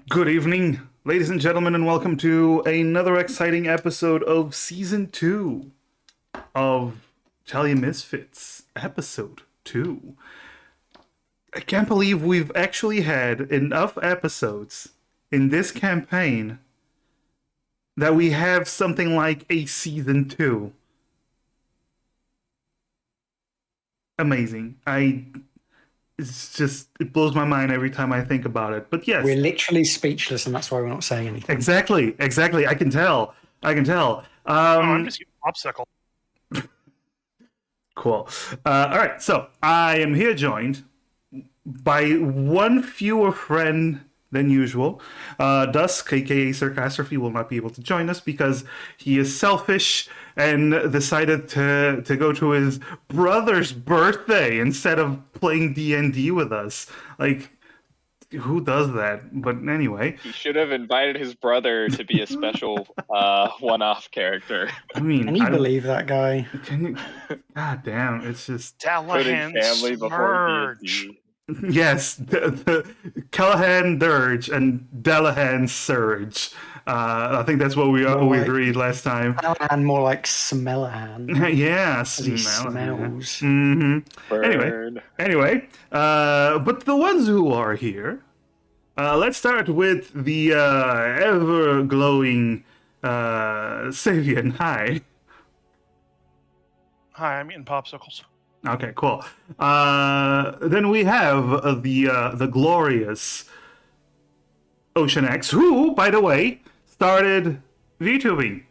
Good evening, ladies and gentlemen, and welcome to another exciting episode of Season 2 of Telia Misfits, Episode 2. I can't believe we've actually had enough episodes in this campaign that we have something like a Season 2. Amazing. It blows my mind every time I think about it. But yes, We're literally speechless, and that's why we're not saying anything. exactly. I can tell. I'm just getting popsicle. Cool. All right, so I am here joined by one fewer friend than usual. Dusk, aka Sarcastrophe, will not be able to join us because he is selfish and decided to go to his brother's birthday instead of playing D&D with us. Like, who does that? But anyway, He should have invited his brother to be a special one-off character. I mean, Can you believe that guy? Can you? God damn! It's just Putting Dallahan family before Smerge. D&D. yes, the Callahan Dirge and Dallahan Surge. I think that's what we agreed last time. And more like Smellahan. Yeah, He smell. smells. Burn. Anyway, but the ones who are here, let's start with the ever glowing Savian. Hi. Hi, I'm eating popsicles. Okay, cool. Then we have the glorious Ocean X, who, by the way, started VTubing.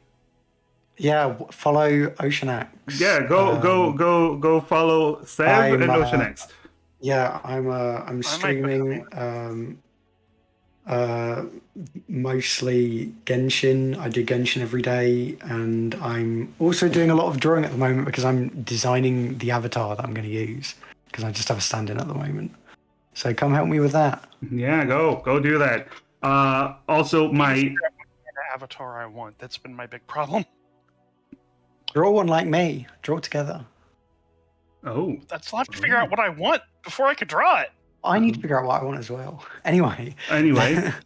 Yeah, follow Ocean X. Yeah, go follow Sev and Ocean X. Yeah, I'm streaming mostly Genshin. I do Genshin every day, and I'm also doing a lot of drawing at the moment because I'm designing the avatar that I'm going to use because I just have a stand-in at the moment. So come help me with that. Yeah, go do that. Also, my Avatar I want. That's been my big problem. Draw one like me. Draw it together. oh That's I'll have to figure out what I want before I could draw it. I need to figure out what I want as well. Anyway,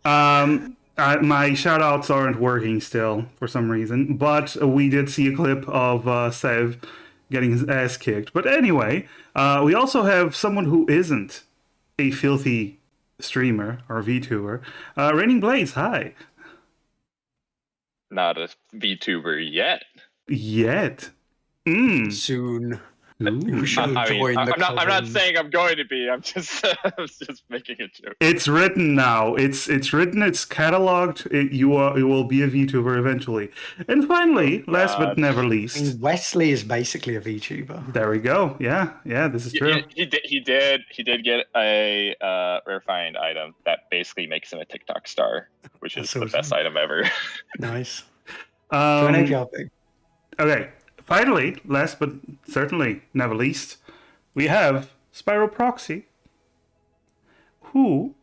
my shout outs aren't working still for some reason, but we did see a clip of Sev getting his ass kicked. But anyway, we also have someone who isn't a filthy streamer or VTuber. Raining Blaze, hi. Not a VTuber yet. Yet. soon. Ooh. Shall I mean, join the I'm not coven. saying I'm going to be. I'm just making a joke. It's written now. It's written. It's cataloged. You will be a VTuber eventually. And finally, last but never I least, mean, Wesley is basically a VTuber. there we go. Yeah, this is true. He did get a rare find item that basically makes him a TikTok star, which is That's the awesome. best item ever. Nice. Join Um, APR. okay. Finally, last but certainly never least, we have Spyro Proxy, who,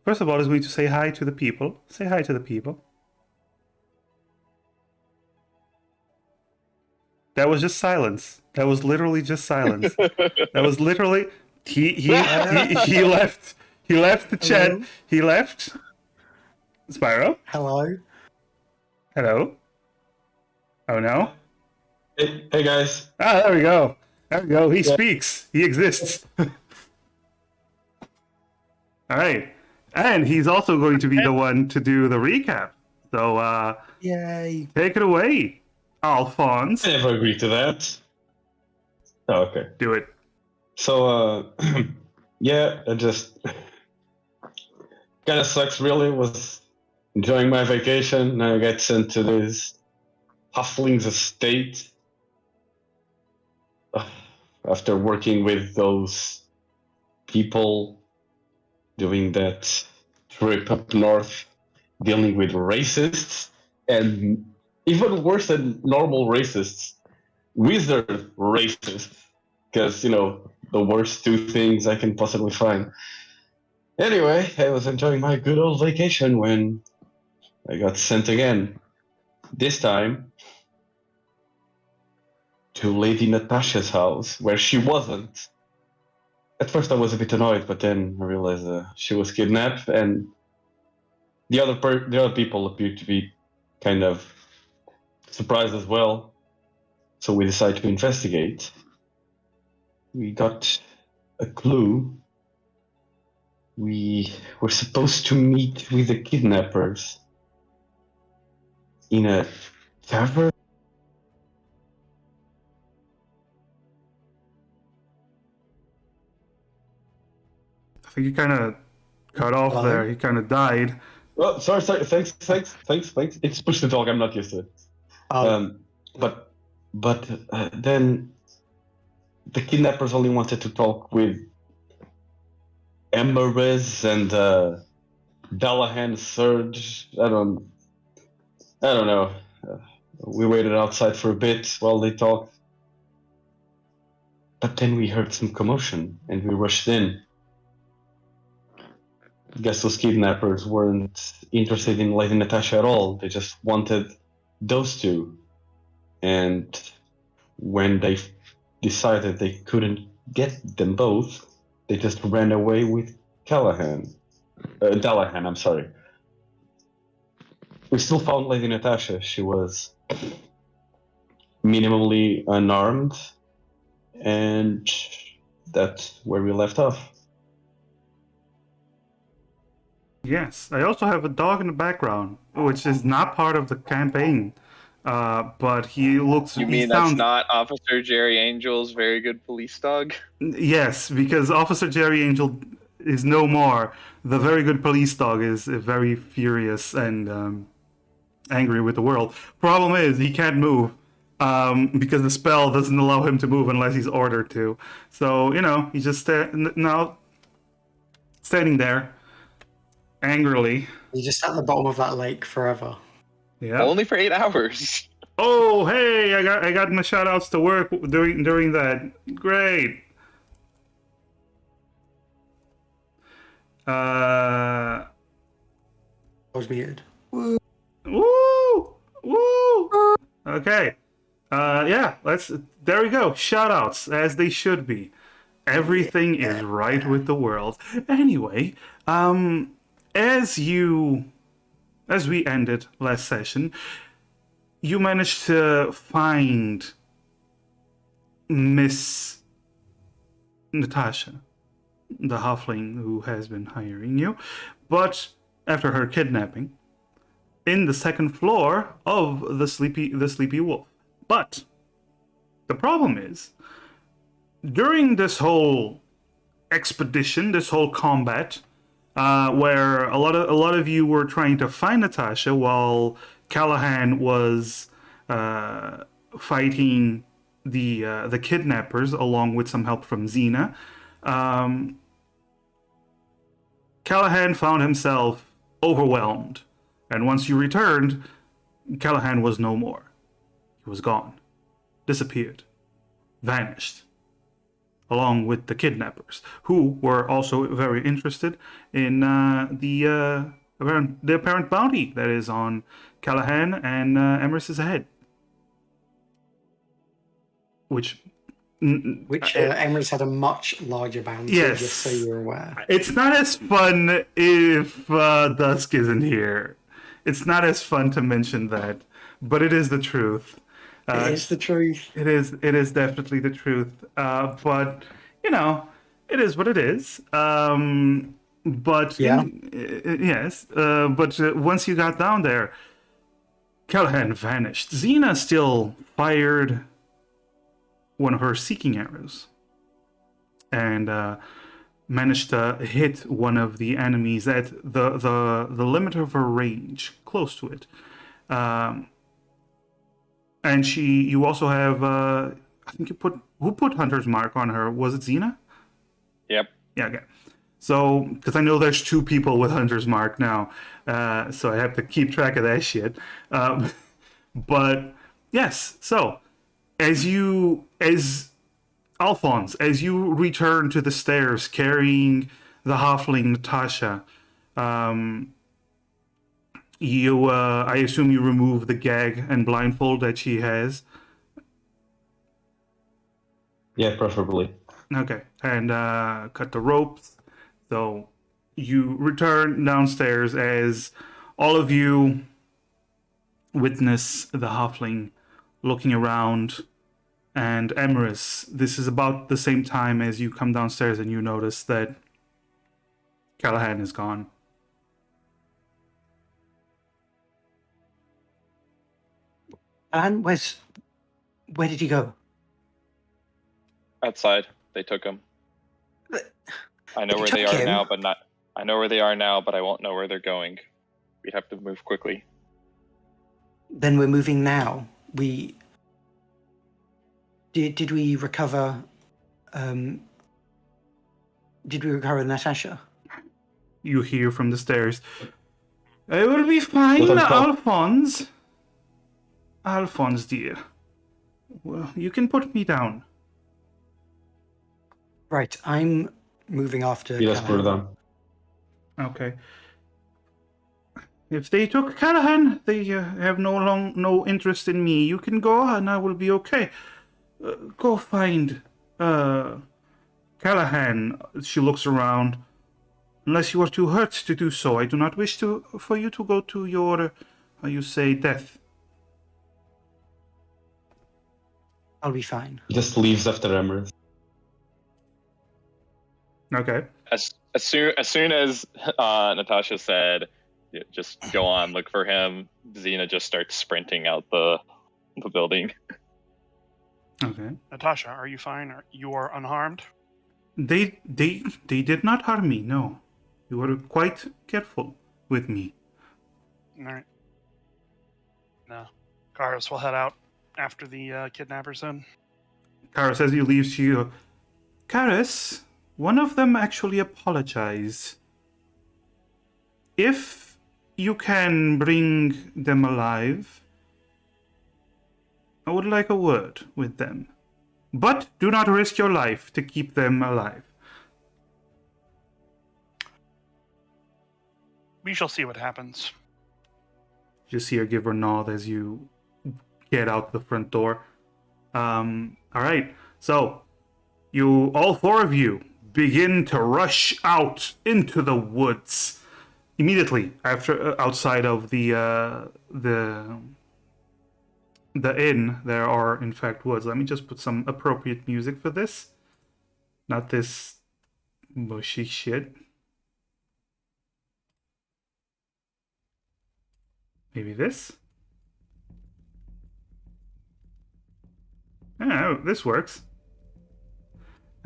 first of all, is going to say hi to the people. Say hi to the people. That was just silence. That was literally just silence. That was literally he left. He left the chat. Hello? He left. Spyro, Hello. hello. Oh no. Hey guys. Ah, there we go. There we go. He speaks. He exists. All right. And he's also going to be the one to do the recap. So Yay. take it away, Alphonse. I never agreed to that. Oh, okay. Do it. So yeah, it just kind of sucks really. Was enjoying my vacation, now I get sent to this Huffling's estate. After working with those people doing that trip up north, dealing with racists, and even worse than normal racists, wizard racists, because, the worst two things I can possibly find. Anyway, I was enjoying my good old vacation when I got sent again. This time to Lady Natasha's house, where she wasn't. At first I was a bit annoyed, but then I realized she was kidnapped, and The other people appear to be kind of surprised as well. So we decide to investigate. We got a clue. We were supposed to meet with the kidnappers in a tavern. I think he kind of cut off Hello? there. He kind of died. Oh, sorry. Thanks. It's push the dog. I'm not used to it. Oh, But then the kidnappers only wanted to talk with Emeriz and Dallahan Surge. I don't know. We waited outside for a bit while they talked. But then we heard some commotion and we rushed in. I guess those kidnappers weren't interested in Lady Natasha at all. They just wanted those two. And when they decided they couldn't get them both, they just ran away with Dallahan, I'm sorry. We still found Lady Natasha. She was minimally unarmed, and that's where we left off. Yes, I also have a dog in the background, which is not part of the campaign. But he looks. You he mean that's sounds, not Officer Jerry Angel's very good police dog? Yes, because Officer Jerry Angel is no more. The very good police dog is very furious and angry with the world. Problem is, he can't move because the spell doesn't allow him to move unless he's ordered to. So, he's just now standing there angrily. you just sat at the bottom of that lake forever. Yeah. Only for 8 hours. Oh, hey, I got my shout outs to work during that. Great. I was muted. Woo! Woo! Okay. Yeah, there we go. Shoutouts, as they should be. Everything is right with the world. Anyway, as we ended last session, you managed to find Miss Natasha, the halfling who has been hiring you, but after her kidnapping, in the second floor of the sleepy wolf. But the problem is, during this whole expedition, this whole combat, where a lot of you were trying to find Natasha while Callahan was fighting the kidnappers along with some help from Xena, Callahan found himself overwhelmed. And once you returned, Callahan was no more. He was gone. Disappeared. Vanished. Along with the kidnappers, who were also very interested in the apparent bounty that is on Callahan and Emeris's head. Which Emrys had a much larger bounty, Yes. just so you're aware. It's not as fun if Dusk isn't here. It's not as fun to mention that, but it is the truth. It is the truth. It is definitely the truth. But it is what it is. But Yeah. yes. But once you got down there, Callahan vanished. Xena still fired one of her seeking arrows and managed to hit one of the enemies at the limit of her range, close to it. And you also have, I think who put Hunter's Mark on her? Was it Xena? Yep. Yeah, okay. So, because I know there's 2 people with Hunter's Mark now, so I have to keep track of that shit. But, yes, so, as Alphonse, as you return to the stairs carrying the halfling Natasha, I assume you remove the gag and blindfold that she has. Yeah, preferably. Okay, and cut the ropes. So you return downstairs as all of you witness the halfling looking around. And Emerus, this is about the same time as you come downstairs and you notice that Callahan is gone. And where did he go? Outside, they took him. I know They where they took are him? now, but not. I know where they are now, but I won't know where they're going. We'd have to move quickly. Then we're moving now. We did we recover? Did we recover Natasha? You hear from the stairs, "I will be fine, Let us go." Alphonse. Alphonse, dear. Well, you can put me down." Right, I'm moving after. He does put it Callahan. down. Okay. If they took Callahan, they have no interest in me. You can go, and I will be okay. Go find Callahan. She looks around. Unless you are too hurt to do so, I do not wish for you to go to your, how you say, death. I'll be fine. He just leaves after Emmer. Okay. As soon as Natasha said, "Yeah, just go on, look for him," Xena just starts sprinting out the building. Okay. Natasha, are you fine? You are unharmed? They did not harm me. No, you were quite careful with me. All right. No. Karos will head out after the kidnappers then. Karis, as you leave, she, Karis, one of them actually apologized. If you can bring them alive, I would like a word with them. But do not risk your life to keep them alive. We shall see what happens. You see her give her nod as you get out the front door. All right. So, you, all four of you, begin to rush out into the woods. Immediately after, outside of the inn, there are in fact woods. Let me just put some appropriate music for this. Not this mushy shit. Maybe this? Oh, this works.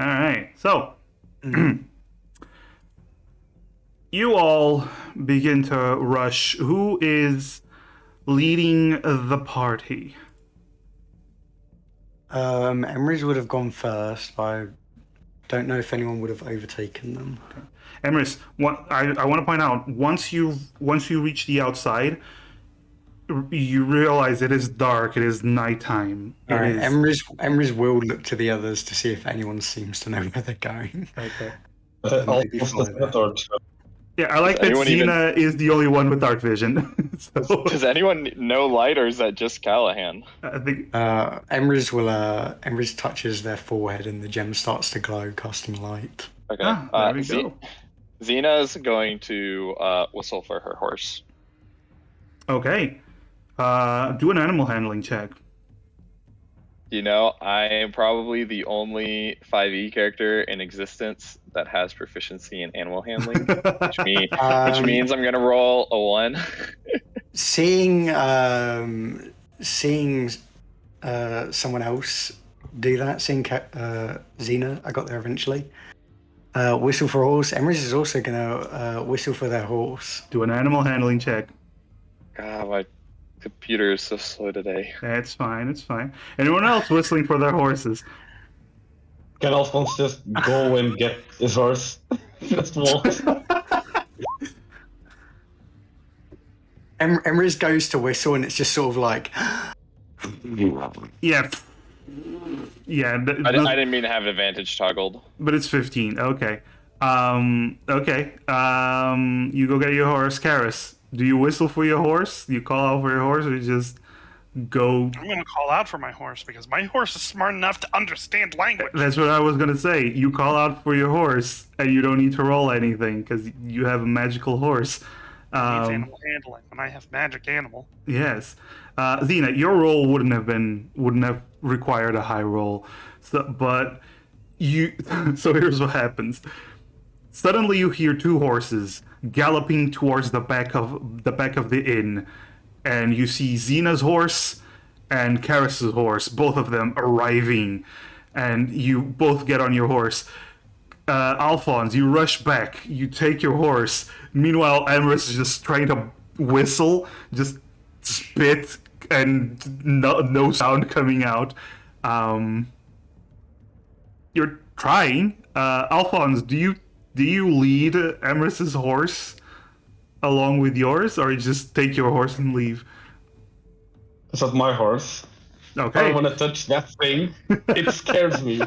Alright, so you all begin to rush. Who is leading the party? Emery's would have gone first, but I don't know if anyone would have overtaken them. Emrys, I want to point out, once you reach the outside, you realize it is dark, it is nighttime. All right, is... Emery's will look to the others to see if anyone seems to know where they're going. Okay. Maybe follow that. Yeah, I like that anyone Xena is the only one with dark vision. So, Does anyone know light, or is that just Callahan? I think Emery's touches their forehead and the gem starts to glow, casting light. Okay. there we go. Xena's going to whistle for her horse. Okay. Do an animal handling check. You know, I am probably the only 5e character in existence that has proficiency in animal handling, which means I'm gonna roll a 1. Seeing someone else do that, seeing Xena, I got there eventually. Whistle for horse. Emery's is also gonna whistle for their horse. Do an animal handling check. God, my computer is so slow today. It's fine, it's fine. Anyone else whistling for their horses? Can Alphonse just go and get his horse? Just walk. Emery's goes to whistle and it's just sort of like... Yeah. Yeah. I didn't mean to have advantage toggled. But it's 15. Okay. Okay. You go get your horse, Karis. Do you whistle for your horse? Do you call out for your horse, or you just go? I'm going to call out for my horse because my horse is smart enough to understand language. That's what I was gonna say. You call out for your horse, and you don't need to roll anything because you have a magical horse. Needs Um, animal handling, and I have magic animal. yes, Zena, your roll wouldn't have required a high roll, but you. So here's what happens. Suddenly, you hear two horses galloping towards the back of the inn, and you see Zena's horse and Karis's horse, both of them arriving, and you both get on your horse. Alphonse, you rush back, you take your horse. Meanwhile, Emrys is just trying to whistle, just spit, and no sound coming out. You're trying. Alphonse, do you lead Emrys's horse along with yours, or you just take your horse and leave? It's not my horse. I Okay. don't want to touch that thing. It scares me.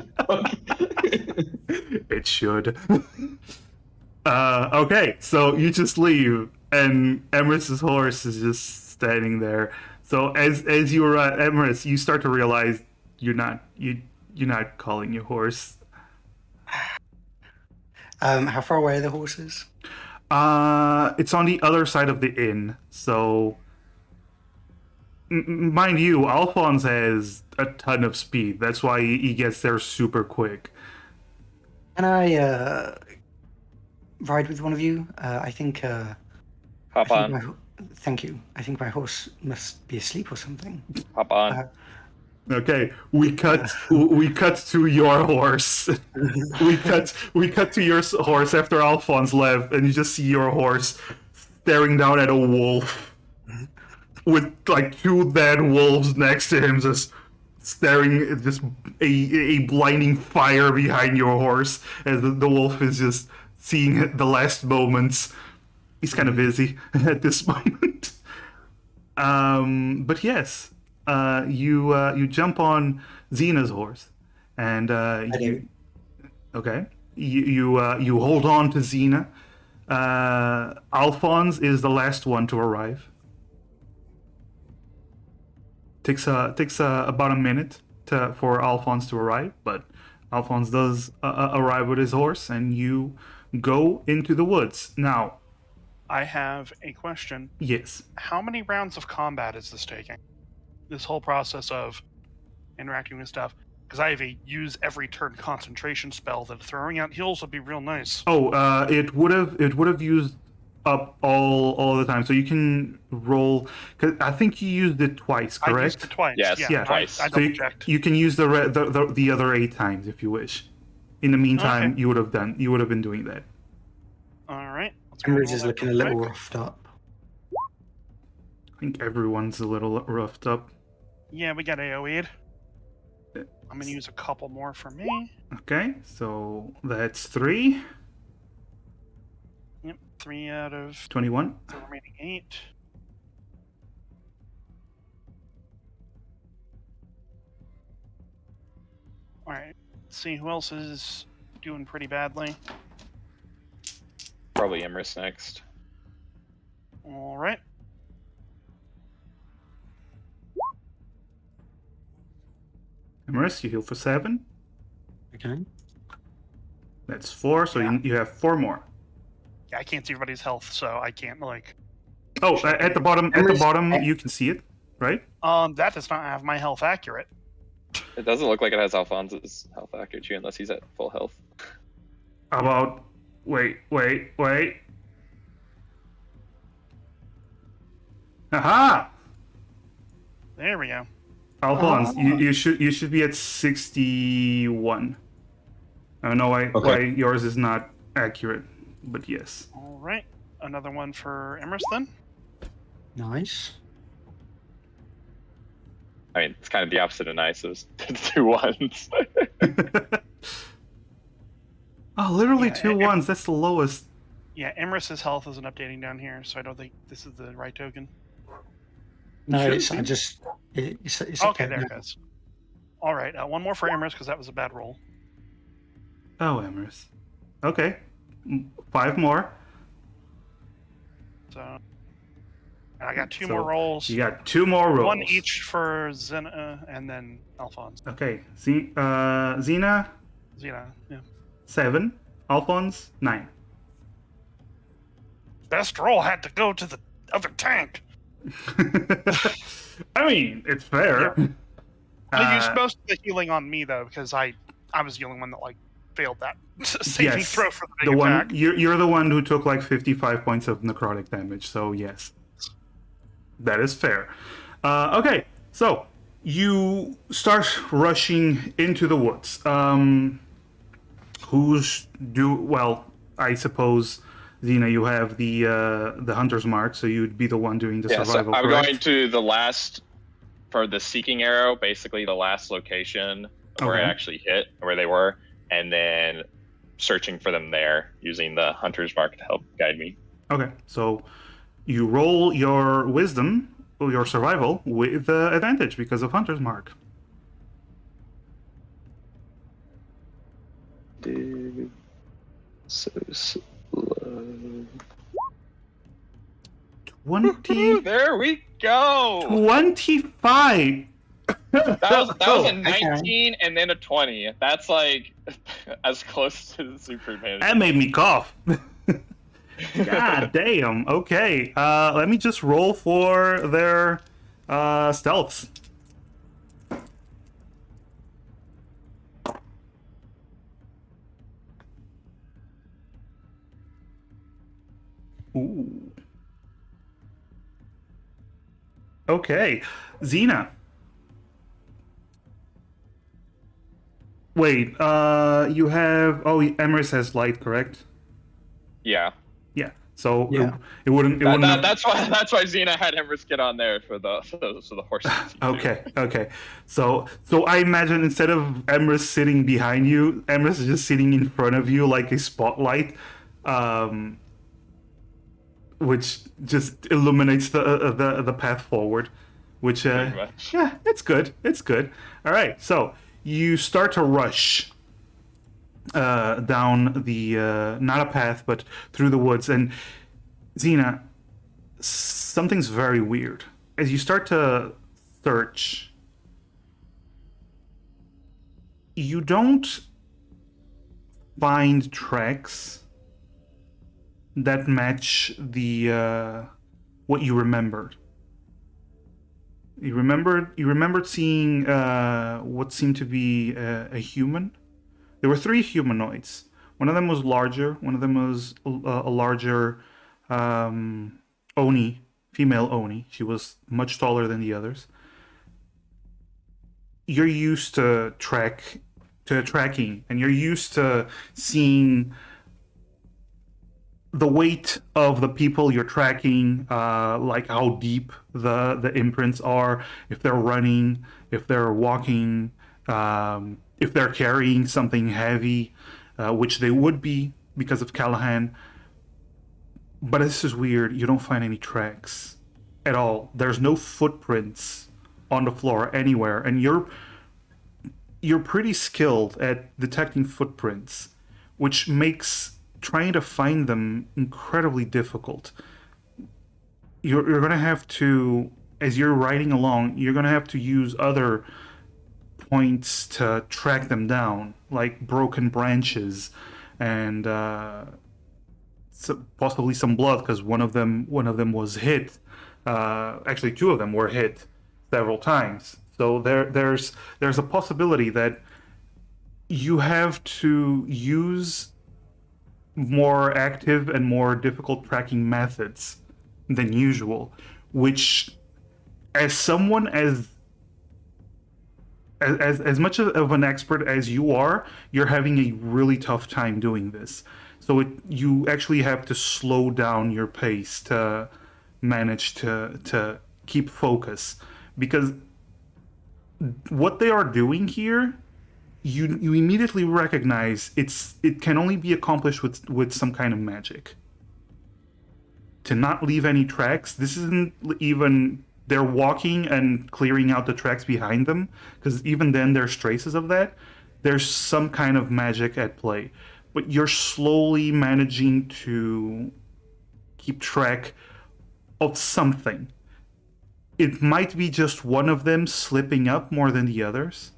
It should. Okay, so you just leave, and Emrys's horse is just standing there. So as you arrive, Emrys, you start to realize you're not calling your horse. How far away are the horses? It's on the other side of the inn. So, mind you, Alphonse has a ton of speed. That's why he gets there super quick. Can I ride with one of you? I think. I Hop think on. thank you. I think my horse must be asleep or something. Hop on. Okay, we cut to your horse. we cut to your horse after Alphonse left, and you just see your horse staring down at a wolf with like two dead wolves next to him, just staring at just a blinding fire behind your horse as the wolf is just seeing the last moments. He's kind of busy at this moment. But yes. You jump on Zena's horse, and you hold on to Zena. Alphonse is the last one to arrive. Takes about a minute for Alphonse to arrive, but Alphonse does arrive with his horse, and you go into the woods. Now, I have a question. yes. How many rounds of combat is this taking? This whole process of interacting with stuff, because I have a use every turn concentration spell that throwing out heals would be real nice. Oh, it would have used up all the time, so you can roll. Cause I think you used it twice, correct? I used it twice. Yes, yeah, twice. I So double checked. you can use the other 8 times if you wish. In the meantime, Okay. you would have been doing that. All right. Let's Emrys roll is that looking a real little quick. roughed up. I think everyone's a little roughed up. Yeah, we got AoE'd. I'm gonna use a couple more for me. Okay, so that's 3, Yep, 3 out of 21. the remaining 8. All right. Let's see who else is doing pretty badly. Probably Emrys next. All right. Emrys, you heal for 7. Okay. That's 4, so Yeah. you have 4 more. Yeah, I can't see everybody's health, so I can't like. Oh, at the bottom, Emrys- you can see it, right? That does not have my health accurate. It doesn't look like it has Alphonse's health accuracy unless he's at full health. About wait. Aha! There we go. Alphonse, you should be at 61. I don't know why yours is not accurate, but yes. All right. Another one for Emrys then. Nice. I mean, it's kind of the opposite of nice. It was 2 ones. Oh, literally Yeah, 2 ones. That's the lowest. Yeah, Emrys's health isn't updating down here, so I don't think this is the right token. No, Should it's be. I just it's Okay, there now. it is. All right, one more for Emrys because that was a bad roll. Oh, Emrys. Okay, 5 more. So, and I got 2 So, more rolls. You got 2 more rolls. One each for Zena and then Alphonse. Okay, Zena Zena, yeah. 7, Alphonse 9. best roll had to go to the other tank. I mean, it's fair. I used most of the healing on me though, because I was the only one that like failed that saving Yes, throw for the the big one attack. you're the one who took like 55 points of necrotic damage. So yes, that is fair. Okay, so you start rushing into the woods. Well, I suppose, Xena, you have the hunter's mark, so you'd be the one doing the survival. So I'm correct? going to the last for the seeking arrow, basically the last location where it Okay. actually hit, where they were, and then searching for them there using the hunter's mark to help guide me. Okay, so you roll your wisdom or your survival with advantage because of hunter's mark. Dude, so slow. 20, There we go. 25. That was Oh, a 19 and then a 20. That's like as close to the super advantage. that made me cough. God damn. Okay. Let me just roll for their stealths. Ooh. Okay. Xena. Wait, you have... Oh, Emrys has light, correct? Yeah. Yeah. So Yeah. it wouldn't have... That's why Xena had Emrys get on there for the horses. Okay. So I imagine instead of Emrys sitting behind you, Emrys is just sitting in front of you like a spotlight, which just illuminates the path forward. Which Pretty much. yeah, it's good. It's good. All right, so you start to rush down the not a path, but through the woods, and Xena, something's very weird as you start to search. You don't find tracks that match the what you remembered. You remembered seeing what seemed to be a human. There were 3 humanoids. One of them was larger. One of them was a larger Oni, female Oni. She was much taller than the others. You're used to tracking, and you're used to seeing the weight of the people you're tracking, like how deep the imprints are, if they're running, if they're walking, if they're carrying something heavy, which they would be because of Callahan. But this is weird. You don't find any tracks at all. There's no footprints on the floor anywhere, and you're pretty skilled at detecting footprints, which makes trying to find them incredibly difficult. You're going to have to, as you're riding along, you're going to have to use other points to track them down, like broken branches and possibly some blood, because one of them was hit. Actually, 2 of them were hit several times. So there's a possibility that you have to use more active and more difficult tracking methods than usual, which, as someone as much of an expert as you are, you're having a really tough time doing this. So you actually have to slow down your pace to manage to keep focus, because what they are doing here, you immediately recognize it can only be accomplished with some kind of magic. To not leave any tracks, this isn't even they're walking and clearing out the tracks behind them, because even then there's traces of that. There's some kind of magic at play, but you're slowly managing to keep track of something. It might be just one of them slipping up more than the others.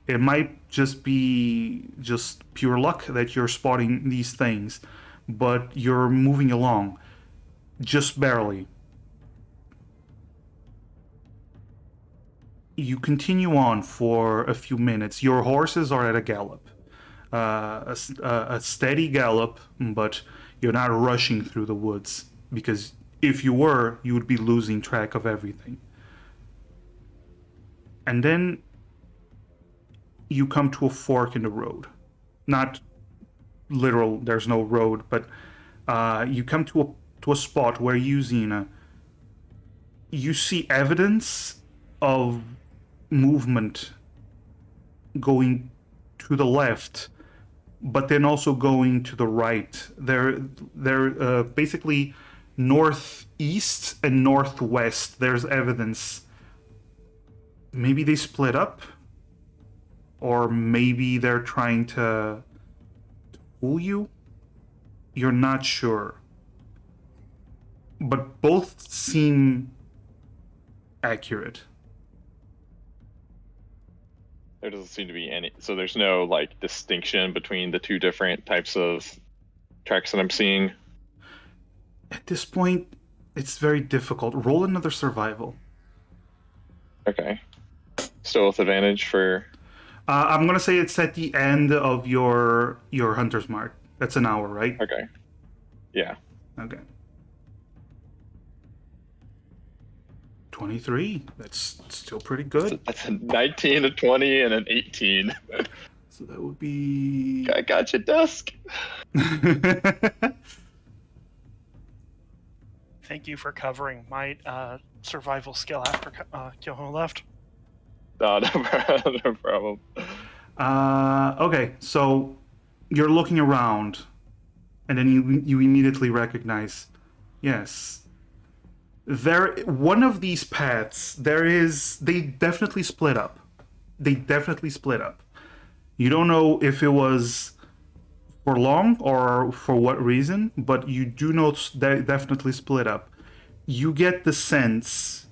It might just be just pure luck that you're spotting these things, but you're moving along. just barely. You continue on for a few minutes. Your horses are at a gallop, a steady gallop, but you're not rushing through the woods, because if you were, you would be losing track of everything. And then you come to a fork in the road. Not literal, there's no road, but you come to a spot where you, Xena, you see evidence of movement going to the left, but then also going to the right. They're basically northeast and northwest. There's evidence. Maybe they split up, or maybe they're trying to fool you. You're not sure, but both seem accurate. There doesn't seem to be any. So there's no like distinction between the two different types of tracks that I'm seeing. At this point, it's very difficult. Roll another survival. Okay. Still with advantage for. I'm gonna say it's at the end of your hunter's mark. That's an hour, right? Okay. Yeah. Okay. 23. That's still pretty good. That's a 19, a 20, and an 18. So that would be. I got you, Dusk. Thank you for covering my survival skill after Kyoho left. No, no problem. Okay, so you're looking around, and then you immediately recognize, yes, there. One of these paths, they definitely split up. They definitely split up. You don't know if it was for long or for what reason, but you do know they definitely split up. You get the sense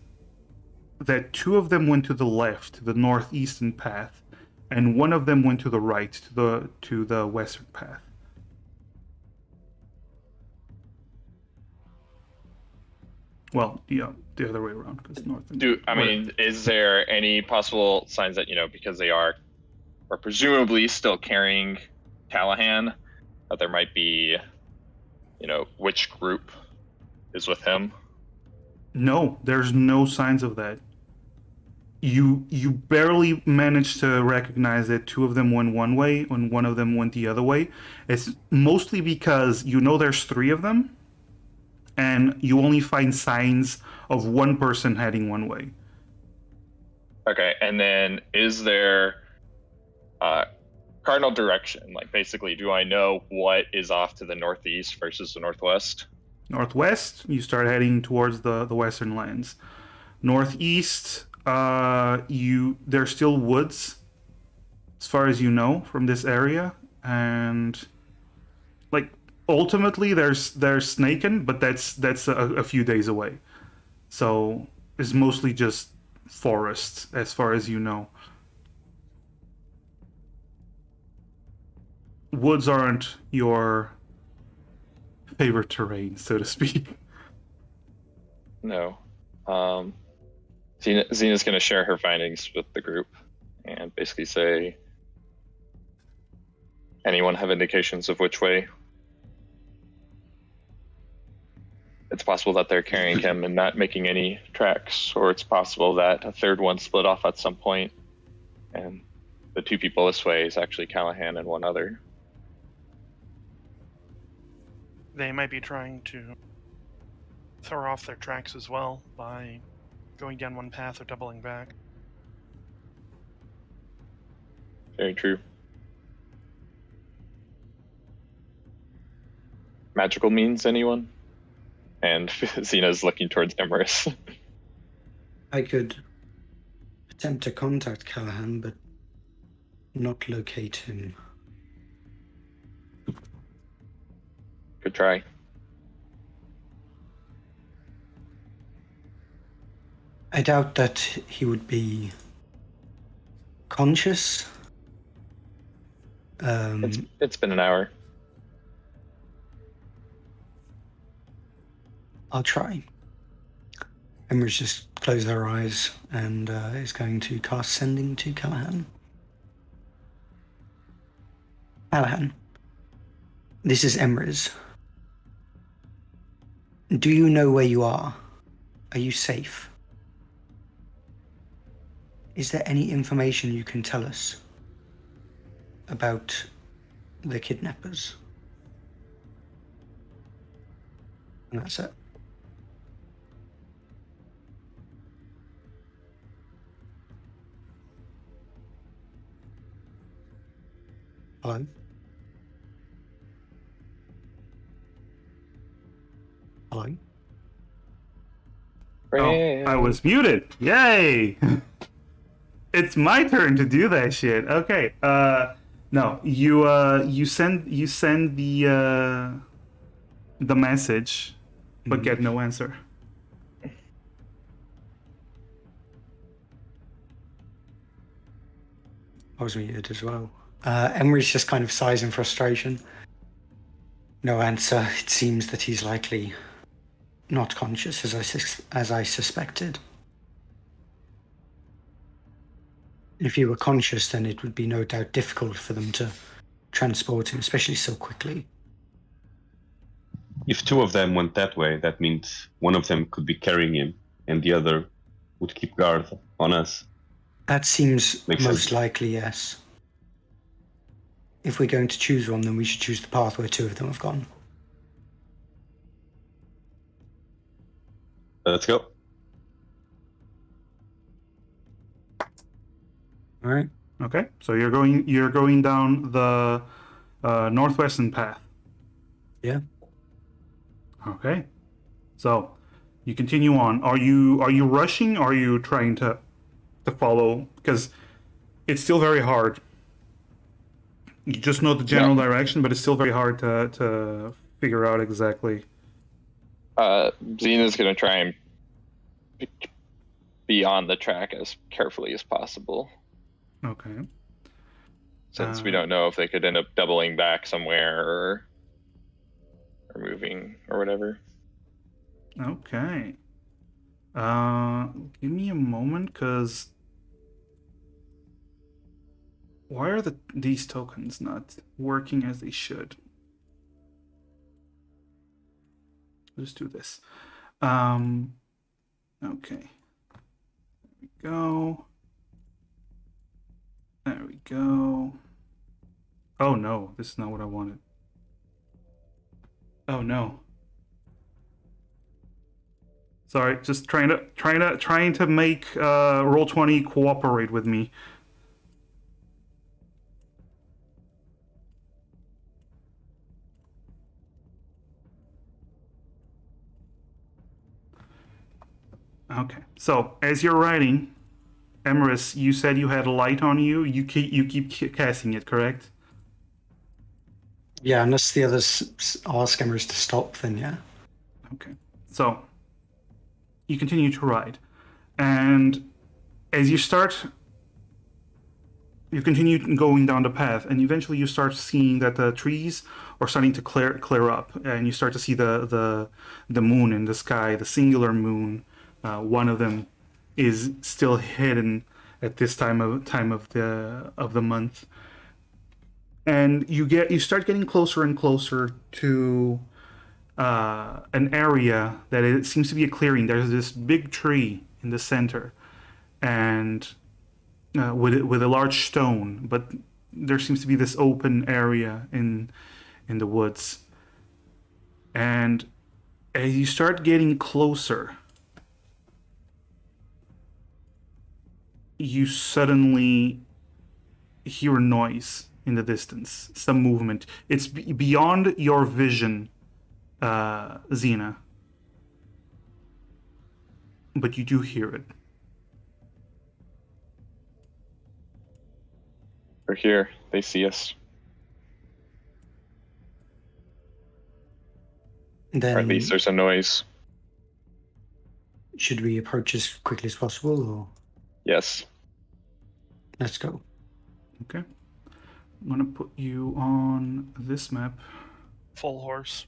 that two of them went to the left, the northeastern path, and one of them went to the right, to the western path. Well, yeah, the other way around, because north. And Is there any possible signs that because they are presumably still carrying Callahan, that there might be, which group is with him? No, there's no signs of that. You barely managed to recognize that two of them went one way and one of them went the other way. It's mostly because there's three of them, and you only find signs of one person heading one way. Okay, and then is there cardinal direction? Like, basically, do I know what is off to the northeast versus the northwest? Northwest, you start heading towards the western lands. Northeast, there's still woods, as far as you know from this area, and like ultimately there's Snaken, but that's a few days away. So it's mostly just forests, as far as you know. Woods aren't your favorite terrain, so to speak. No. Xena's going to share her findings with the group and basically say, anyone have indications of which way? It's possible that they're carrying him and not making any tracks, or it's possible that a third one split off at some point, and the two people this way is actually Callahan and one other. They might be trying to throw off their tracks as well by going down one path or doubling back. Very true. Magical means, anyone? And Xena's looking towards Emerus. I could attempt to contact Callahan, but not locate him. Good try. I doubt that he would be conscious. It's been an hour. I'll try. Emma's just closed her eyes and is going to cast Sending to Callahan. Callahan, this is Emrys. Do you know where you are? Are you safe? Is there any information you can tell us about the kidnappers? And that's it. Hello? Hello? Oh, I was muted. Yay! It's my turn to do that shit. Okay. No, you send the message, but get no answer. I was muted as well. Emery's just kind of sighs in frustration. No answer. It seems that he's likely not conscious, as I suspected. If he were conscious, then it would be no doubt difficult for them to transport him, especially so quickly. If two of them went that way, that means one of them could be carrying him, and the other would keep guard on us. That seems Makes most sense. likely, yes. If we're going to choose one, then we should choose the path where two of them have gone. Let's go. All right. Okay, so you're going down the northwestern path. Yeah. Okay, so you continue on. Are you rushing? Or are you trying to follow? Because it's still very hard. You just know the general direction, but it's still very hard to figure out exactly. Xena's gonna try and be on the track as carefully as possible, Okay. since we don't know if they could end up doubling back somewhere or moving or whatever. Okay. Give me a moment, cause why are these tokens not working as they should? Let's do this. Okay. There we go. There we go. Oh no, this is not what I wanted. Oh no. Sorry, just trying to make Roll20 cooperate with me. Okay, so as you're writing, Emerus, you said you had a light on you. You keep casting it, correct? Yeah, unless the others ask Emerys to stop, then yeah. Okay, so you continue to ride, and as you continue going down the path, and eventually you start seeing that the trees are starting to clear up, and you start to see the moon in the sky, the singular moon. One of them is still hidden at this time of the month, and you start getting closer and closer to an area that it seems to be a clearing. There's this big tree in the center, and with a large stone, but there seems to be this open area in the woods. And as you start getting closer, you suddenly hear a noise in the distance, some movement. It's beyond your vision, Xena, but you do hear it. We're here. They see us. Then Or at least there's a noise. should we approach as quickly as possible, or Yes. let's go? Okay. I'm gonna put you on this map. Full horse.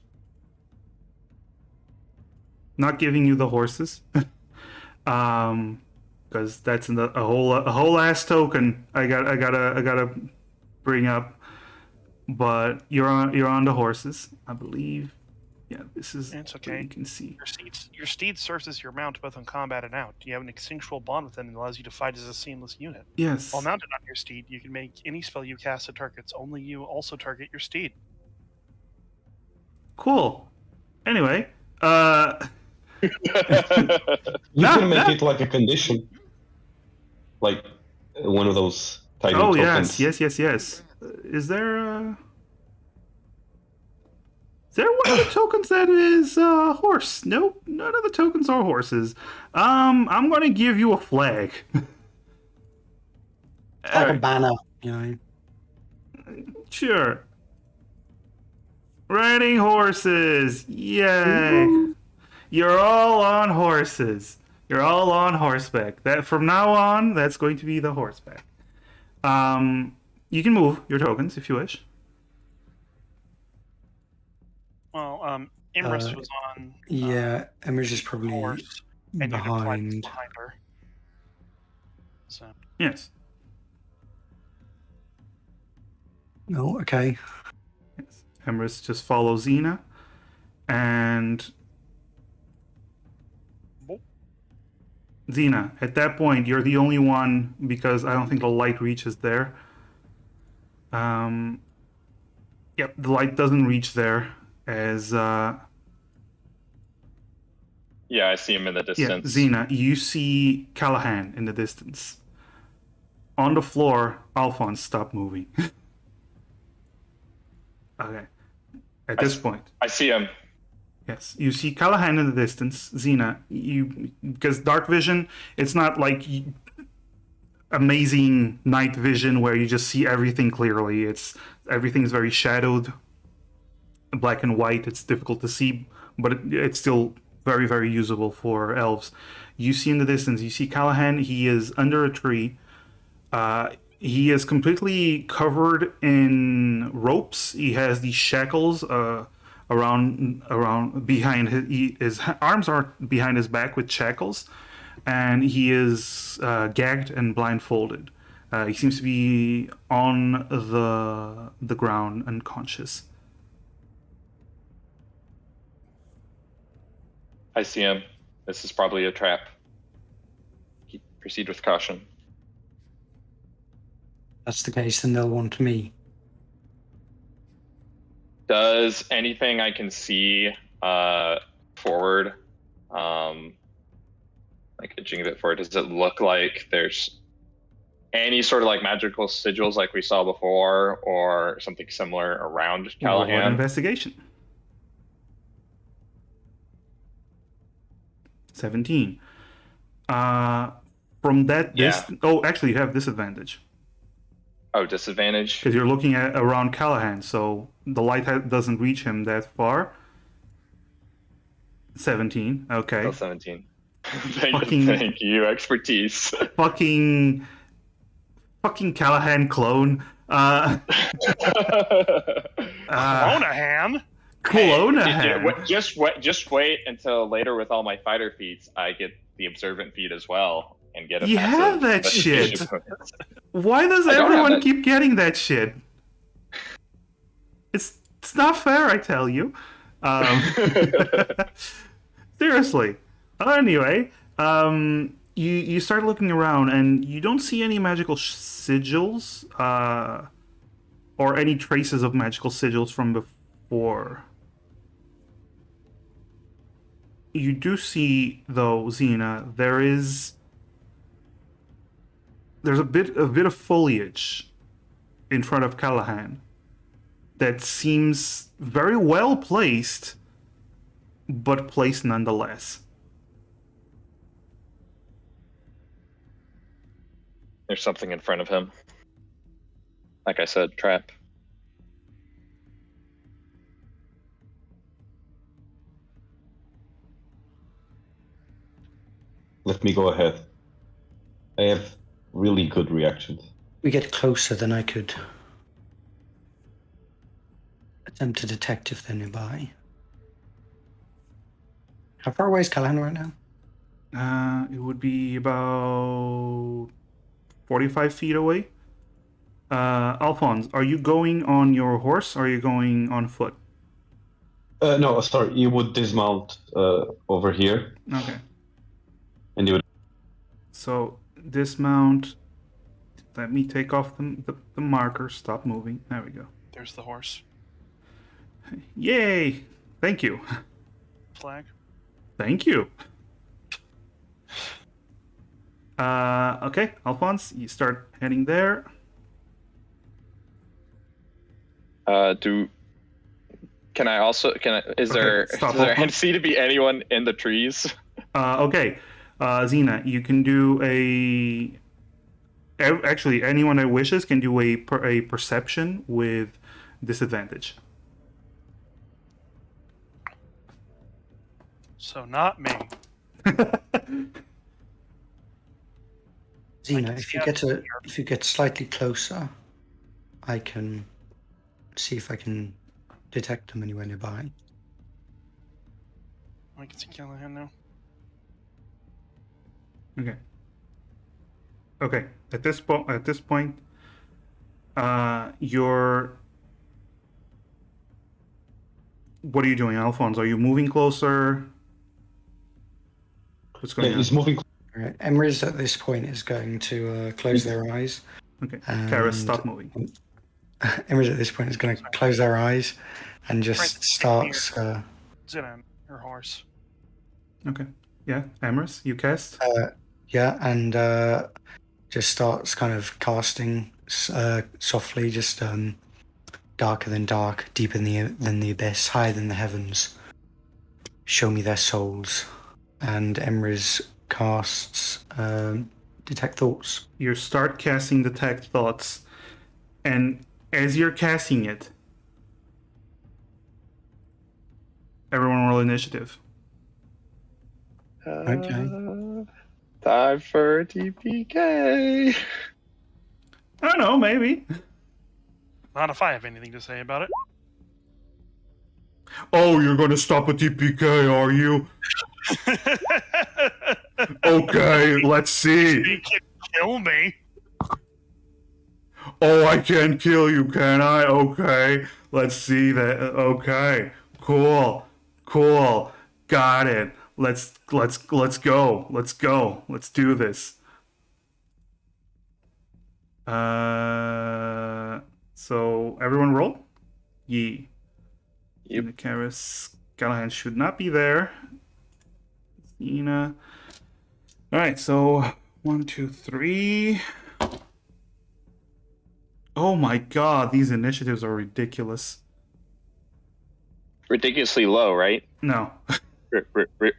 not giving you the horses. Because that's a whole ass token. I gotta bring up. But you're on the horses, I believe. Yeah, this is It's what okay. you can see. Your steed serves as your mount both in combat and out. You have an instinctual bond with it and allows you to fight as a seamless unit. Yes. While mounted on your steed, you can make any spell you cast at targets. Only you also target your steed. Cool. Anyway, You can make it like a condition, like one of those tiny oh tokens. yes. Is there one of the tokens that is horse? Nope, none of the tokens are horses. I'm gonna give you a flag. Like a banner, you know. Sure. Riding horses. Yay. Woo. You're all on horses. You're all on horseback. That from now on, that's going to be the horseback. You can move your tokens if you wish. Well, Imrus was on Yeah, Emma's is probably horse, and you deployed behind. behind her. So Yes. Oh, okay. Yes. Emrys just follows Xena. And Xena, at that point, you're the only one because I don't think the light reaches there. Yep, the light doesn't reach there as Yeah, I see him in the yeah, distance. Xena, you see Callahan in the distance. On the floor, Alphonse, stop moving. Okay. At this point. I see him. Yes, you see Callahan in the distance. Xena, because dark vision, it's not like amazing night vision where you just see everything clearly. Everything's very shadowed, black and white. It's difficult to see, but it's still very, very usable for elves. You see in the distance, you see Callahan. He is under a tree. He is completely covered in ropes. He has these shackles around behind his arms are behind his back with shackles, and he is gagged and blindfolded. He seems to be on the ground, unconscious. I see him. This is probably a trap. Proceed with caution. That's the case, then they'll want me. Does anything I can see forward, like a bit forward, does it look like there's any sort of like magical sigils like we saw before or something similar around Roll an Callahan? investigation. 17. From that distance. Oh, actually, you have disadvantage. Oh, disadvantage? Because you're looking at around Callahan, so the light doesn't reach him that far. 17. Okay. Oh, 17. Fucking- Thank you, expertise. Fucking Callahan clone. Ronahan. Clonahan. Just wait until later with all my fighter feats, I get the observant feat as well and get a You passive have that investigation shit. bonus. Why does I don't have everyone that. keep getting that shit? It's not fair, I tell you. Seriously. Anyway, you start looking around and you don't see any magical sigils or any traces of magical sigils from before. You do see, though, Xena, there's a bit of foliage in front of Callahan that seems very well placed, but placed nonetheless. There's something in front of him. Like I said, trap. Let me go ahead. I have really good reactions. We get closer than I could attempt to detect if they're nearby. How far away is Callahan right now? It would be about 45 feet away. Alphonse, are you going on your horse or are you going on foot? No, sorry. You would dismount over here, Okay. and you would. So dismount. Let me take off the marker. Stop moving. There we go. There's the horse Yay! Thank you. flag. Thank you. Okay, Alphonse, you start heading there. Is Okay, there stop, is there hold on. see to be anyone in the trees? Okay, Xena, you can do actually, anyone that wishes can do a perception with disadvantage. So not me. Xena, if you get slightly closer, I can see if I can detect them anywhere nearby. I can see Callahan now. Okay. Okay. At this point, you're. What are you doing, Alphonse? Are you moving closer? What's going on? He's moving. All right. Emrys at this point is going to close their eyes. Okay. And Karis, stop moving. Emrys at this point is going to close their eyes and just Right, starts. Zena, her horse. Okay. Yeah, Amorous, you cast. Yeah, and just starts kind of casting softly, just darker than dark, deeper than the abyss, higher than the heavens. Show me their souls. And Emrys casts Detect Thoughts. You start casting Detect Thoughts, and as you're casting it, everyone roll initiative. Okay. Time for TPK. I don't know, maybe. Not if I have anything to say about it. Oh, you're gonna stop at TPK, are you? Okay, let's see. You can kill me. Oh, I can kill you, can I? Okay, let's see that. Okay, cool, got it. Let's go. Let's do this. So everyone roll. Yee. Yep. Karis, Callahan should not be there. Ina. All right, so 1, 2, 3. Oh my God, these initiatives are ridiculous. Ridiculously low, right? No.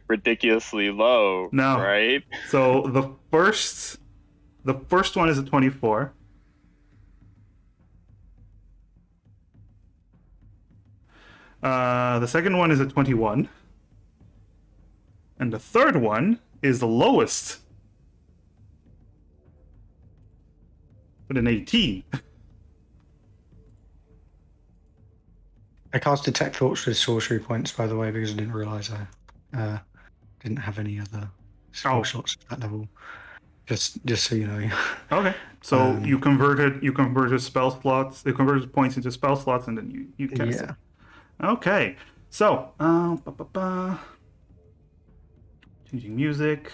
Ridiculously low. No. Right? So the first one is a 24. The second one is a 21. And the third one is the lowest. With an 18. I cast Detect Thoughts with sorcery points, by the way, because I didn't realise I didn't have any other spell slots at that level. Just so you know. Okay. So you converted spell slots, you converted points into spell slots, and then you cast it. Okay. So, changing music.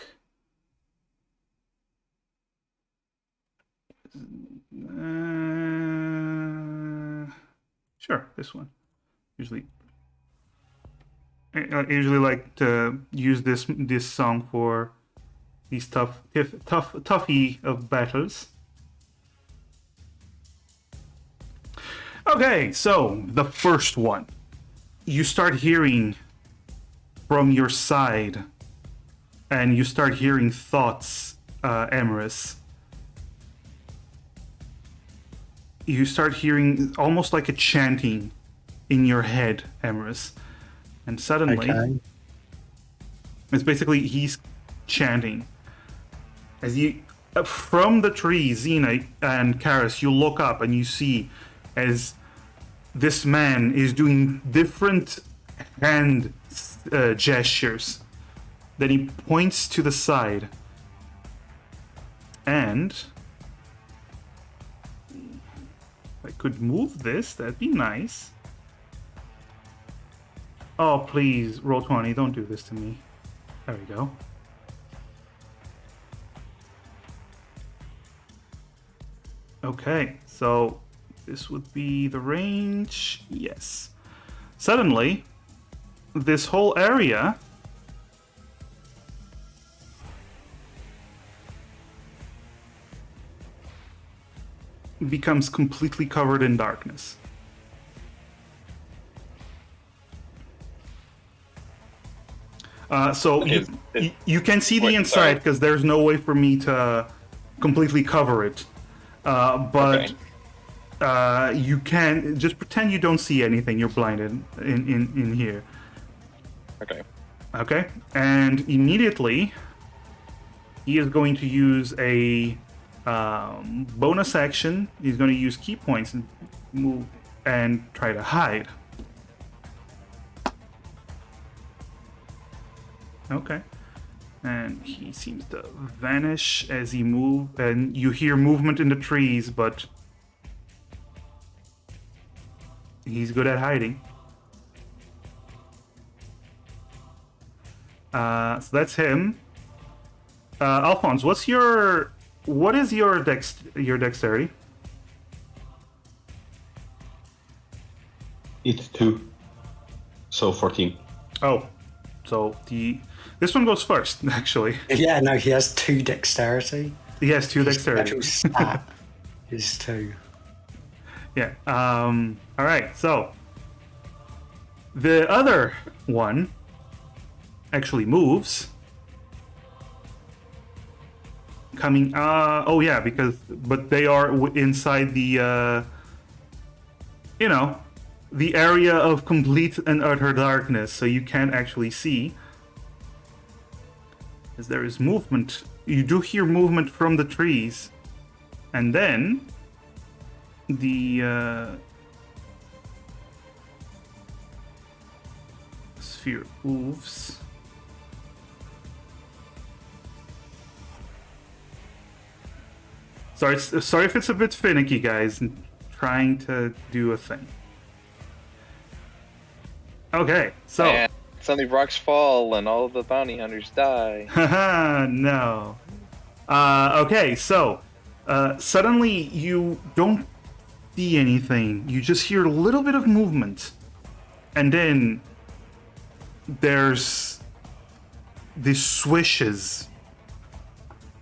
Sure, this one. I usually like to use this song for these toughy of battles. Okay, so the first one. You start hearing from your side, and you start hearing thoughts, Emrys. You start hearing almost like a chanting in your head, Emrys. And suddenly, it's basically he's chanting. As you, from the tree, Xena and Karis, you look up and you see as this man is doing different hand gestures Then he points to the side. And if I could move this, that'd be nice. Oh, please, roll 20, don't do this to me. There we go. Okay, so this would be the range. Yes. Suddenly, this whole area becomes completely covered in darkness. So you can see the inside because there's no way for me to completely cover it. But you can just pretend you don't see anything. You're blinded in here. Okay. Okay, and immediately he is going to use a bonus action. He's going to use key points and move and try to hide. Okay, and he seems to vanish as he moves, and you hear movement in the trees, but he's good at hiding. So that's him. Alphonse, what is your dexterity? It's 2. So 14. Oh, so this one goes first, actually. Yeah, no, he has 2 dexterity. He has 2 His dexterity. actual stat is 2. Yeah. All right. So the other one actually moves. Coming. Oh yeah, but they are inside the. The area of complete and utter darkness, so you can't actually see. As there is movement, you do hear movement from the trees, and then the sphere moves. Sorry if it's a bit finicky, guys. I'm trying to do a thing. Okay, so And suddenly rocks fall and all of the bounty hunters die. haha, no. Okay, so suddenly you don't see anything. You just hear a little bit of movement, and then there's these swishes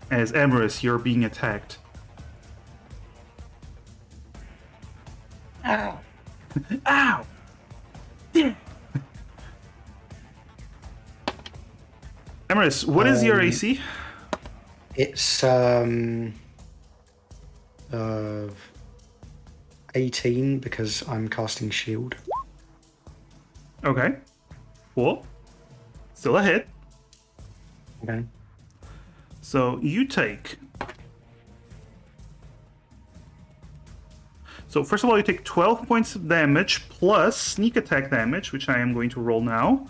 as Emerus, you're being attacked. Ow! Ow! Emerus, what is your AC? It's 18 because I'm casting shield. Okay. Cool. Still a hit. Okay. So you take. So first of all, you take 12 points of damage plus sneak attack damage, which I am going to roll now.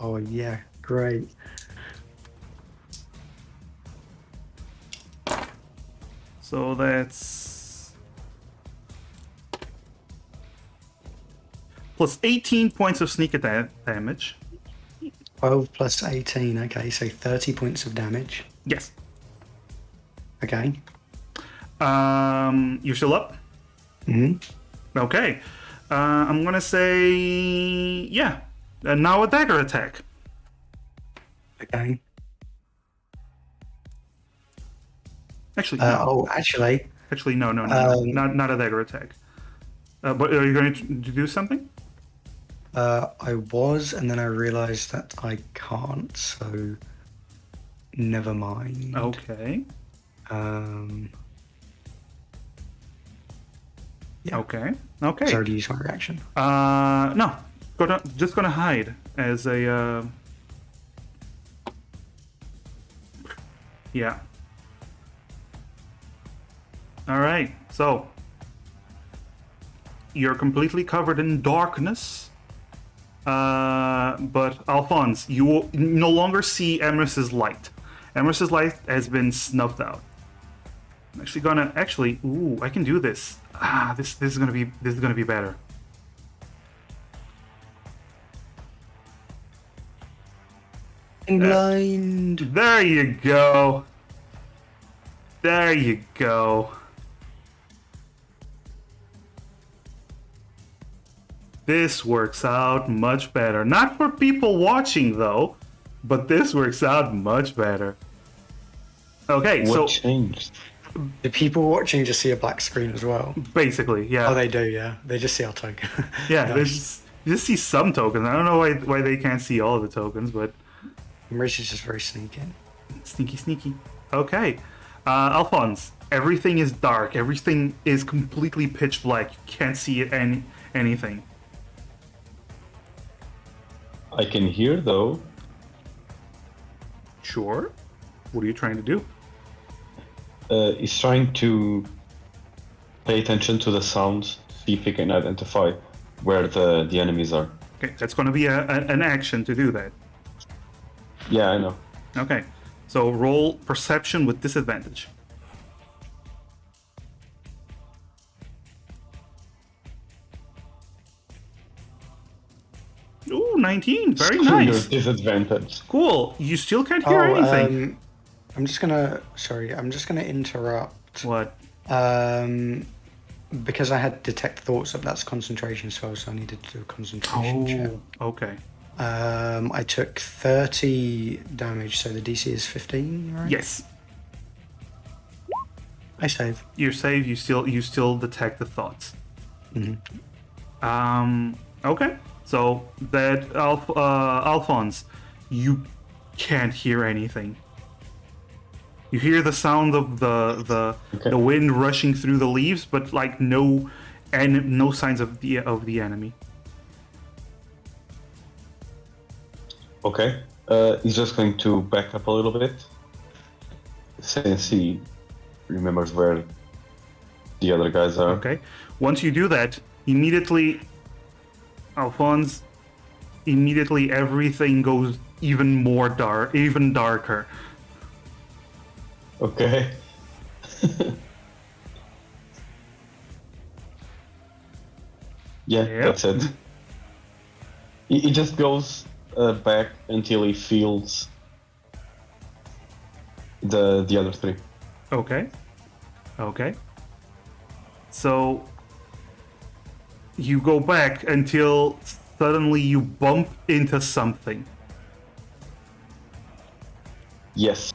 Oh yeah, great. So that's plus 18 points of sneak attack damage. 12 plus 18, okay, so 30 points of damage. Yes. Okay. You're still up? Mm-hmm. Okay. I'm gonna say yeah. Now a dagger attack. Okay. Actually, no. Actually. Actually, no. Not a dagger attack. But are you going to do something? I was, and then I realized that I can't, so never mind. Okay. Yeah. Okay. Okay. Sorry to use my reaction. No. Just gonna hide as a. Yeah. All right. So you're completely covered in darkness. But Alphonse, you will no longer see Emerus's light. Emerus's light has been snuffed out. I'm actually gonna ooh, I can do this. This is gonna be better. Blind. There you go. There you go. This works out much better. Not for people watching though, but this works out much better. Okay, What so changed? Do people watching just see a black screen as well? basically, yeah. Oh, they do, yeah. They just see our token. Yeah, Nice. there's you just see some tokens. I don't know why they can't see all of the tokens, but Maurice is just very sneaky. sneaky. Okay, Alphonse, everything is dark. Everything is completely pitch black. You can't see anything. I can hear though. Sure. What are you trying to do? He's trying to pay attention to the sounds, see if he can identify where the enemies are. Okay, that's going to be an action to do that. Yeah, I know. Okay, so roll perception with disadvantage. Ooh, 19. Very Screw your nice. disadvantage. Cool. You still can't hear anything. I'm just gonna interrupt. What? Because I had detect thoughts up, that's concentration spell, so I needed to do a concentration check. Oh, okay. I took 30 damage, so the DC is 15, right? Yes. I save. You're safe. You still detect the thoughts. Okay. So that Alphonse, you can't hear anything. You hear the sound of the wind rushing through the leaves, but like no signs of the enemy. Okay. He's just going to back up a little bit since he remembers where the other guys are. Okay. Once you do that, immediately, Alphonse, everything goes even darker. Okay. Yeah, Yep. that's it. He just goes back until he feels the other three. Okay. So you go back until suddenly you bump into something. Yes.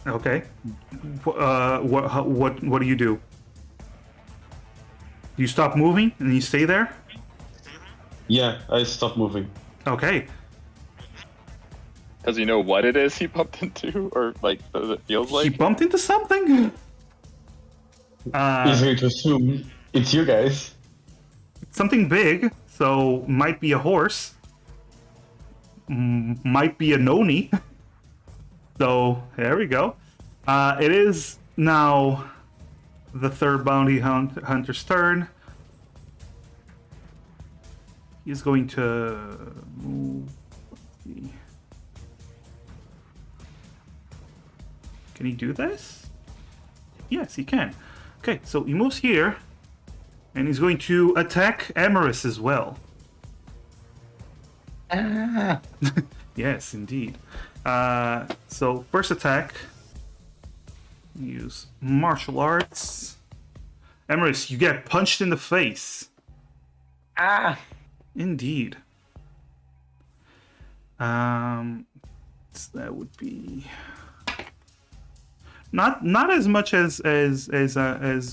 Okay. What do you do? You stop moving and you stay there? Yeah, I stopped moving. Okay. Does he know what it is he bumped into, or like does it feels like? He bumped into something? Easy to assume it's you guys. Something big, so might be a horse. Might be a noni. So, there we go. It is now the third bounty hunter's turn. He's going to move. Let's see. Can he do this? Yes, he can. Okay, so he moves here, and he's going to attack Emerus as well. Yes, indeed. So first attack. Use martial arts. Emerus, you get punched in the face. Indeed. So that would be not as much as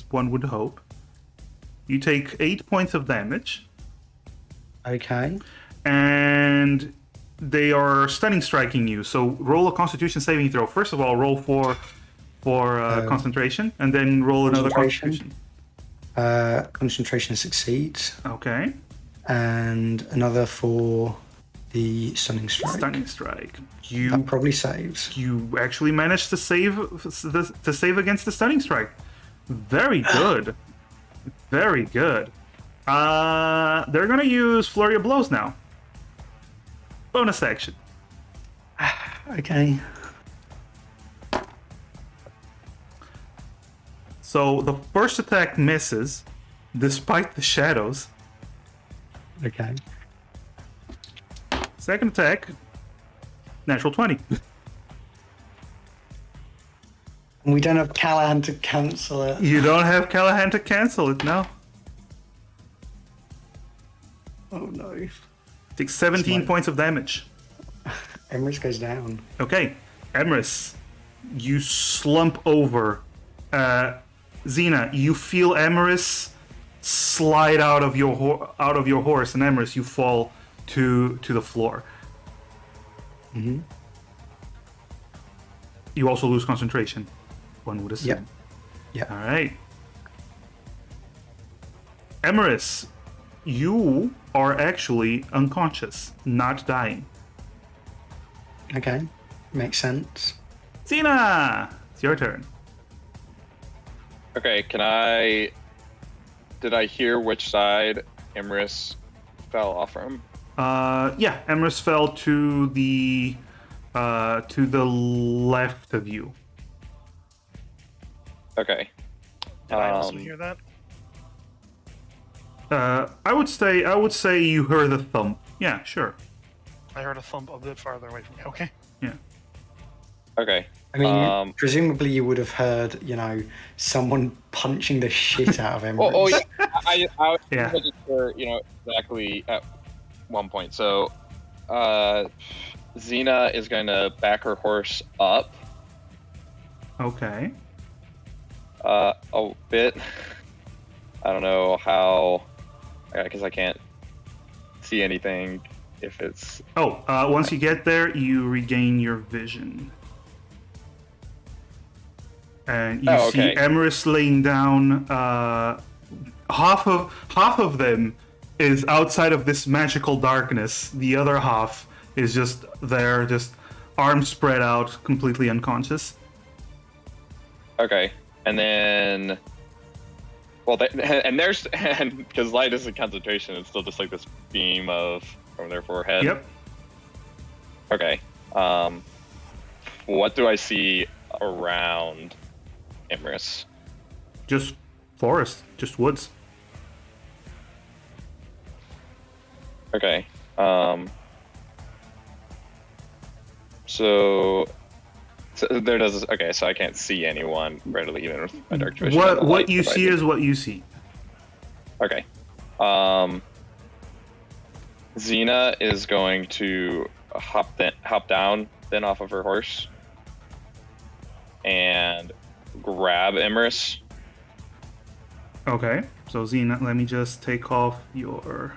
one would hope. You take 8 points of damage. Okay. And they are stunning striking you. So roll a Constitution saving throw. First of all, roll for concentration, and then roll another Constitution. Concentration succeeds, Okay. and another for the stunning strike. Stunning strike. That probably saves. You actually managed to save against the stunning strike. Very good. Very good. They're gonna use Flurry of Blows now. Bonus action. Okay. So the first attack misses, despite the shadows. Okay. Second attack, natural 20. We don't have Callahan to cancel it. You don't have Callahan to cancel it now. Oh no. Takes 17 Smart. points of damage. Emrys goes down. Okay, Emrys, you slump over. Xena, you feel Emrys slide out of your horse, and Emrys, you fall to the floor. Mm-hmm. You also lose concentration, one would assume. Yep. Yep. All right. Emrys, you are actually unconscious, not dying. Okay. Makes sense. Xena, it's your turn. Okay, did I hear which side Imris fell off from? Yeah, Emrys fell to the left of you. Okay. Did I also hear that? I would say you heard the thump. Yeah, sure. I heard a thump a bit farther away from me. Okay. Yeah. Okay. I mean, presumably you would have heard, someone punching the shit out of Emrys. Oh yeah. I Yeah. wasn't sure, exactly at one point. So, Xena is going to back her horse up Okay. a bit. I don't know how, because I can't see anything if it's. Oh, once you get there, you regain your vision. And you see okay. Emrys laying down. Half of them is outside of this magical darkness. The other half is just there, just arms spread out, completely unconscious. Okay, and then. Well, because light isn't concentration, it's still just like this beam from their forehead. Yep. Okay. What do I see around Imris? Just forest, just woods. Okay. So there does. Okay, so I can't see anyone readily, even with my dark vision. What you see is what you see. Okay. Xena is going to hop down then off of her horse and grab Imris. Okay, so Xena, let me just take off your.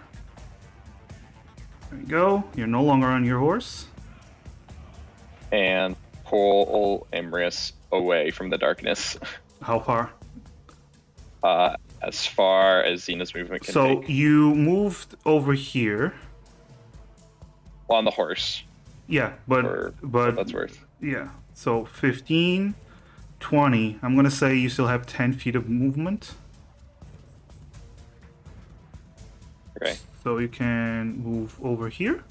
There you go. You're no longer on your horse. And pull Imris away from the darkness. How far? As far as Xena's movement can So take. you moved over here. On the horse. Yeah, but what that's worth. Yeah, so 15, 20. I'm gonna say you still have 10 feet of movement. Okay. So you can move over here.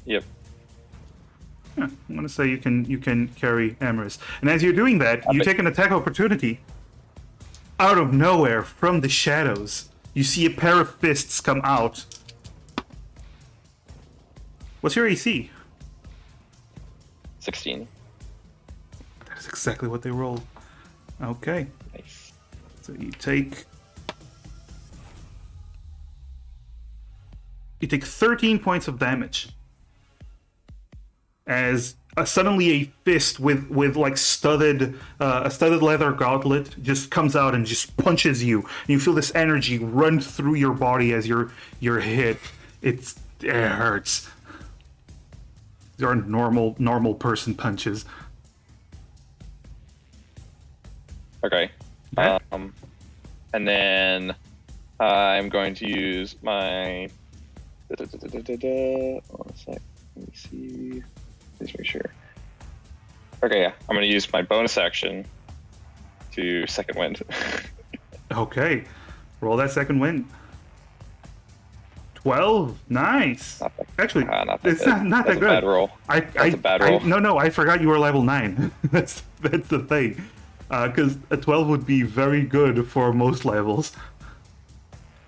Yep. Yeah, I'm gonna say you can carry Emrys. And as you're doing that, you take an attack opportunity. Out of nowhere, from the shadows, you see a pair of fists come out. What's your AC? 16. That is exactly what they rolled. Okay. Nice. So you take 13 points of damage. As suddenly a fist with like studded leather gauntlet just comes out and just punches you. And you feel this energy run through your body as you're hit. It hurts. These aren't normal person punches. Okay. Okay. And then I'm going to use my. One sec. Let me see. Just make sure. Okay, yeah. I'm going to use my bonus action to second wind. Okay. Roll that second wind. 12. Nice. Not that, Actually, not that it's good. not that That's a good. bad roll. That's a bad roll. No, I forgot you were level 9. That's the thing. Because a 12 would be very good for most levels.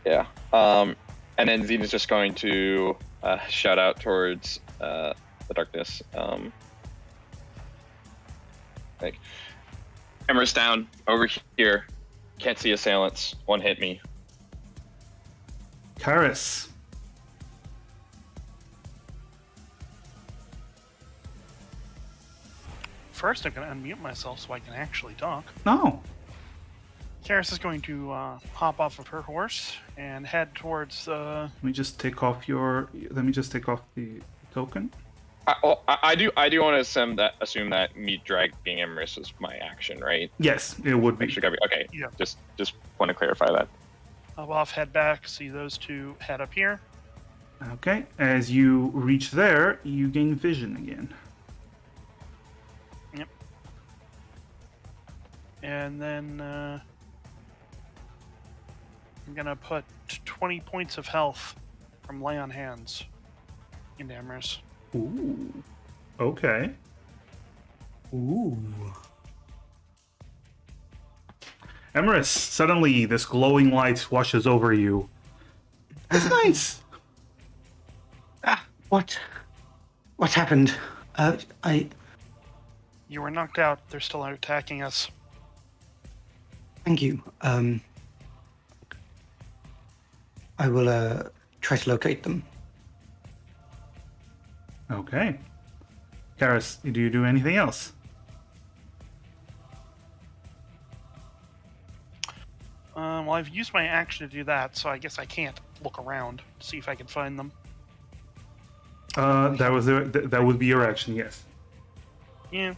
Yeah. And then Zine is just going to shout out towards the darkness. Like, Emmer's down over here. Can't see assailants. One hit me. Karis. First, I'm going to unmute myself so I can actually talk. No. Karis is going to hop off of her horse and head towards. Let me just take off the token. I do want to assume that me dragging Emrys is my action, right? Yes, it would be. Actually, okay. Yeah. Just want to clarify that. Hop off, head back, see those two head up here. Okay, as you reach there, you gain vision again. Yep. And then I'm going to put 20 points of health from Lay on Hands into Emrys. Ooh. Okay. Ooh. Emerus, suddenly this glowing light washes over you. That's nice. What happened? You were knocked out. They're still attacking us. Thank you. I will try to locate them. Okay. Karis, do you do anything else? Well, I've used my action to do that, so I guess I can't look around to see if I can find them. That would be your action, yes. Yeah.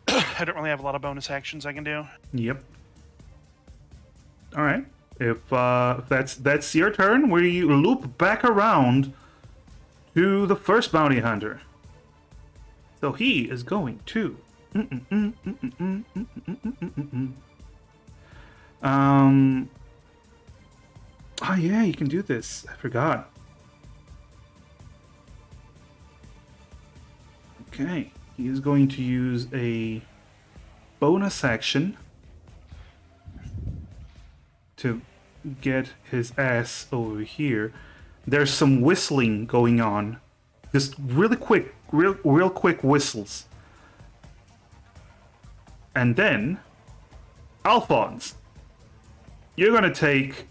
I don't really have a lot of bonus actions I can do. Yep. All right. If that's your turn, we loop back around to the first bounty hunter. So he is going to. Oh yeah, you can do this. I forgot. Okay, he is going to use a bonus action to get his ass over here. There's some whistling going on. Just really quick, real quick whistles. And then, Alphonse, you're gonna take.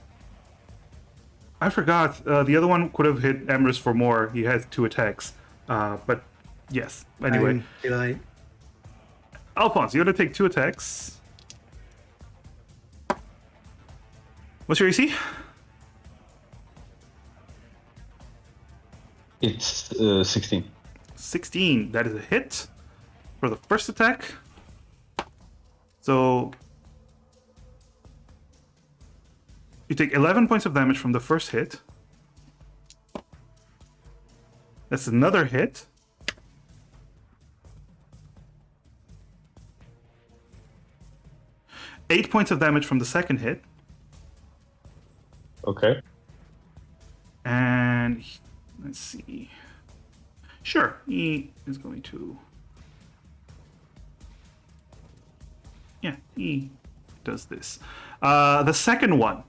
I forgot. The other one could have hit Emrys for more. He has 2 attacks. But yes. Anyway, Delight. Alphonse, you're gonna take 2 attacks. What's your AC? It's 16. 16. That is a hit for the first attack. So you take 11 points of damage from the first hit. That's another hit. Eight points of damage from the second hit. Okay. And let's see. Sure, he is going to. Yeah, he does this. The second one.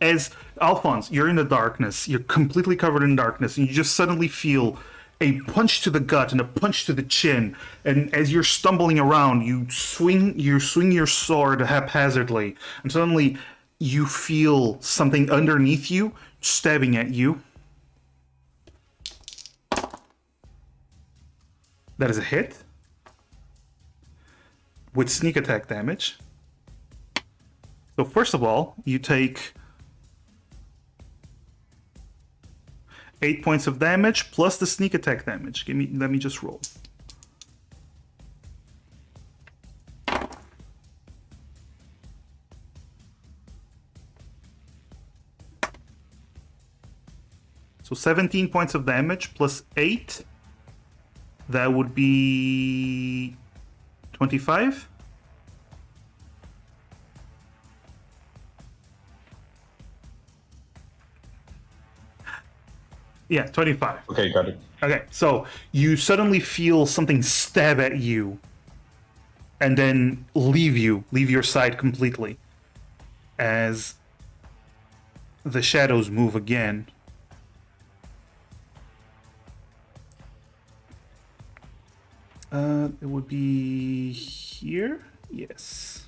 As Alphonse, you're in the darkness. You're completely covered in darkness, and you just suddenly feel a punch to the gut and a punch to the chin. And as you're stumbling around, you swing your sword haphazardly, and suddenly you feel something underneath you stabbing at you. That is a hit with sneak attack damage. So first of all, you take 8 points of damage plus the sneak attack damage. Let me just roll. So 17 points of damage plus 8. That would be 25. Yeah, 25. Okay, got it. Okay, so you suddenly feel something stab at you and then leave your side completely as the shadows move again. It would be here? Yes.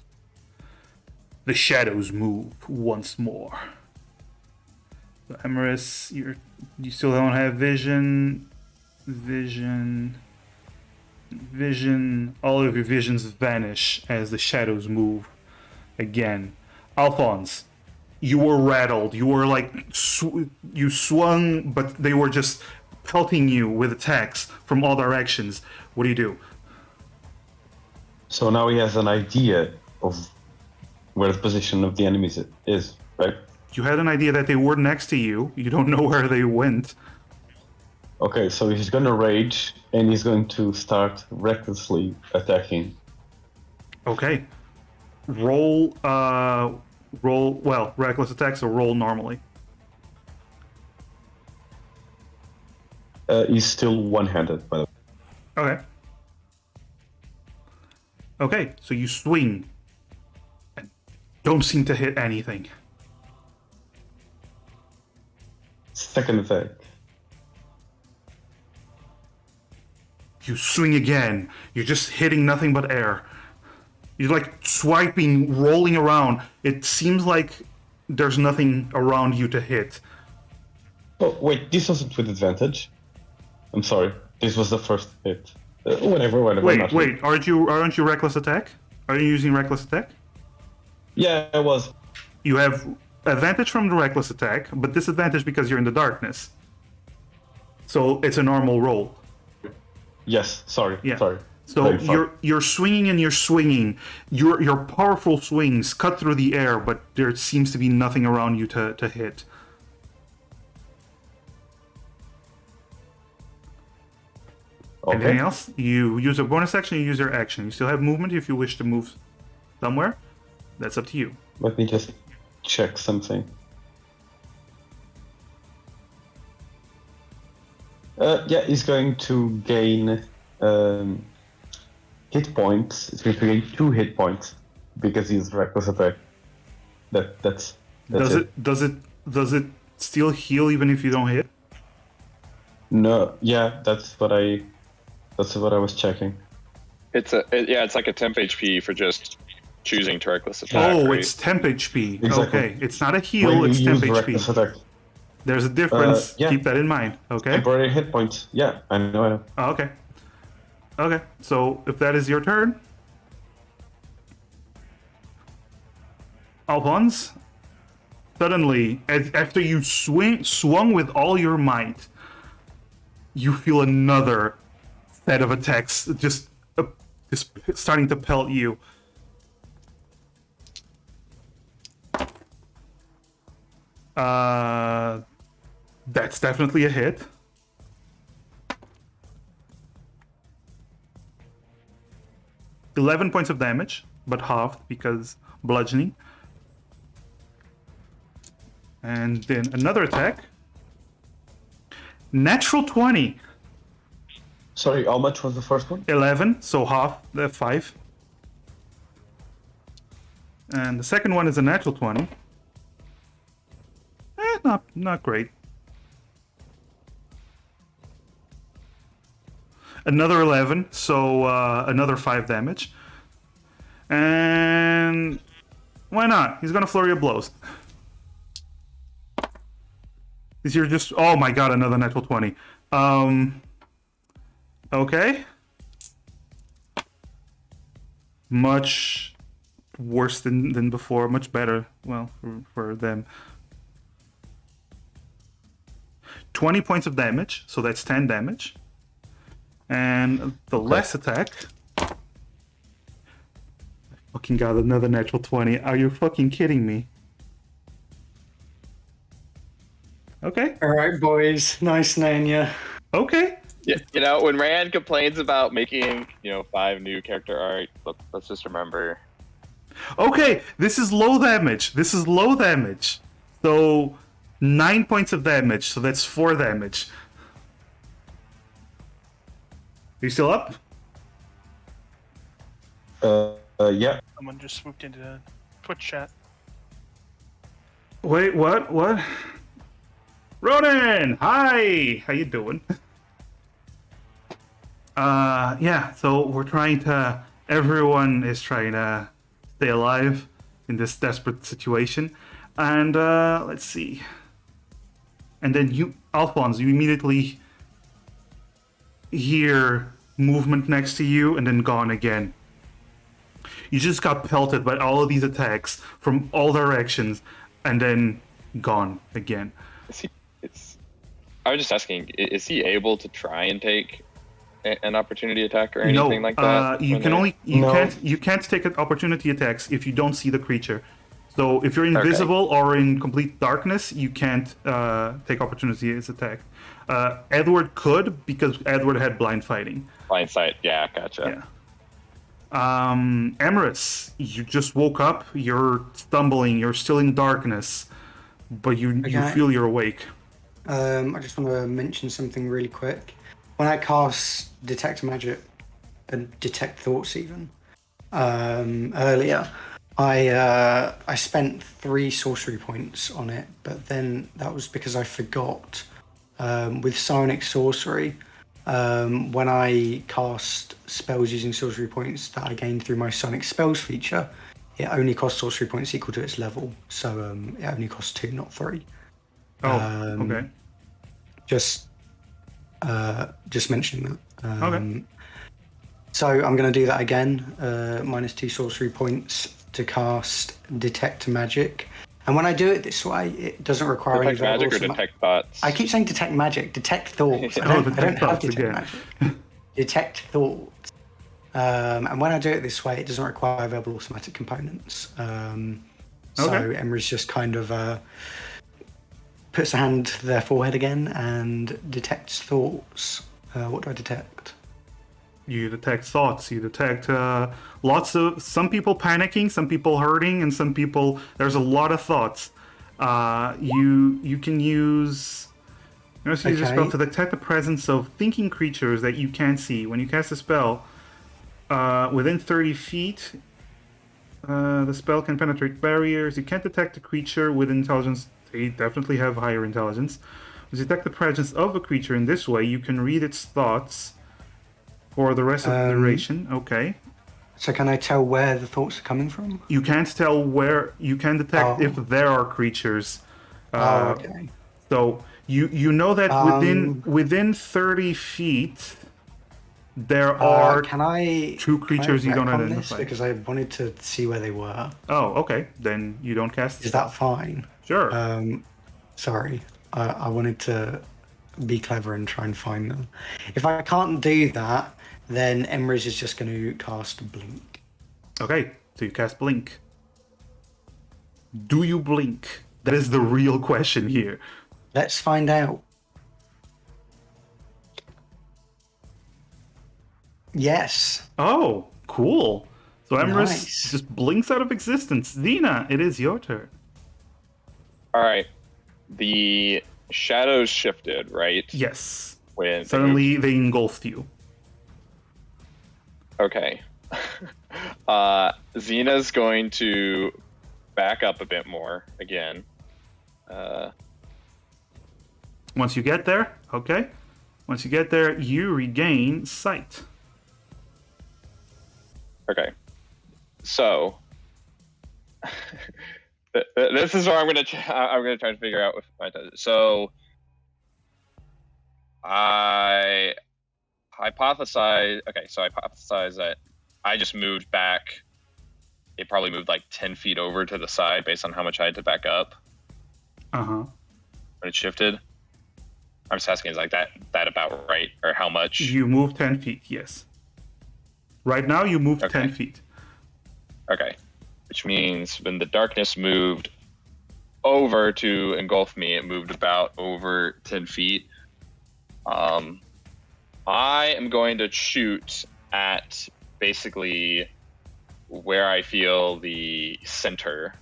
The shadows move once more. So Emerus, you still don't have vision. Vision. All of your visions vanish as the shadows move again. Alphonse, you were rattled. You were like, you swung, but they were just pelting you with attacks from all directions. What do? So now he has an idea of where the position of the enemies is, right? You had an idea that they were next to you. You don't know where they went. Okay, so he's gonna rage and he's going to start recklessly attacking. Okay. Roll, well, reckless attacks, or roll normally. He's still one-handed, by the way. Okay. Okay, so you swing and don't seem to hit anything. Second attack. You swing again. You're just hitting nothing but air. You're like swiping, rolling around. It seems like there's nothing around you to hit. Oh, wait, this wasn't with advantage. I'm sorry. This was the first hit. Whatever. Wait, aren't you reckless attack? Are you using reckless attack? Yeah, I was. You have advantage from the reckless attack, but disadvantage because you're in the darkness. So it's a normal roll. Yes, sorry. Yeah. Sorry. So you're swinging and you're swinging. Your powerful swings cut through the air, but there seems to be nothing around you to hit. Okay. Anything else? You use a bonus action, you use your action. You still have movement if you wish to move somewhere. That's up to you. Let me just check something. Yeah, he's going to gain hit points. He's going to gain 2 hit points because he's reckless attack. That's Does it still heal even if you don't hit? No, yeah, that's what I was checking. It's like a temp HP for just choosing to reckless attack. Oh, right? it's temp HP. Exactly. Okay, it's not a When heal, you it's temp use reckless HP. attack, There's a difference. yeah. Keep that in mind. Okay. temporary hit points. Yeah, I know. Oh, okay. Okay. So if that is your turn, Alphonse, suddenly, after you swung with all your might, you feel another set of attacks just starting to pelt you. That's definitely a hit. $11 points of damage, but halved because bludgeoning. And then another attack. Natural 20. Sorry, how much was the first one? 11, so half, 5. And the second one is a natural 20. Not great. Another 11, so another 5 damage. And why not? He's gonna flurry of blows. These are just, oh my god, another natural 20. Okay. Much worse than before, much better, well, for them. 20 points of damage, so that's 10 damage. And the last attack. I fucking got another natural 20. Are you fucking kidding me? Okay. All right, boys. Nice knowing you. Okay. Yeah, when Rand complains about making 5 new character art, let's just remember. Okay, this is low damage. So 9 points of damage, so that's 4 damage. Are you still up? Yeah. Someone just swooped into Twitch chat. Wait, what? What? Ronan! Hi! How you doing? Yeah, so we're trying to... Everyone is trying to stay alive in this desperate situation. And, let's see. And then you, Alphonse, you immediately hear movement next to you and then gone again. You just got pelted by all of these attacks from all directions and then gone again. I was just asking, is he able to try and take an opportunity attack or anything like that? You can only you can't take an opportunity attacks if you don't see the creature. So if you're invisible or in complete darkness, you can't take opportunity as attack. Edward could because Edward had blind fighting. Blind sight, yeah, gotcha. Yeah. Emrys, you just woke up. You're stumbling. You're still in darkness, but you feel you're awake. I just want to mention something really quick. When I cast Detect Magic and Detect Thoughts even earlier, I spent 3 sorcery points on it, but then that was because I forgot. With Psionic Sorcery, when I cast spells using sorcery points that I gained through my Psionic Spells feature, it only costs sorcery points equal to its level. So it only costs 2, not 3. Okay. Just mentioning that. Okay. So I'm going to do that again. Minus 2 sorcery points to cast Detect Magic. And when I do it this way, it doesn't require Detect any magic or detect thoughts? I keep saying Detect Magic, Detect Thoughts. I don't have Detect Magic. Detect Thoughts. And when I do it this way, it doesn't require verbal or somatic components. So Emery's just kind of puts a hand to their forehead again and detects thoughts. What do I detect? You detect thoughts. You detect lots of... Some people panicking, some people hurting, and some people... There's a lot of thoughts. You can use... You also use a spell to detect the presence of thinking creatures that you can't see. When you cast a spell within 30 feet, the spell can penetrate barriers. You can't detect a creature with intelligence. They definitely have higher intelligence. To detect the presence of a creature in this way, you can read its thoughts for the rest of the duration. Okay. So can I tell where the thoughts are coming from? You can't tell where. You can detect if there are creatures. Okay. So you know that within 30 feet there are can I 2 creatures you don't identify. Because I wanted to see where they were. Oh, okay. Then you don't cast. Is that fine? Sure. Sorry, I wanted to be clever and try and find them. If I can't do that, then Emrys is just going to cast Blink. Okay, so you cast Blink. Do you blink? That is the real question here. Let's find out. Yes. Oh, cool. So Emrys Nice. just blinks out of existence. Xena, it is your turn. All right. The shadows shifted, right? Yes. When Suddenly they engulfed you. Okay. Xena's going to back up a bit more again. Once you get there, okay. Once you get there, you regain sight. Okay. So this is where I'm gonna try to figure out with my so I hypothesize. Okay, so I hypothesize that I just moved back. It probably moved like 10 feet over to the side based on how much I had to back up. Uh-huh. When it shifted. I'm just asking, is like that about right, or how much? You move 10 feet, yes. Right now, you moved 10 feet. Okay. Which means when the darkness moved over to engulf me, it moved about over 10 feet. I am going to shoot at basically where I feel the center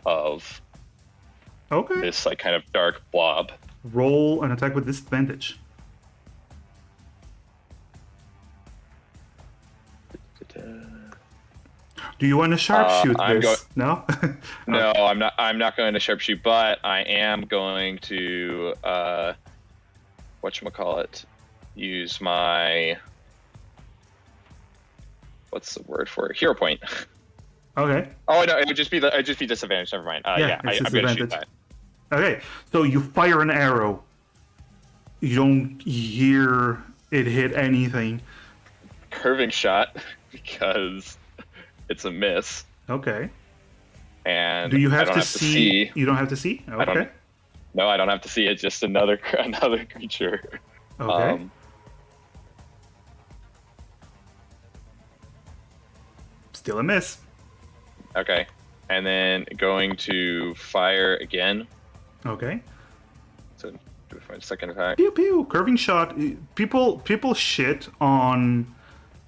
of Okay. this like kind of dark blob. Roll an attack with disadvantage. Do you want to sharpshoot I'm this? No? No, I'm not. I'm not going to sharpshoot, but I am going to whatchamacallit, use my, what's the word for it? Hero point. Okay. Oh no, it'd just be disadvantage. Never mind. Yeah, it's I'm gonna shoot disadvantage. that. Okay. So you fire an arrow. You don't hear it hit anything. Curving shot because it's a miss, Okay. and Do you I have don't to have see? You don't have to see? Okay. I don't. No, I don't have to see it. Just another creature. Okay. Still a miss. Okay, and then going to fire again. Okay. So do it for my second attack. Pew pew. Curving shot. People shit on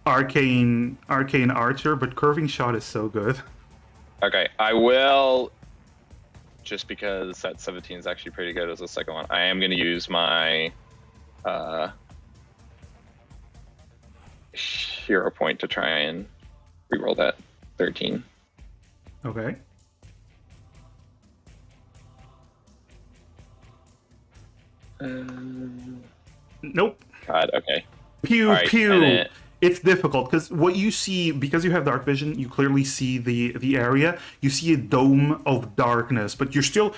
arcane archer, but curving shot is so good. Okay, I will, just because that 17 is actually pretty good as the second one. I am going to use my hero point to try and reroll that 13. Okay. Nope. God, okay. Pew All right, pew. and then- It's difficult because what you see, because you have dark vision, you clearly see the area. You see a dome of darkness, but you're still,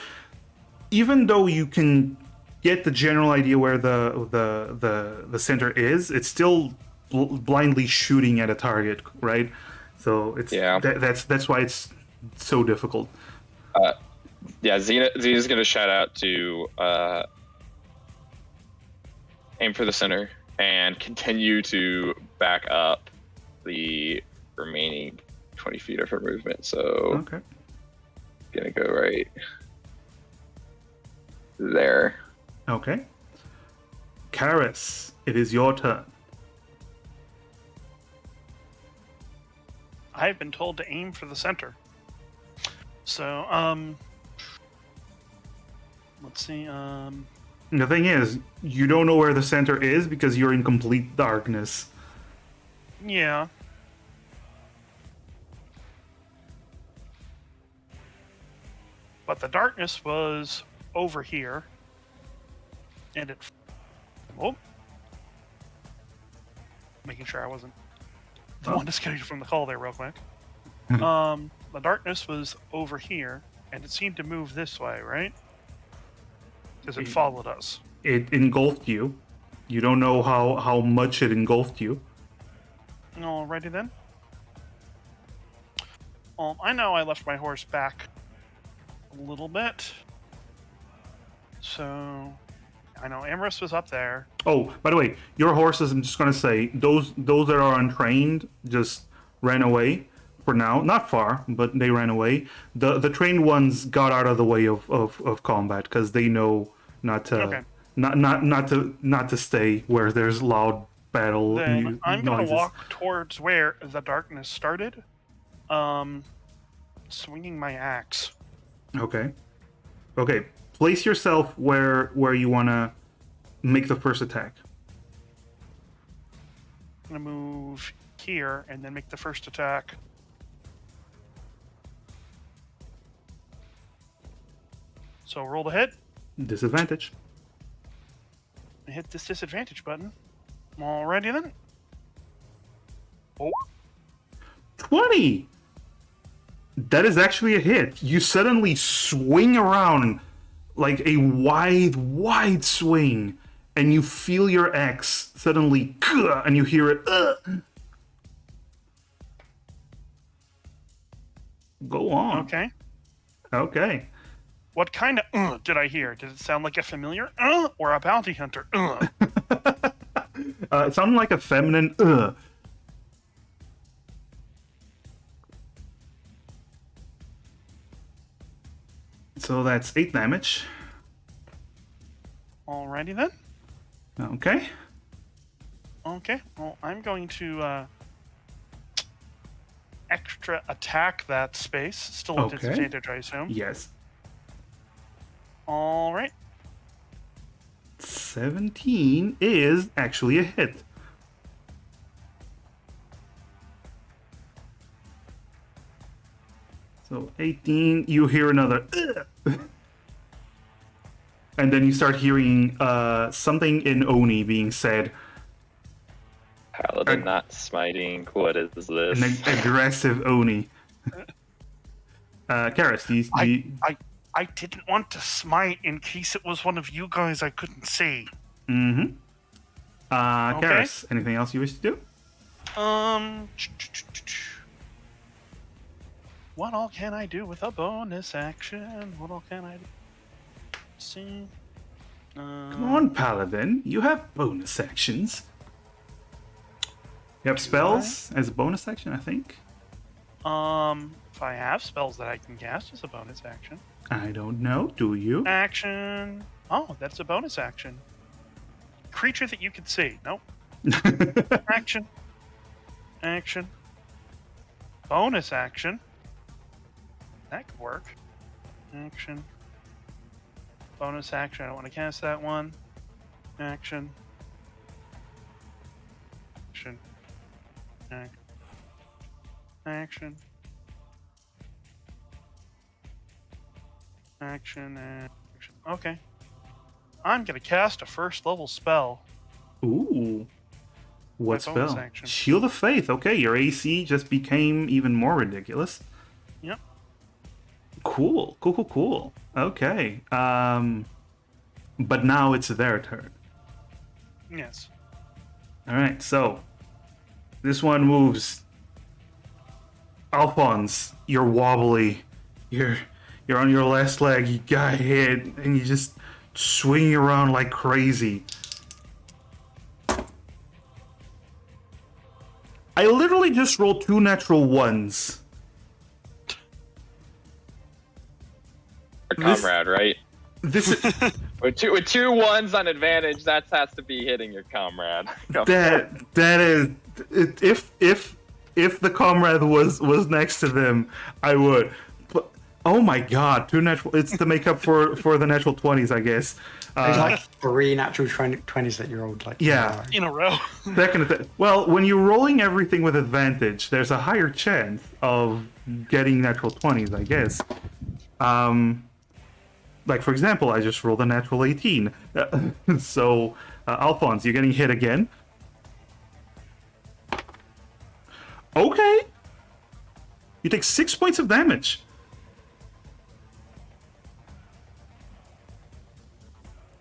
even though you can get the general idea where the center is, it's still blindly shooting at a target, right? So it's Yeah. that's why it's so difficult. Yeah, Xena's going to shout out to aim for the center and continue to back up the remaining 20 feet of her movement. So Okay. gonna go right there. Okay. Karis, it is your turn. I've been told to aim for the center. So, let's see. The thing is, you don't know where the center is because you're in complete darkness. Yeah. But the darkness was over here. And it... Oh. Making sure I wasn't the one disconnected from the call there real quick. The darkness was over here, and it seemed to move this way, right? Because it followed us. It engulfed you. You don't know how much it engulfed you. Alrighty then. I know I left my horse back a little bit. So, I know Amorous was up there. Oh, by the way, your horses, I'm just gonna say, those that are untrained just ran away for now. Not far, but they ran away. The trained ones got out of the way of combat because they know not to Okay. not to stay where there's loud battle Then I'm going noises. to walk towards where the darkness started. Swinging my axe. Okay. Okay. Place yourself where you wanna make the first attack. I'm going to move here and then make the first attack. So roll the hit. Disadvantage. I hit this disadvantage button. Alrighty then. Oh, 20! That is actually a hit. You suddenly swing around like a wide swing, and you feel your axe suddenly, and you hear it. Go on. okay. Okay. What kind of did I hear? Did it sound like a familiar or a bounty hunter? It sounded like a feminine. So that's 8 damage. Alrighty then. Okay. Okay. Well, I'm going to extra attack that space. Still at Okay. disadvantage, I assume. Yes. All right. 17 is actually a hit. So 18, you hear another "Ugh." And then you start hearing something in Oni being said. Paladin not smiting. What is An this? aggressive Oni. Karis, do you, I didn't want to smite in case it was one of you guys I couldn't see. Mm-hmm. Okay. Karis, anything else you wish to do? What all can I do with a bonus action? What all can I do? Let's see. Come on, Paladin. You have bonus actions. You have spells as a bonus action, I think. If I have spells that I can cast as a bonus action. I don't know. Do you? Action. Oh, that's a bonus action. Creature that you can see. Nope. Action. Action. Bonus action. That could work. Action. Bonus action. I don't want to cast that one. Action. Action. Action. Action. Action. Okay. I'm gonna cast a first level spell. Ooh. What My bonus spell? action. Shield of Faith. Okay, your AC just became even more ridiculous. Yep. Cool. Cool. Okay. But now it's their turn. Yes. All right. So this one moves. Alphonse, you're wobbly. You're on your last leg. You got hit, and you just swing around like crazy. I literally just rolled 2 natural ones. Our comrade, right? This is With two ones on advantage, that has to be hitting your comrade. that is if the comrade was next to them, I would. But, oh my god, 2 natural. It's to make up for the natural 20s, I guess. There's like 3 natural 20s that you rolled like Yeah. In a row. Well, when you're rolling everything with advantage, there's a higher chance of getting natural 20s, I guess. Like, for example, I just rolled a natural 18. So, Alphonse, you're getting hit again. Okay. You take 6 points of damage.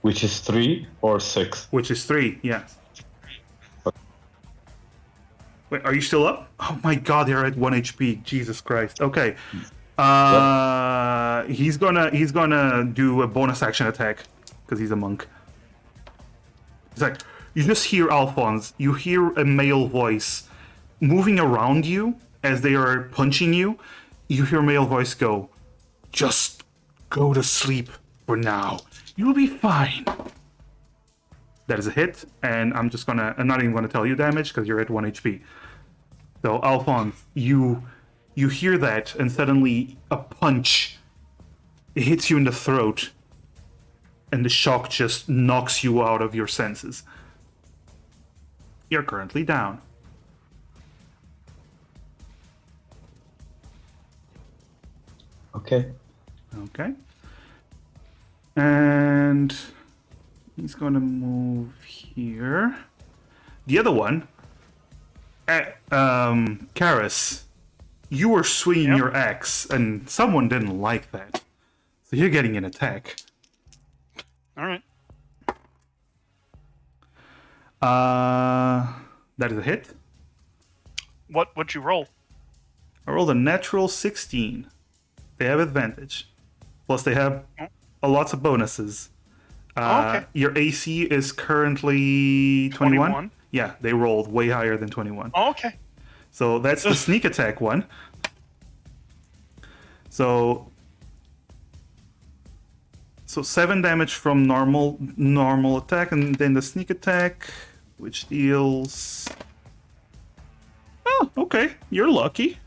Which is 3 or 6? Which is 3, yes. Wait, are you still up? Oh my god, you're at 1 HP. Jesus Christ. Okay. He's gonna do a bonus action attack because he's a monk. It's like you just hear Alphonse. You hear a male voice moving around you as they are punching you. You hear a male voice go, "Just go to sleep for now. You'll be fine." That is a hit, and I'm not even gonna tell you damage because you're at 1 HP. So Alphonse, you hear that, and suddenly a punch. It hits you in the throat, and the shock just knocks you out of your senses. You're currently down. Okay. Okay. And he's gonna move here. The other one, Karis, you were swinging your axe, and someone didn't like that. So you're getting an attack. All right. That is a hit. What'd you roll? I rolled a natural 16. They have advantage. Plus, they have lots of bonuses. Okay. Your AC is currently 21? 21. Yeah, they rolled way higher than 21. Oh, okay. So that's the sneak attack one. So 7 damage from normal attack, and then the sneak attack, which deals... Oh, okay. You're lucky.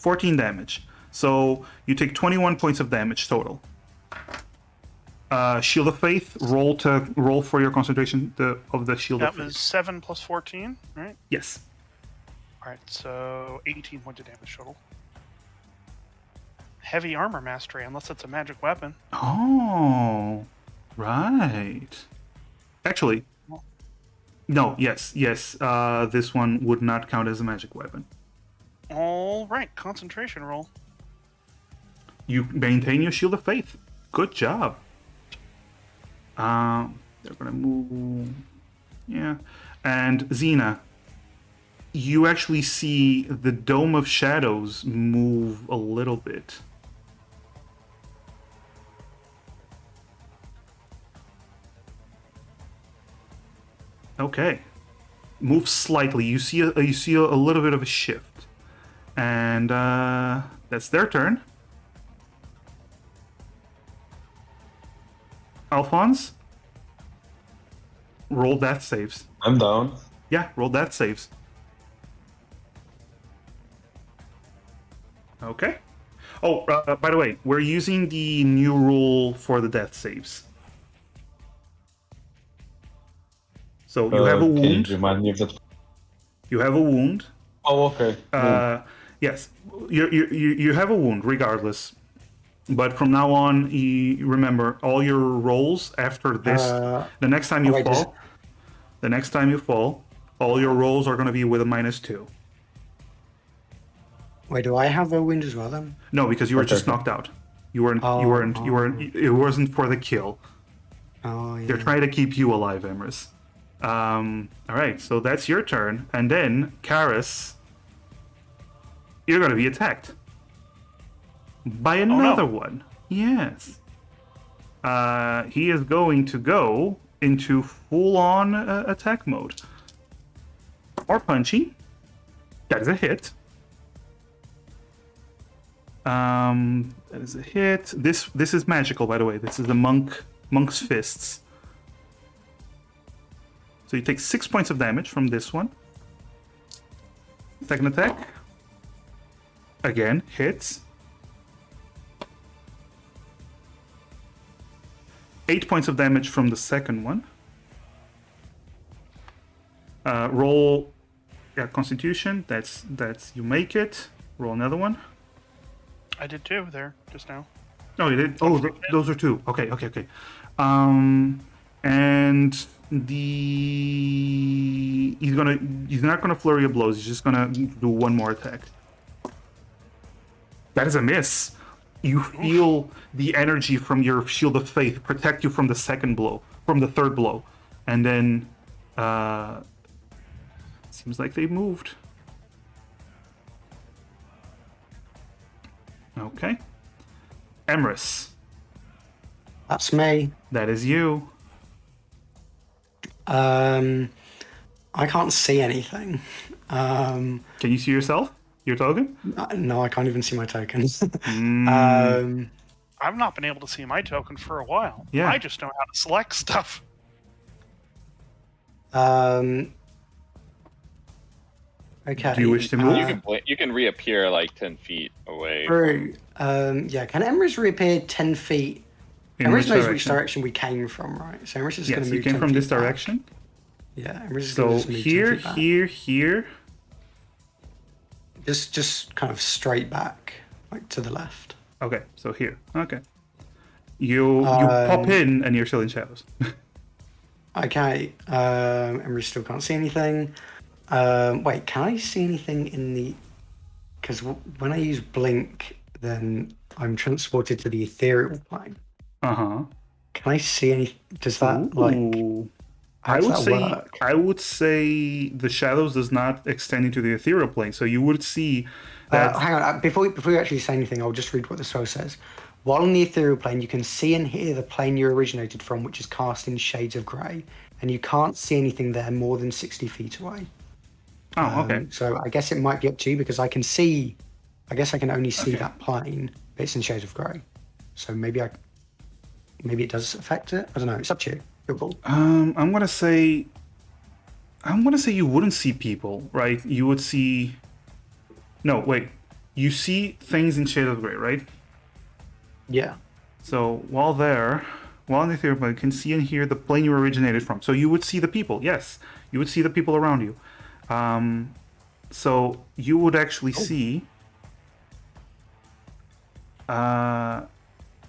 14 damage. So you take 21 points of damage total. Shield of Faith, roll for your concentration of the Shield of That Faith. was 7 plus 14, right? Yes. Alright, so 18 points of damage total. Heavy armor mastery, unless it's a magic weapon. Oh, right. Actually, no, yes. This one would not count as a magic weapon. Alright, concentration roll. You maintain your Shield of Faith. Good job. They're gonna move. Yeah. And Xena, you actually see the Dome of Shadows move a little bit. Okay. Move slightly. You see a little bit of a shift. And that's their turn. Alphonse, roll death saves. I'm down. Yeah, roll death saves. Okay. Oh, by the way, we're using the new rule for the death saves. So you have a Can you wound. remind me of that? You have a wound. Oh, okay. Yes, you have a wound regardless. But from now on, you remember all your rolls after this. The next time you fall, all your rolls are going to be with a -2. Wait, do I have a wound as well then? No, because you were just Okay. knocked out. You weren't. It wasn't for the kill. Oh, yeah. They're trying to keep you alive, Emrys. All right, so that's your turn, and then Karis, you're going to be attacked by another one. Yes. He is going to go into full-on attack mode. Or punchy. That is a hit. That is a hit. This is magical, by the way. This is the monk's fists. So you take 6 points of damage from this one. Second attack. Again, hits. 8 points of damage from the second one. Roll, Constitution. That's you make it. Roll another one. I did 2 there, just now. Oh, you did. Oh, those are 2. Okay. And he's not gonna flurry of blows. He's just gonna do one more attack. That is a miss. You feel the energy from your Shield of Faith protect you from the third blow. And then, seems like they moved. Okay. Emrys, That's me. that is you. I can't see anything. Can you see yourself? Your token? No, I can't even see my tokens. I've not been able to see my token for a while. Yeah. I just know how to select stuff. Okay. Do you wish to move? You can reappear like 10 feet away. True. Yeah, can Emrys reappear 10 feet? In Emrys which knows direction? which direction we came from, right? So Emrys is going Yes, to move you came 10 from feet this back. direction. Yeah, Emrys is So going to just move 10 here, feet back. here. Just kind of straight back, like to the left. Okay, so here. Okay. You pop in and you're still in shadows. Okay. Emrys still can't see anything. Wait, can I see anything in the... Because when I use blink, then I'm transported to the ethereal plane. Uh-huh. Can I see any... Does that, Ooh. how I does would that say work? I would say the shadows does not extend into the ethereal plane, so you would see that. Hang on, before we actually say anything, I'll just read what the spell says. While on the ethereal plane, you can see and hear the plane you originated from, which is cast in shades of grey, and you can't see anything there more than 60 feet away. Oh, okay. So I guess it might be up to you because I can see. I guess I can only see that plane, but it's in shades of grey. So maybe it does affect it. I don't know. It's up to you. You're cool. I'm gonna say you wouldn't see people, right? You would see. No, wait. you see things in Shade of Grey, right? Yeah. So while in the ethereal plane, you can see and hear the plane you originated from. So you would see the people. Yes, you would see the people around you. So you would actually see that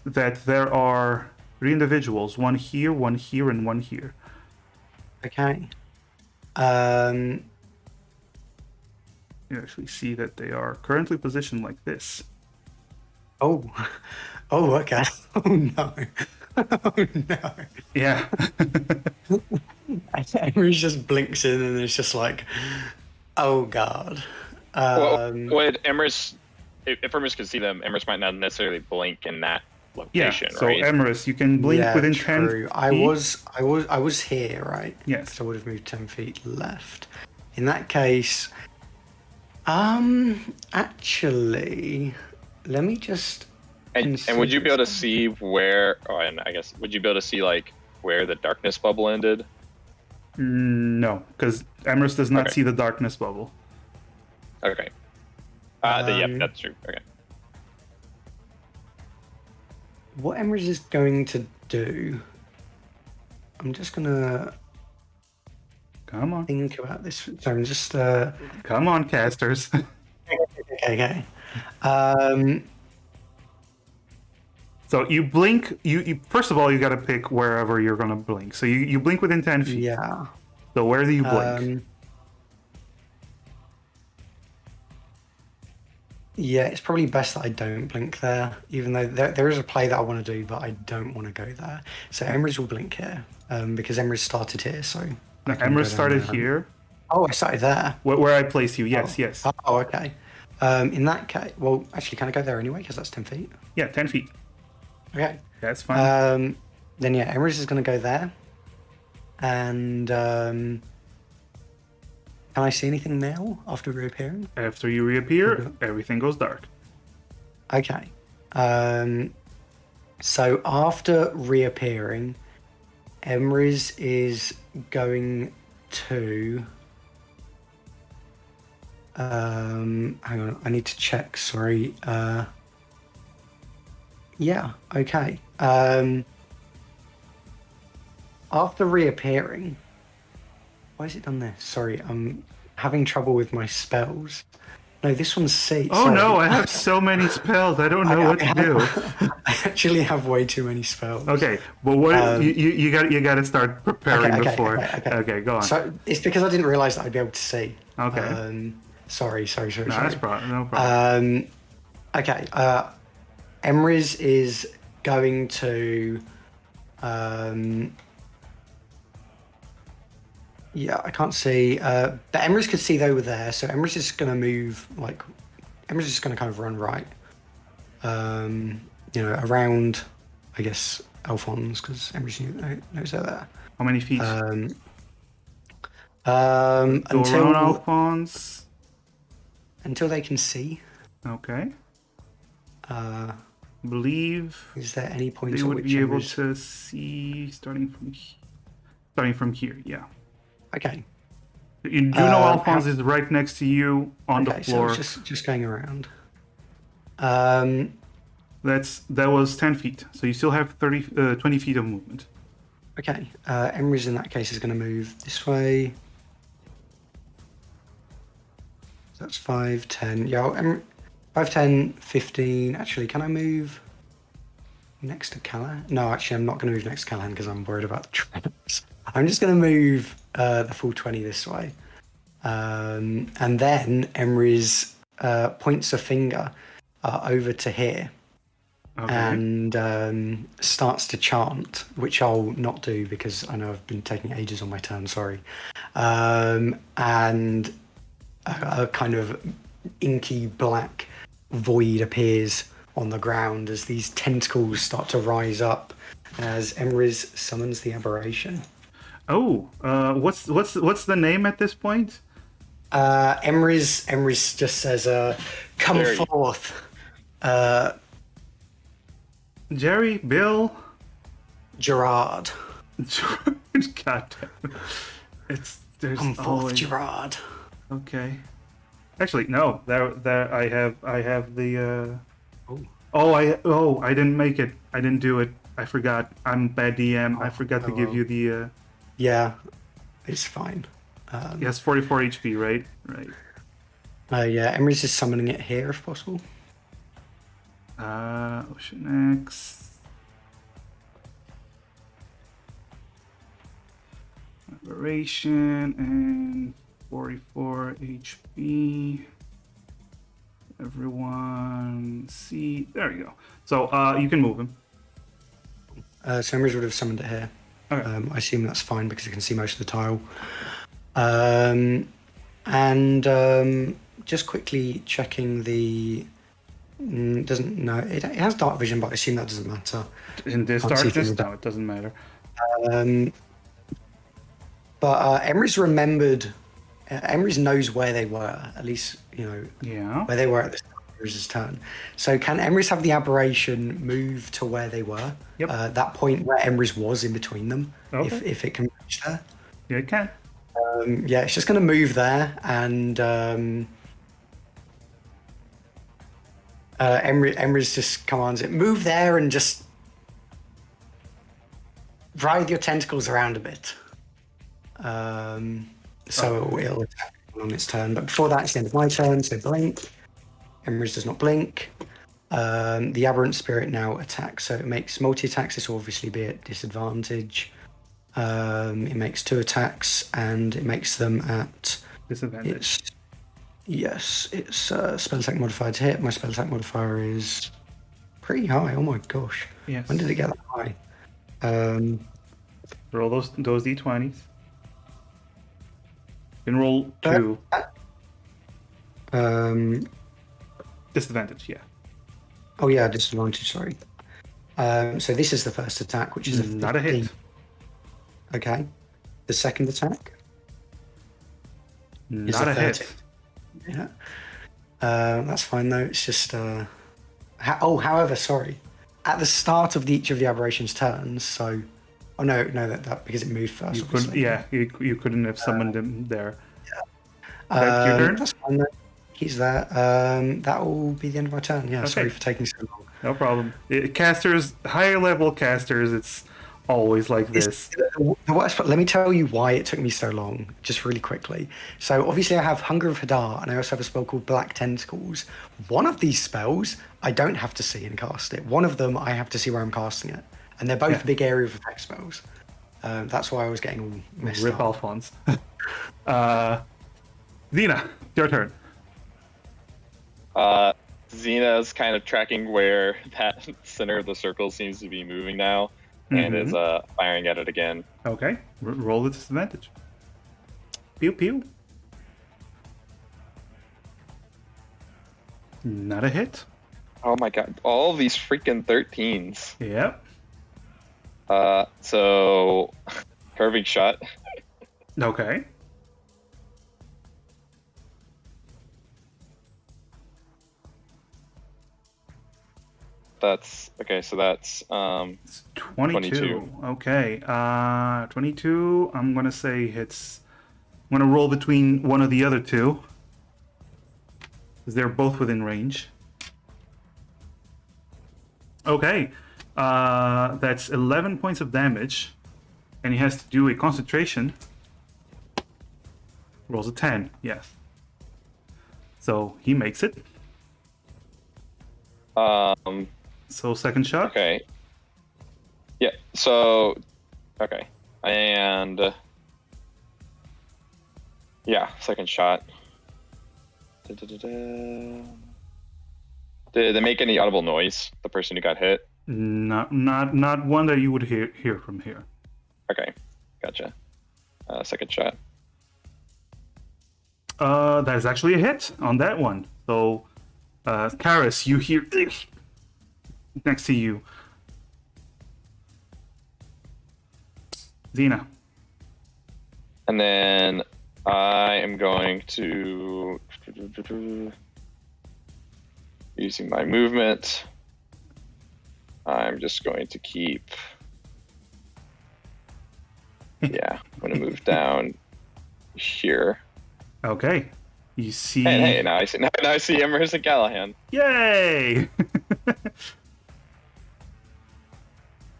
there are 3 individuals, one here, and one here. Okay. You actually see that they are currently positioned like this. Oh. Oh, okay. Oh no. Oh no. Yeah. Emery just blinks in and it's just like, oh god. Well, would Emrys, if Emrys could see them, Emrys might not necessarily blink in that Yeah. location, So right? Emerus, you can blink Yeah, within true. 10 I feet. was here, right? Yes. So I would have moved 10 feet left. In that case, actually, let me just. And would you be able to see where? Oh, and I guess would you be able to see like where the darkness bubble ended? No, because Emerus does not Okay. see the darkness bubble. Okay. Yep, that's true. Okay. What Emrys is going to do? I'm just gonna Come on. think about this. So I'm just. Come on, casters. Okay. So you blink. You first of all, you got to pick wherever you're gonna blink. So you blink within 10 feet. Yeah. So where do you blink? Yeah, it's probably best that I don't blink there, even though there is a play that I want to do, but I don't want to go there. So Emrys will blink here, because Emrys started here, so. I can go Emerus down started there. here, Oh, I started there. where I place you. Yes, yes. Oh, okay. In that case, well, actually, can I go there anyway? Because that's 10 feet. Yeah, 10 feet. Okay. That's fine. Then yeah, Emrys is going to go there, and can I see anything now after reappearing? After you reappear, everything goes dark. Okay. So after reappearing, Emrys is going to. Hang on, I need to check. Sorry. Yeah. Okay. After reappearing, why has it done this? Sorry, I'm having trouble with my spells. No, this one's C. Oh sorry. no, I have so many spells. I don't know what to do. I actually have way too many spells. Okay, well, what you got to start preparing before. Okay, go on. So it's because I didn't realize that I'd be able to see. Okay. Sorry. No, that's no problem. Okay. Emrys is going to. Yeah, I can't see. But Emrys could see over there, so Emrys is going to move like. Emrys is going to kind of run right. Around, I guess, Alphonse, because Emrys knows they're there. How many feet? Until around Alphonse. Until they can see. Okay. Believe. Is there any point they at would which be able Emrys... to see starting from here? Yeah. Okay. You do know Alphonse is right next to you on the floor. So it's just going around. That was 10 feet. So you still have 20 feet of movement. Okay. Emrys in that case is going to move this way. So that's 5, 10. Yeah, 5, 10, 15. Actually, can I move next to Callahan? No, actually, I'm not going to move next to Callahan because I'm worried about the traps. I'm just going to move the full 20 this way. And then Emrys points a finger over to here. Okay. And starts to chant, which I'll not do because I know I've been taking ages on my turn, sorry. And a kind of inky black void appears on the ground as these tentacles start to rise up as Emrys summons the aberration. Oh, what's the name at this point? Emrys just says, "Come forth." Jerry, Bill, Gerard. God damn. There's Come forth, always... Gerard. Okay. Actually, no. There I have the. Oh. I didn't make it. I didn't do it. I forgot. I'm bad DM. I forgot to give well. you the. Yeah, it's fine. He has 44 HP, right? Right. Yeah, Emery's just summoning it here if possible. Ocean X. Aberration and 44 HP. Everyone see. There you go. So you can move him. So Emery's would have summoned it here. Okay. I assume that's fine because it can see most of the tile. Just quickly checking the. Doesn't know it has dark vision, but I assume that doesn't matter. In this Can't see darkness, through no, it doesn't matter. But Emery's remembered. Emery's knows where they were. At least Yeah. where they were at the start of Emery's turn. So can Emery's have the aberration move to where they were? Yep. That point where Emery's was in between them. Okay. If it can reach there. Yeah, it can. Yeah, it's just going to move there, and Emery's just commands it, move there and just writhe your tentacles around a bit. It'll attack on its turn. But before that, it's the end of my turn, so blink. Emery's does not blink. The aberrant spirit now attacks, so it makes multi-attacks. This will obviously be at disadvantage. It makes 2 attacks, and it makes them at Disadvantage. It's spell attack modifier to hit. My spell attack modifier is pretty high. Oh my gosh! Yes. When did it get that high? Roll those d20s. You can roll 2. Disadvantage, yeah. Oh yeah, disadvantage. Sorry. So this is the first attack, which is Not a 15. hit. Okay. The second attack. Not a hit. Yeah. That's fine though. It's just. However, sorry. At the start of each of the aberrations' turns, so. Oh no, that because it moved first. You couldn't. obviously. Yeah, you couldn't have summoned him there. That's your turn. That's fine though. He's there. That will be the end of my turn. Yeah. Okay. Sorry for taking so long. No problem. Casters, higher level casters, it's always like this. The worst part, let me tell you why it took me so long, just really quickly. So obviously I have Hunger of Hadar, and I also have a spell called Black Tentacles. One of these spells, I don't have to see and cast it. One of them, I have to see where I'm casting it. And they're both big area of effect spells. That's why I was getting all messed Rip up. Alphonse. Zena, your turn. Xena's kind of tracking where that center of the circle seems to be moving now, and is firing at it again. Okay, roll the disadvantage. Pew pew. Not a hit. Oh my god, all of these freaking 13s. Yep. So curving shot. Okay. That's okay. So that's It's 22. Okay. 22. I'm gonna say hits. I'm gonna roll between one of the other two, because they're both within range. Okay. That's 11 points of damage, and he has to do a concentration. Rolls a 10. Yes. So he makes it. So second shot. Okay. Yeah. So okay, and yeah, second shot. Did they make any audible noise? The person who got hit. Not one that you would hear from here. Okay, gotcha. Second shot. That is actually a hit on that one. So, Karis, you hear next to you. Xena. And then I am going to using my movement. I'm just going to keep. Yeah, I'm going to move down here. Okay. You see. Hey, now I see Emrys and Callahan. Yay!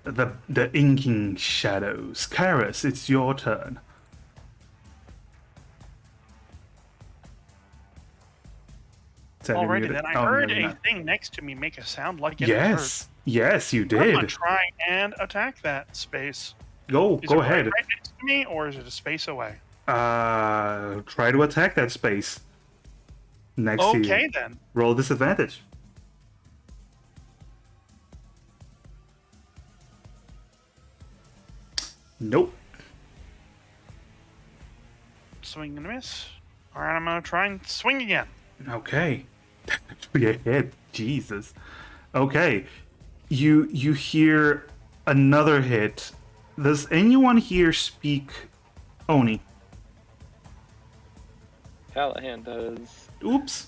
the inking shadows. Karis, it's your turn. Alrighty then, I Oh, no, heard you're a not. thing next to me make a sound like it hurt. Yes, you I'm gonna did. try and attack that space. Go Is it ahead. right next to me, or is it a space away? Try to attack that space next to you. Okay then. Roll disadvantage. Nope. Swing and a miss. Alright, I'm gonna try and swing again. Okay. Your hit. Jesus. Okay. You hear another hit. Does anyone here speak Oni? Callahan does. Oops.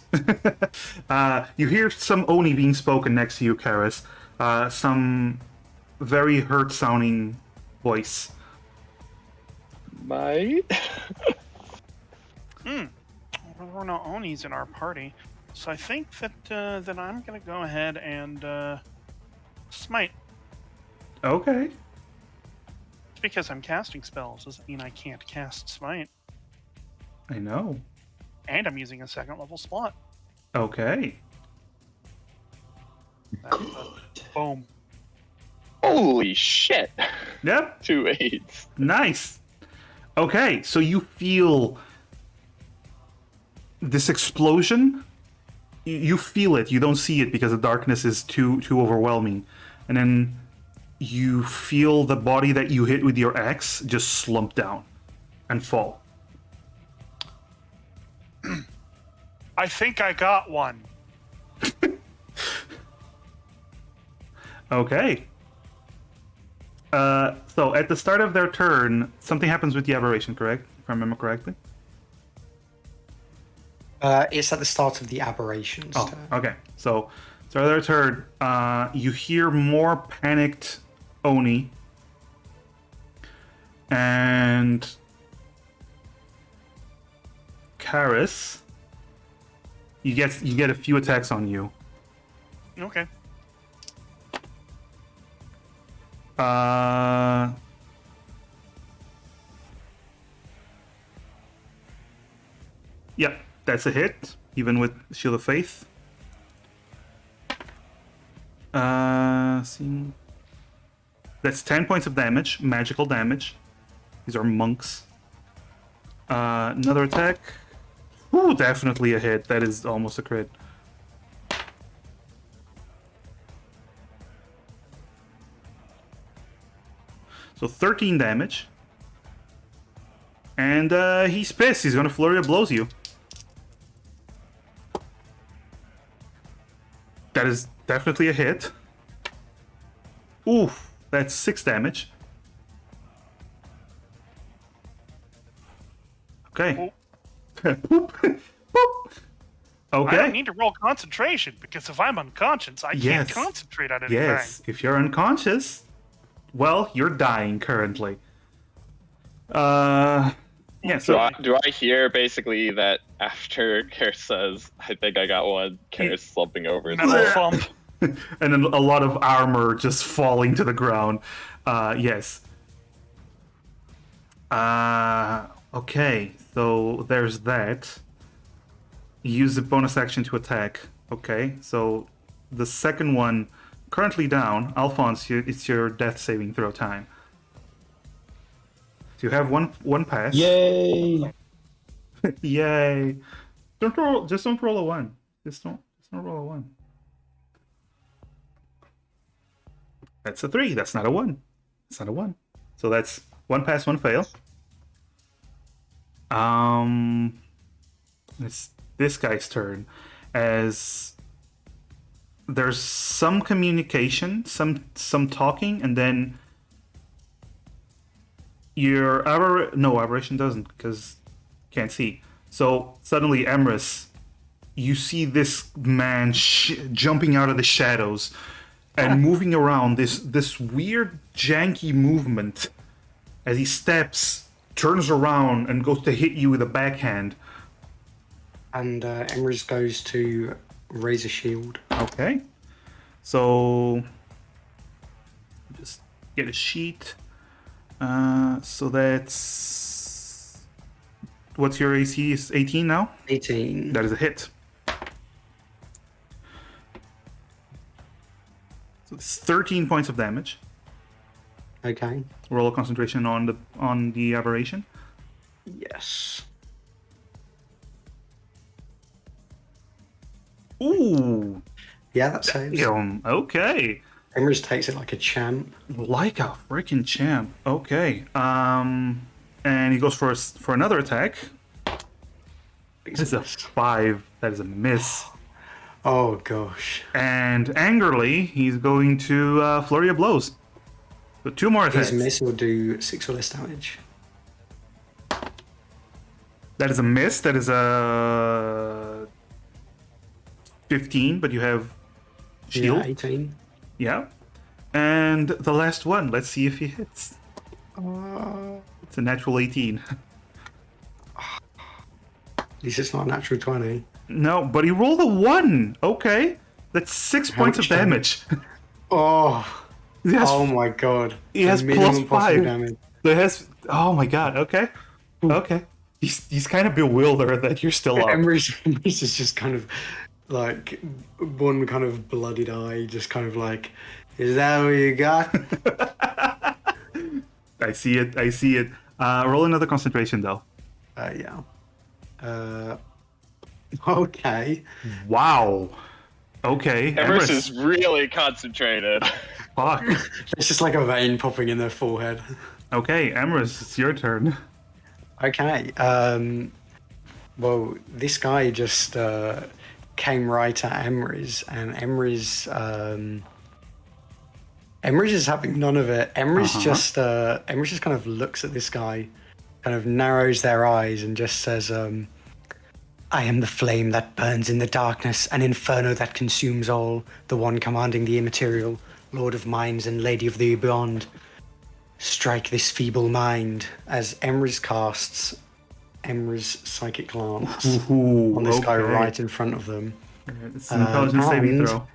You hear some Oni being spoken next to you, Karis. Some very hurt-sounding voice. Might. There were no Onis in our party, so I think that I'm gonna go ahead and smite. Okay. Just because I'm casting spells doesn't mean I can't cast smite. I know. And I'm using a second level slot. Okay. Boom. Holy shit! Yep. 2 8s. Nice. Okay, so you feel this explosion. You feel it. You don't see it because the darkness is too overwhelming. And then you feel the body that you hit with your axe just slump down and fall. I think I got one. Okay. So at the start of their turn, something happens with the aberration, correct? If I remember correctly. It's at the start of the aberrations. Oh, turn. okay. So, start of their turn, you hear more panicked Oni. And Karis, you get a few attacks on you. Okay. Yep, that's a hit, even with Shield of Faith. Seeing... That's 10 points of damage, magical damage. These are monks. Another attack. Ooh, definitely a hit. That is almost a crit. So 13 damage. And he's pissed. He's gonna flurry of blows you. That is definitely a hit. Oof, that's 6 damage. Okay. Boop. Boop. Okay. I don't need to roll concentration because if I'm unconscious, I can't concentrate on anything. Yes, if you're unconscious, well, you're dying currently. Yeah, so Do I hear basically that after Karis says, I think I got one, Karis slumping over? Metal thump. and then a lot of armor just falling to the ground. Yes. Okay, so there's that. Use the bonus action to attack. Okay, so the second one, currently down. Alphonse, it's your death saving throw time. So you have one pass. Yay! Yay! Don't roll a 1. Just don't roll a 1. That's a 3. That's not a 1. It's not a 1. So that's 1 pass, 1 fail. It's this guy's turn, as there's some communication, some talking, and then your aberration doesn't, because can't see. So suddenly, Emrys, you see this man jumping out of the shadows and moving around, this weird janky movement as he steps, turns around, and goes to hit you with a backhand. And Emrys goes to raise a shield. Okay. So just get a sheet. So that's what's your AC? Is 18 now? 18. That is a hit. So it's 13 points of damage. Okay. Roll a concentration on the aberration. Yes. Ooh. Yeah, that saves. Okay. Emrys takes it like a champ. Like a freaking champ. Okay. And he goes for another attack. That's a 5. That is a miss. Oh gosh. And angrily, he's going to flurry of blows. So 2 more attacks. His miss will do 6 or less damage. That is a miss. That is a 15, but you have shield. Yeah, 18. Yeah. And the last one. Let's see if he hits. It's a natural 18. At least it's not a natural 20. No, but he rolled a 1. Okay. That's 6 points of much damage. Oh. He has, Oh my god. he has The minimum plus possible 5. damage. That has. Oh my god. Okay. Okay. He's kind of bewildered that you're still up. Emrys is just kind of like one kind of blooded eye, just kind of like, is that what you got? I see it. I see it. Roll another concentration though. Yeah. Okay. Wow. Okay. Emrys is really concentrated. Fuck. It's just like a vein popping in their forehead. Okay, Emrys, it's your turn. Okay. Well, this guy just came right at Emrys, and Emrys is having none of it. Emrys just kind of looks at this guy, kind of narrows their eyes, and just says, "I am the flame that burns in the darkness, an inferno that consumes all, the one commanding the immaterial, lord of minds and lady of the beyond. Strike this feeble mind," as Emrys casts Emrys Psychic Glance on this guy right in front of them. It's an intelligence saving throw.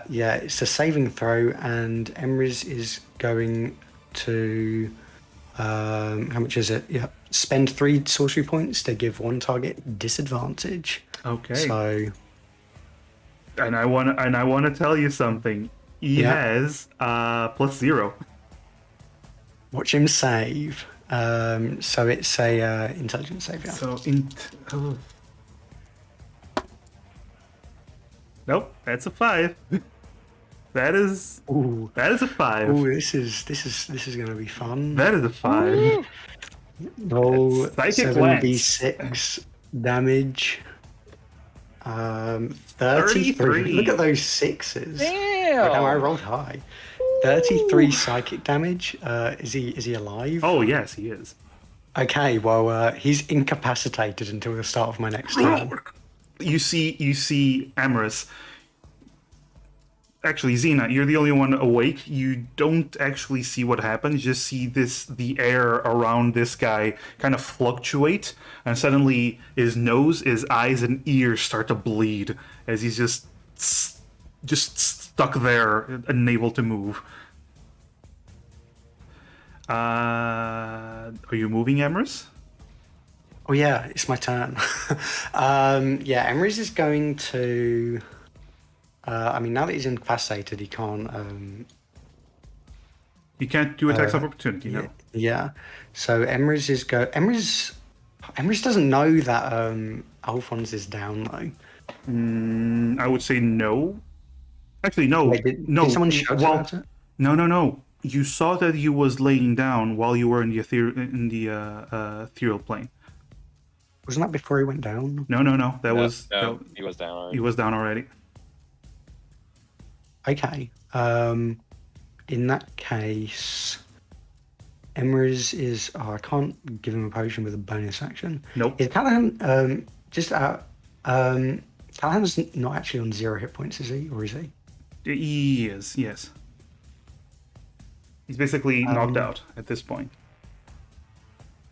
Yeah, it's a saving throw, and Emrys is going to how much is it? Yeah, spend 3 sorcery points to give one target disadvantage. Okay. So, And I want to tell you something. He has +0. watch him save. So it's a intelligence save. Yeah. So nope, that's a 5. That is a 5. Ooh, this is gonna be fun. That is a 5. Roll Psychic 7d6 damage. 33. Look at those 6s. Damn! Wow, I rolled high. 33 psychic damage. Is he alive? Oh yes, he is. Okay, well he's incapacitated until the start of my next turn. You see Amorous. Actually, Xena, you're the only one awake. You don't actually see what happens. You just see the air around this guy kind of fluctuate, and suddenly his nose, his eyes, and ears start to bleed as he's just stuck there, unable to move. Are you moving, Emrys? Oh yeah, it's my turn. Yeah, Emrys is going to. I mean, now that he's incapacitated, he can't. You can't do attacks of opportunity, no. Yeah. So Emrys is go. Emrys doesn't know that Alphonse is down though. I would say no. Actually, no. Wait, did someone shout about it? No. You saw that he was laying down while you were in the ethereal plane. Wasn't that before he went down? No. No, he was down already. He was down already. Okay. In that case, Emrys is. Oh, I can't give him a potion with a bonus action. Nope. Is Callahan just out? Callahan's not actually on 0 hit points, is he? Or is he? He is, yes. He's basically knocked out at this point.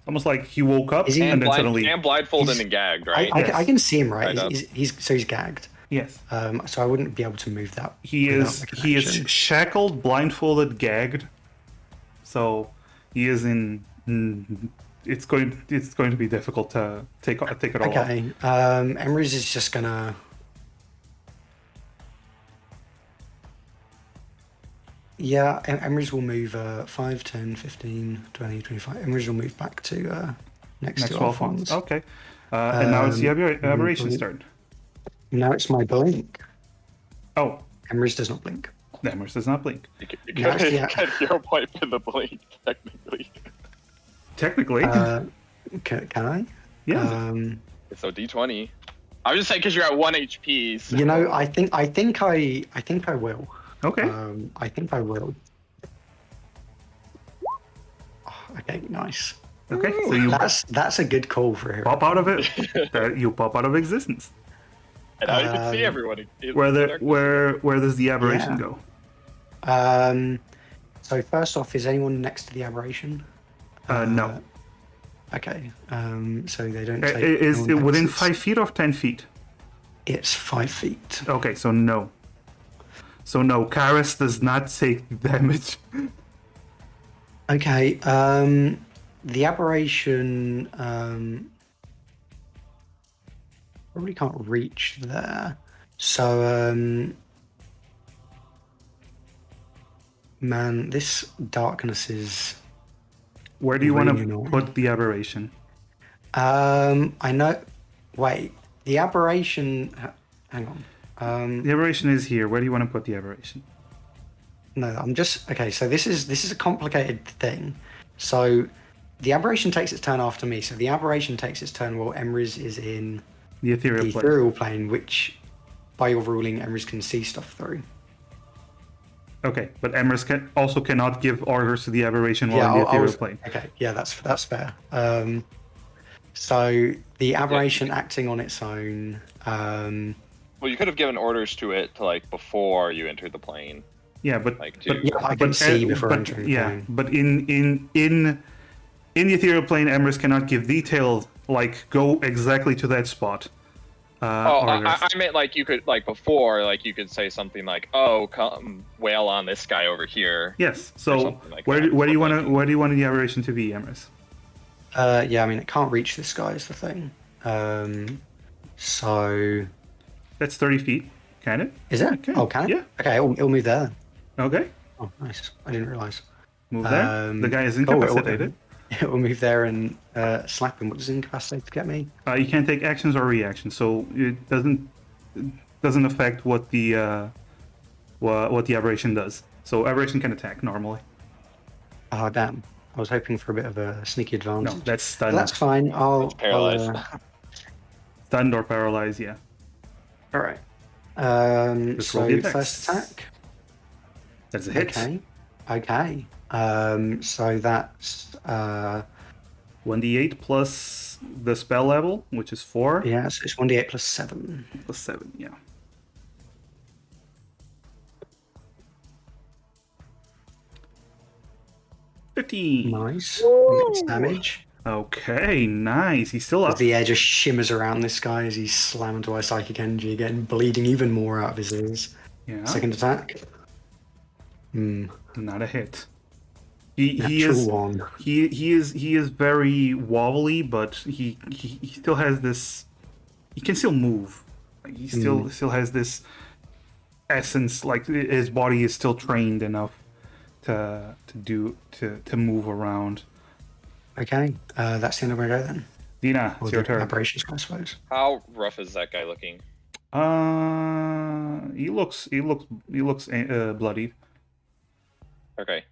Almost like he woke up Is he- and then suddenly. And blindfolded He's- and gagged, right? Yes. I can see him, right? Right up. He's gagged. Yes. So I wouldn't be able to move that. He without is the he is connection. shackled, blindfolded, gagged. So he is in. It's going to be difficult to take it all off. Okay. Emrys is just gonna. Yeah, Emrys will move 5, 10, 15, 20, 25. Emrys will move back to next Next to 12 Alphonse. months. Okay. And now it's the aberration's turn. Now it's my blink. Oh, Emrys does not blink. the Emrys does not blink. You That's could the- get hero point for the blink, technically. Technically, Can I? yeah. So D20. I was just saying because you're at 1 HP. So. You know, I think I will. Okay. I think I will. Okay, nice. Okay. So you That's a good call for a hero. pop out of it. You pop out of existence. And now you can see everyone. Where does the aberration Yeah. go? So first off, is anyone next to the aberration? No. Okay. So they don't. Uh, Take, Is no it one within takes 5 feet or 10 feet? It's 5 feet. Okay, so no. So no, Karis does not take damage. Okay. The aberration probably can't reach there. So man, this darkness is. Where do you want Really to annoying. put the aberration? I know. Wait, the aberration. Hang on. The aberration is here. Where do you want to put the aberration? No, I'm just okay. So this is a complicated thing. So the aberration takes its turn after me. So the aberration takes its turn while Emrys is in The ethereal the plane. ethereal plane, which, by your ruling, Emrys can see stuff through. Okay, but Emrys cannot give orders to the aberration while Yeah, in the I ethereal was- plane. Okay, yeah, that's fair. So the aberration acting on its own. Well, you could have given orders to it to like before you entered the plane. Yeah, but Like, but, dude. Yeah, I can see before but, entering the yeah, plane. but in the ethereal plane, Emrys cannot give detailed like go exactly to that spot. Orders. I meant like you could like before, like you could say something like, "Oh, come wail on this guy over here." Yes. or So something like where that. do you want the aberration to be, Emrys? Yeah, I mean it can't reach this guy is the thing. So That's 30 feet. Can it? is it? Okay, Oh, can it? yeah. Okay, it'll move there. Okay. Oh, nice. I didn't realize. Move there. The guy is cool, it'll- incapacitated. It will move there and slap him. What does incapacitate get me? You can't take actions or reactions, so it doesn't affect what the aberration does. So aberration can attack normally. Oh damn! I was hoping for a bit of a sneaky No, advantage. that's stunned. That's fine. I'll paralyzed. Stunned or paralyzed, yeah. all right. Just roll So the attacks. first attack. That's a hit. Okay. Okay. So that's 1d8 plus the spell level, which is 4, yeah. So it's 1d8 plus 7. plus 7, yeah. $15. Nice. That's damage. Okay, nice. He's still up. The air just shimmers around this guy as he's slammed by psychic energy again, bleeding even more out of his ears. Yeah, Second attack. not a hit. He Natural is one. he is very wobbly, but he still has this. He can still move. Like he still has this essence. Like his body is still trained enough to move around. Okay. That's the end of my go then. Dina, Or it's your the turn. aberrations, I suppose. How rough is that guy looking? He looks bloodied. Okay.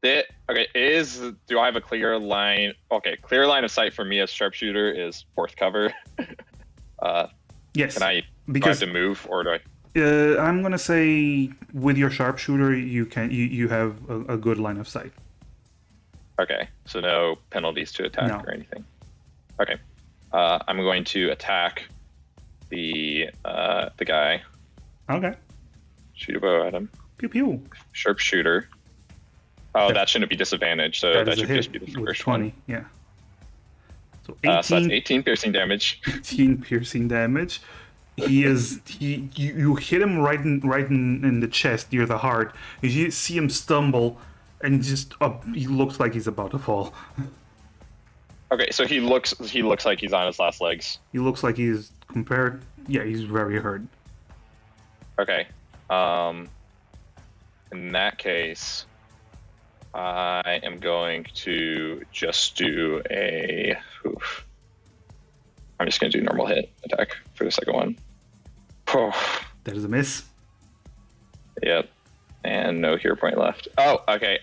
Do I have a clear line? Okay, clear line of sight for me as sharpshooter is fourth cover. Yes, Can I? Do I because have to move, or do I? I'm gonna say with your sharpshooter you have a good line of sight. Okay, so no penalties to attack No. or anything. Okay, I'm going to attack the guy. Okay. Shoot a bow at him. Pew pew. Sharpshooter. Oh, that shouldn't be disadvantage, so That that is a should just be hit the with first 20. one. Yeah. So So that's 18, 18 piercing damage. 18 piercing damage. You hit him right in the chest near the heart. You see him stumble, and just he looks like he's about to fall. Okay, so he looks like he's on his last legs. He looks like he's compared. Yeah, he's very hurt. Okay. In that case, I am going to just do a. Oof. I'm just going to do normal hit attack for the second one. That is a miss. Yep. And no hero point left. Oh, okay.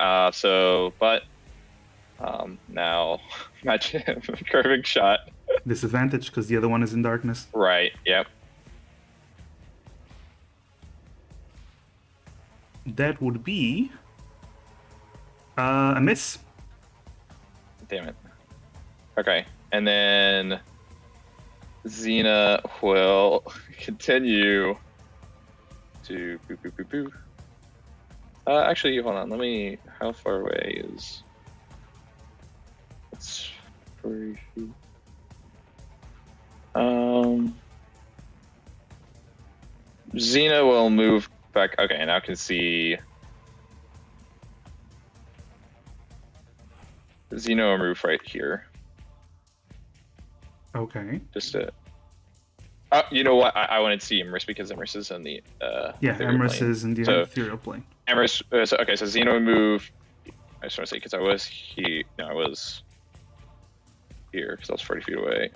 Now magic curving shot. Disadvantage because the other one is in darkness. Right. Yep. That would be a miss. Damn it. Okay, and then Xena will continue to boo boo boo boo. Actually, hold on. Let me. How far away is? It's 40 feet. Xena will move back. Okay, and now I can see. Xena will move right here. Okay. Just to. You know what? I wanted to see Emrys because Emrys is in the. Yeah, ethereal Emrys plane. is in the So- ethereal plane. Emrys. Okay, so Xena would move. I just want to say because I was here. No, I was here because I was 40 feet away.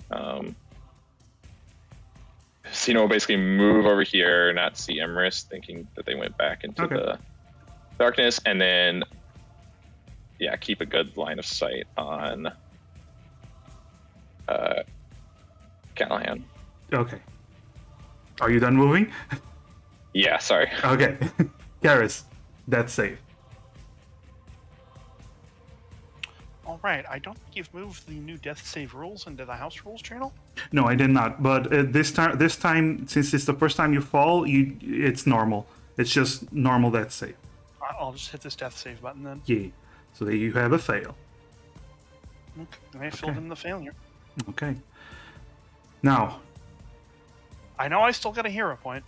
Xena will basically move over here, not see Emrys, thinking that they went back into Okay. the darkness, and then keep a good line of sight on Callahan. Okay. Are you done moving? Yeah, sorry. Okay. Garrus, that's safe. All right, I don't think you've moved the new death save rules into the house rules channel. No, I did not. But this time, since it's the first time you fall, it's normal. It's just normal death save. I'll just hit this death save button then. Yeah. So that you have a fail. Okay, I filled in the failure. Okay. Now, I know I still got a hero point,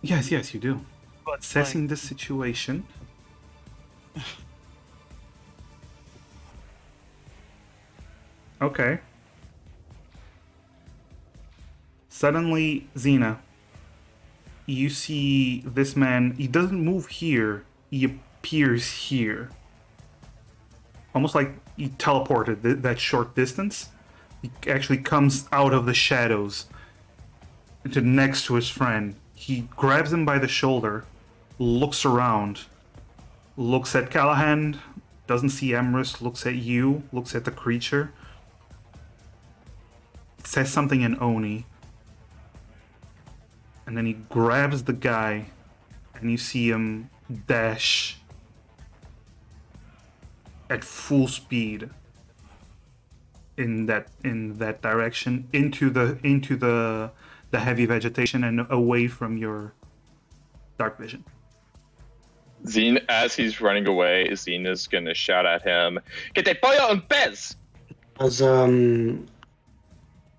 yes, you do. but Assessing the situation. Okay. Suddenly, Xena, you see this man. He doesn't move here. He appears here. Almost like he teleported that short distance. He actually comes out of the shadows to next to his friend. He grabs him by the shoulder, looks around, looks at Callahan, doesn't see Emrys, looks at you, looks at the creature, says something in Oni, and then he grabs the guy, and you see him dash at full speed in that direction into the heavy vegetation and away from your dark vision. Xena, as he's running away, Xena's gonna shout at him, "Que te pollo en pez!"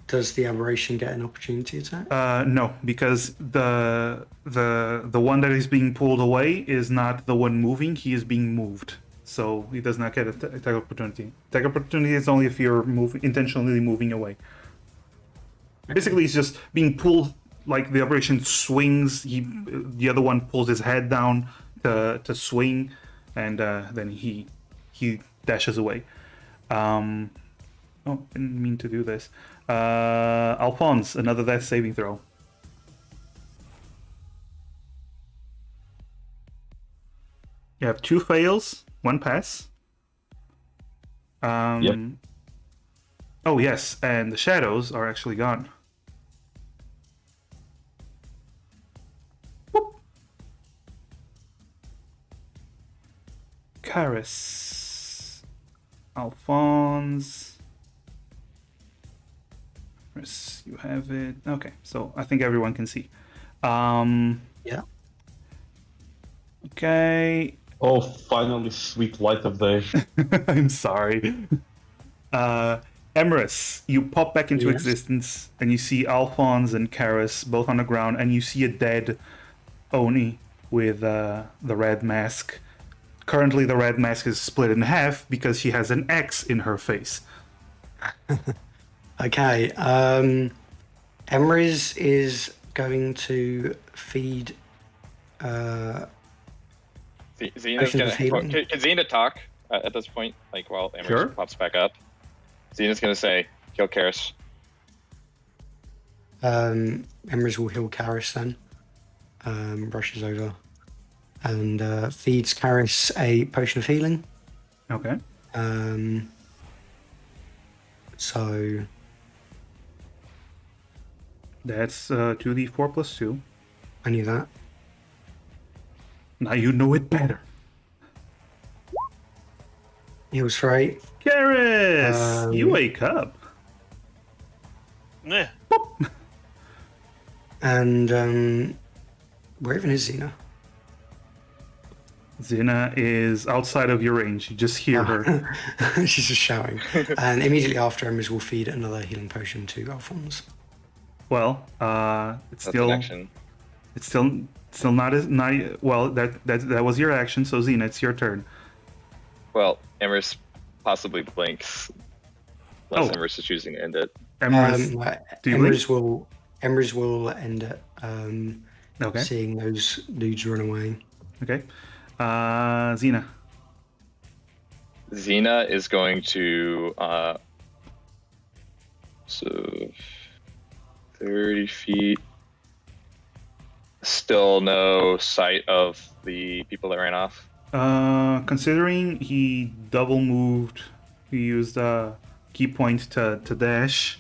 Does the aberration get an opportunity attack? No, because the one that is being pulled away is not the one moving. He is being moved, so he does not get attack opportunity. Attack opportunity is only if you're intentionally moving away. Basically, he's just being pulled. Like the operation swings, the other one pulls his head down to swing, and then he dashes away. Oh, didn't mean to do this. Alphonse, another death saving throw. You have 2 fails, 1 pass. Yep. Oh yes, and the shadows are actually gone. Whoop. Karis, Alphonse. Yes, you have it. Okay, so I think everyone can see. Yeah. Okay, Oh, finally, sweet light of day. I'm sorry. Emrys, you pop back into Yes. existence, and you see Alphonse and Karis both on the ground, and you see a dead Oni with the red mask. Currently, the red mask is split in half because she has an X in her face. Okay. Emrys is going to feed. Xena's Potion of gonna. healing. Can Xena talk at this point? Like while Emrys Sure. pops back up. Xena's gonna say, "Kill Karis." Emrys will heal Karis then. Rushes over and feeds Karis a potion of healing. Okay. So That's 2d4 plus 2. I knew that. Now you know it better. Heals for 8. Karis, you wake up. Yeah. And where even is Xena? Xena is outside of your range. You just hear her. She's just shouting. And immediately after, Emrys will feed another healing potion to Alphonse. Well, it's That's still an action. it's still not as not well. That was your action. So Xena, it's your turn. Well, Emrys possibly blinks. Unless Oh. Emrys is choosing to end it. Emrys, do you Emrys will end it. Okay. Seeing those dudes run away. Okay. Xena. Xena is going to so 30 feet. Still no sight of the people that ran off. Considering he double moved, he used a key point to dash.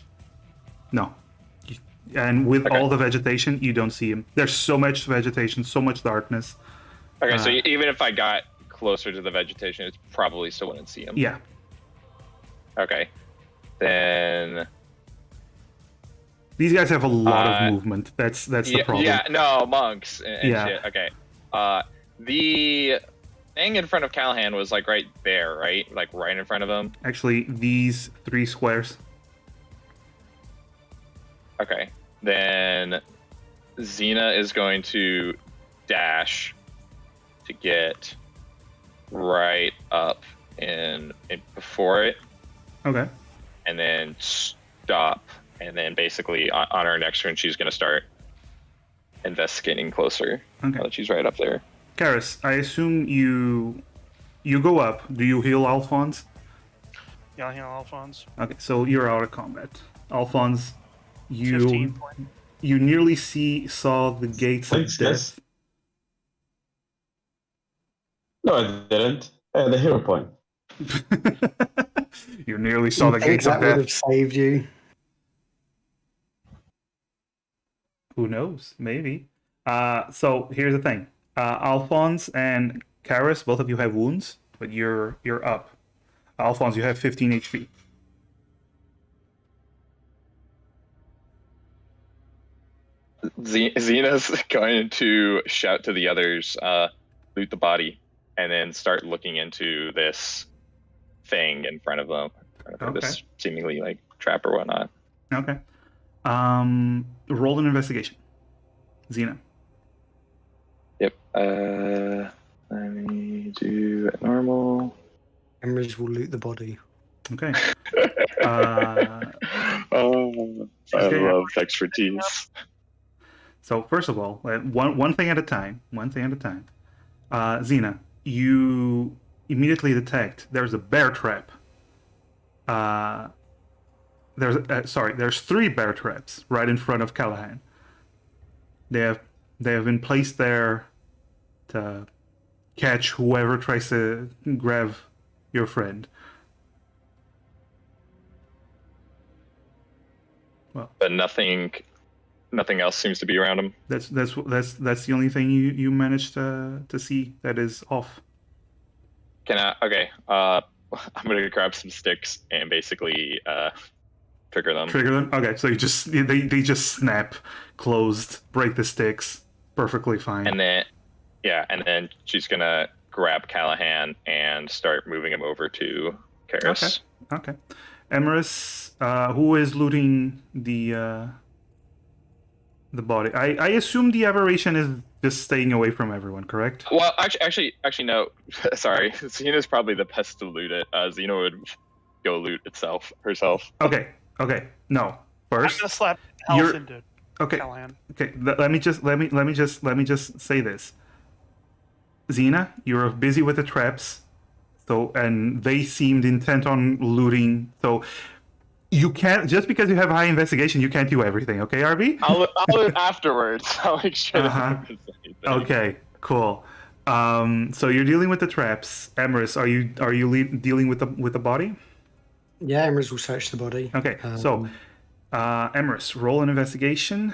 No. And with Okay. all the vegetation, you don't see him. There's so much vegetation, so much darkness. Okay, so even if I got closer to the vegetation, it's probably still wouldn't see him. Yeah. Okay. Then These guys have a lot of movement. That's the problem. Yeah, no, monks and Yeah. shit. Okay. The thing in front of Callahan was like right there, right? Like right in front of him. Actually, these 3 squares. Okay. Then Xena is going to dash to get right up in before it, Okay. and then stop, and then basically on her next turn she's going to start investigating closer. Okay. Now that she's right up there. Karis, I assume you go up. Do you heal Alphonse? Yeah, heal Alphonse. Okay, so you're out of combat. Alphonse, 15 you point. you nearly saw the gates Thanks, of guys. death. No, I didn't. I had a hero point. You nearly saw the I think gates of that would death. have saved you. Who knows? Maybe. So here's the thing. Alphonse and Karis, both of you have wounds, but you're up. Alphonse, you have 15 HP. Xena's going to shout to the others, loot the body, and then start looking into this thing in front of them. Okay. This seemingly like trap or whatnot. Okay. Roll an investigation. Xena. Yep. Let me do it normal. Emrys will loot the body. Okay. Oh, I Okay. love expertise. So first of all, one thing at a time. One thing at a time. Xena, you immediately detect there's a bear trap. There's 3 bear traps right in front of Callahan. They have been placed there to catch whoever tries to grab your friend. But nothing else seems to be around him. That's the only thing you managed to see that is off. Can I? Okay. I'm gonna grab some sticks and basically trigger them. Trigger them. Okay, so they just snap, closed, break the sticks, perfectly fine. And then she's gonna grab Callahan and start moving him over to Karis. Okay. Emerus, who is looting the body? I assume the aberration is just staying away from everyone, correct? Well, actually, no. Sorry, Xena's probably the best to loot it. Xena would go loot herself. Okay. No. I'm First, gonna slap health into okay. Callahan. Okay. Let me just say this. Xena, you're busy with the traps, and they seemed intent on looting. So you can't, just because you have high investigation, you can't do everything. Okay, RB? I'll loot afterwards. I'll make sure that happens anything. Okay, cool. So you're dealing with the traps. Emerus, are you dealing with the body? Yeah, Emerald will search the body. Okay, so Emerus, roll an investigation.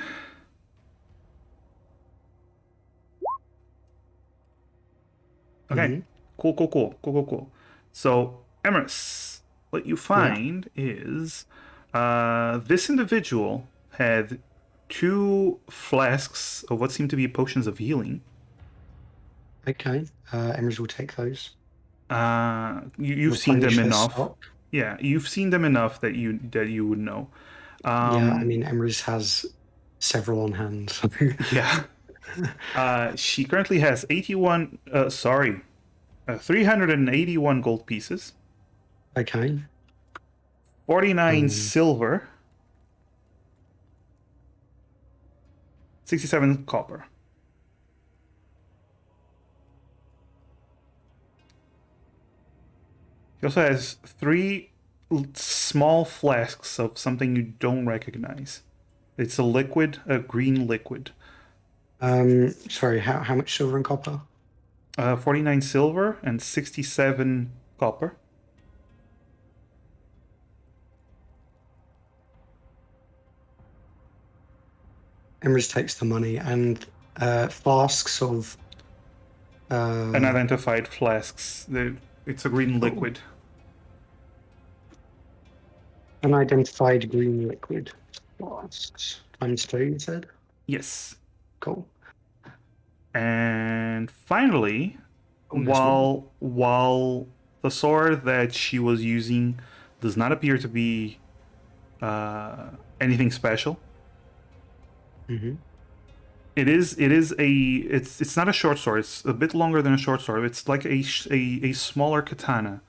Okay, cool. So Emerus, what you find is this individual had 2 flasks of what seem to be potions of healing. Okay, Emerald will take those. You've seen them Replenish their enough. stock. Yeah, you've seen them enough that you would know. Yeah, I mean, Emerald has several on hand. So. Yeah. She currently has 381 gold pieces, Okay. 49 silver, 67 copper. He also has 3 small flasks of something you don't recognize. It's a liquid, a green liquid. Sorry, how much silver and copper? 49 silver and 67 copper. Emerald takes the money and flasks of. Unidentified flasks. It's a green liquid. Unidentified green liquid flasks. ×2, you said? Yes. Cool. And finally, while the sword that she was using does not appear to be anything special, it's not a short sword. It's a bit longer than a short sword. It's like a smaller katana.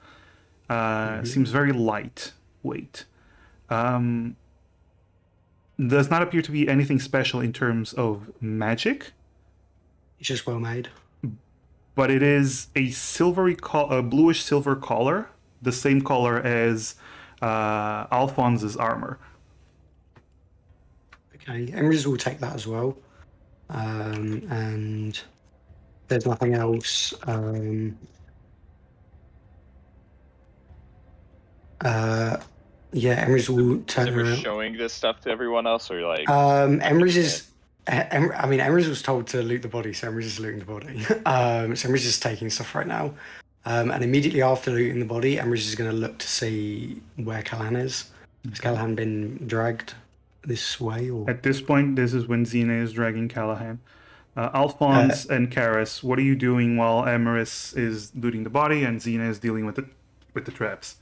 Seems very lightweight. Does not appear to be anything special in terms of magic. It's just well made. But it is a bluish silver color, the same color as Alphonse's armor. Okay, Emerald will take that as well. And there's nothing else. Yeah, Emerald will turn Ever around. showing this stuff to everyone else, or like? Emerald is. I mean, Emerald was told to loot the body, so Emerald is looting the body. So Emerald is just taking stuff right now. And immediately after looting the body, Emerald is going to look to see where Callahan is. Has Callahan been dragged this way? Or? At this point, this is when Xena is dragging Callahan. Alphonse and Karis, what are you doing while Emerus is looting the body and Xena is dealing with the traps?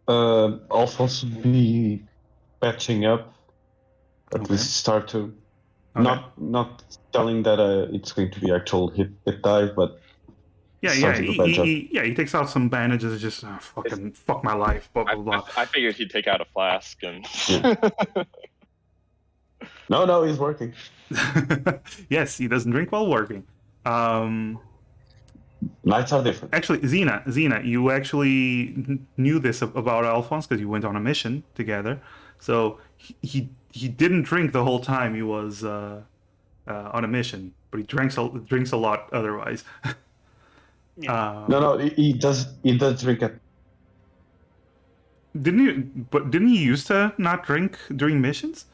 Alphonse will be patching up. At least start to not telling that it's going to be actual hit dive, but he takes out some bandages and just fuck my life, blah blah blah. I figured he'd take out a flask and. No, he's working. Yes, he doesn't drink while working. Nights are different. Actually, Xena, you actually knew this about Alphonse because you went on a mission together. So he didn't drink the whole time he was on a mission, but he drinks a lot otherwise. No, he does drink it. Didn't he used to not drink during missions?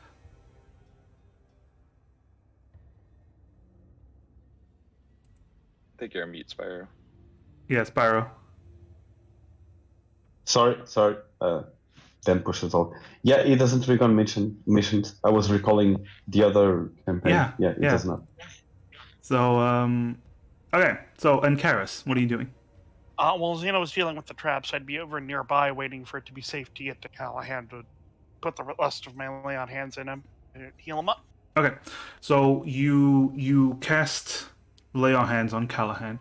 I think you're a mute, Spyro. Yeah, Spyro. Sorry. Then push it all. Yeah, he doesn't drink on missions. I was recalling the other campaign. Yeah, he does not. So, okay. So, and Karis, what are you doing? Well, Xena was dealing with the traps. I'd be over nearby waiting for it to be safe to get to Callahan to put the rest of my lay on hands in him and heal him up. Okay. So you cast lay on hands on Callahan.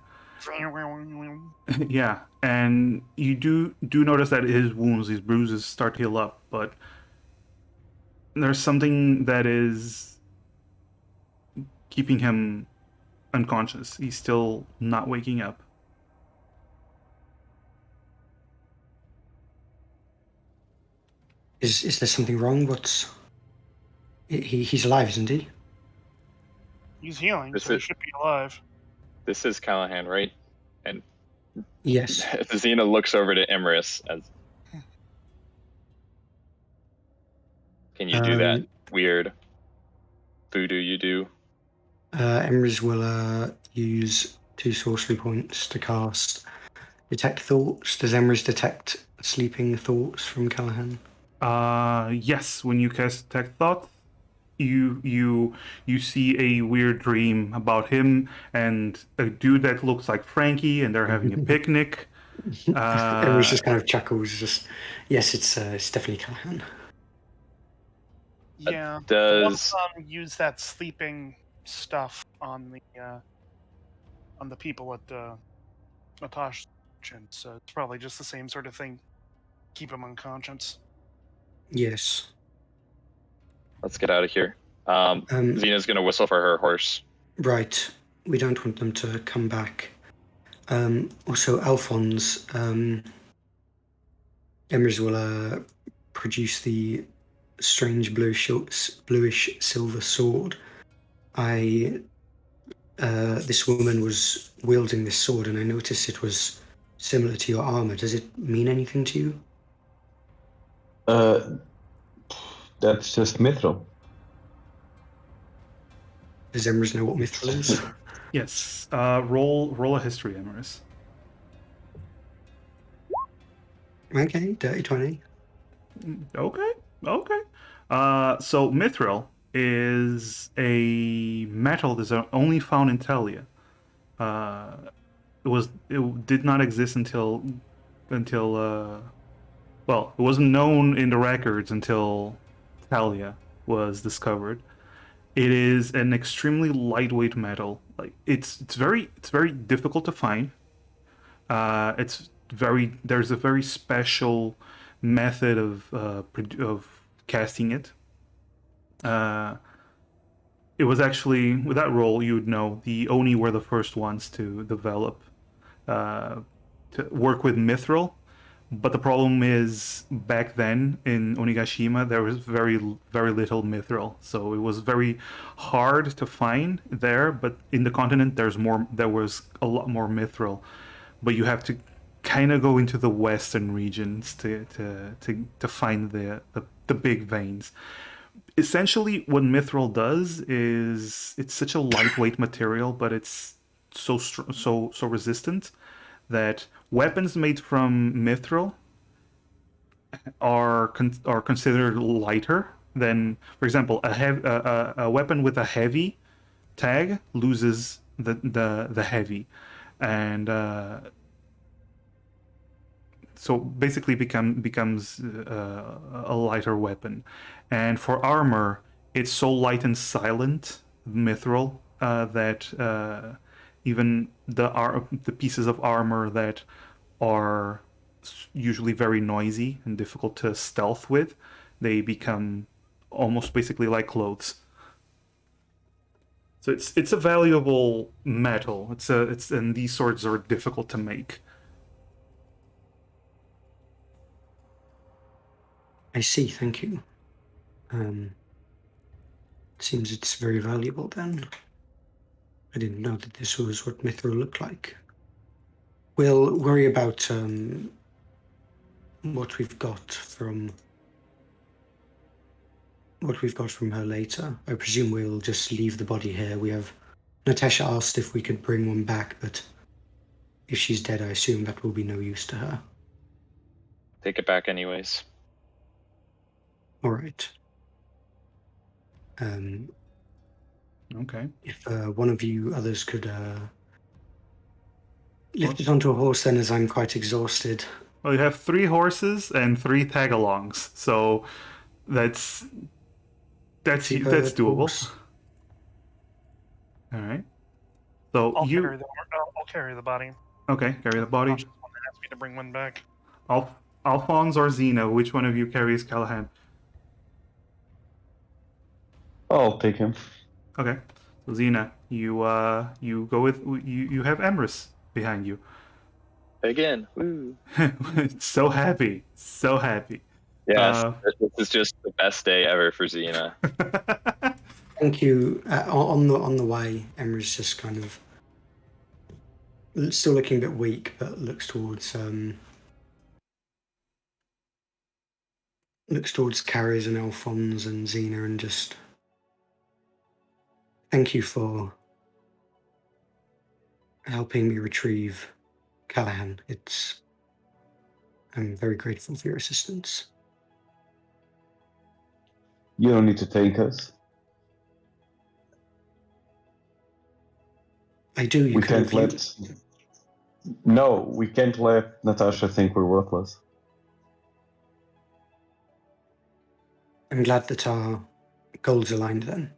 Yeah, and you do notice that his wounds, his bruises start to heal up, but there's something that is keeping him unconscious. He's still not waking up. Is there something wrong? He's alive, isn't he? He's healing, This so he is should be alive. this is Callahan, right? And Yes. Xena looks over to Emrys as, can you do that weird voodoo you do? Emrys will use 2 sorcery points to cast Detect Thoughts. Does Emrys detect sleeping thoughts from Callahan? Yes, when you cast Detect Thought, you see a weird dream about him and a dude that looks like Frankie, and they're having a picnic. Emrys just kind of chuckles. Just yes, it's definitely Callahan. Yeah. Does Use that sleeping stuff on the people at Natasha's kitchen, so it's probably just the same sort of thing. Keep him unconscious. Yes. let's get out of here. Um, Xena's gonna whistle for her horse. Right. We don't want them to come back. Also, Alphonse, Emrys will produce the strange bluish silver sword. This woman was wielding this sword, and I noticed it was similar to your armor. Does it mean anything to you? That's just mithril. Does Emrys know what mithril is? Yes. Roll a history, Emrys. Okay, dirty 20. Okay. Okay. So mithril is a metal that's only found in Telia. It did not exist until well, it wasn't known in the records until Telia was discovered. It is an extremely lightweight metal. Like it's very difficult to find. There's a very special method of casting it. Uh, it was actually with that role you would know the Oni were the first ones to develop to work with mithril. But the problem is back then in Onigashima there was very little mithril, so it was very hard to find there. But in the continent there was a lot more mithril, but you have to kind of go into the western regions to find the big veins. Essentially, what mithril does is it's such a lightweight material, but it's so resistant that weapons made from mithril are considered lighter than, for example, a weapon with a heavy tag loses the heavy, and so basically becomes a lighter weapon. And for armor, it's so light and silent, mithril, that even the pieces of armor that are usually very noisy and difficult to stealth with, they become almost basically like clothes. So it's a valuable metal. And these swords are difficult to make. I see, thank you. Seems it's very valuable then. I didn't know that this was what mithril looked like. We'll worry about what we've got from her later. I presume we'll just leave the body here. Natasha asked if we could bring one back, but if she's dead, I assume that will be no use to her. Take it back anyways. All right. Okay. If one of you others could lift it onto a horse, then, as I'm quite exhausted. Well, you have 3 horses and 3 tagalongs, so that's Keep a doable. horse. All right. So I'll carry the body. okay, carry the body. Josh asked me to bring one back. Alphonse or Zena, which one of you carries Callahan? I'll take him. Okay. So Zena, you go with you have Emrys behind you. Again. Woo. So happy. So happy. Yes, this is just the best day ever for Xena. Thank you. On the way, Emra's just kind of still looking a bit weak, but looks towards Carries and Alphonse and Xena, and just thank you for helping me retrieve Callahan. I'm very grateful for your assistance. You don't need to thank us. I do. We can't let. No, we can't let Natasha think we're worthless. I'm glad that our goals aligned then.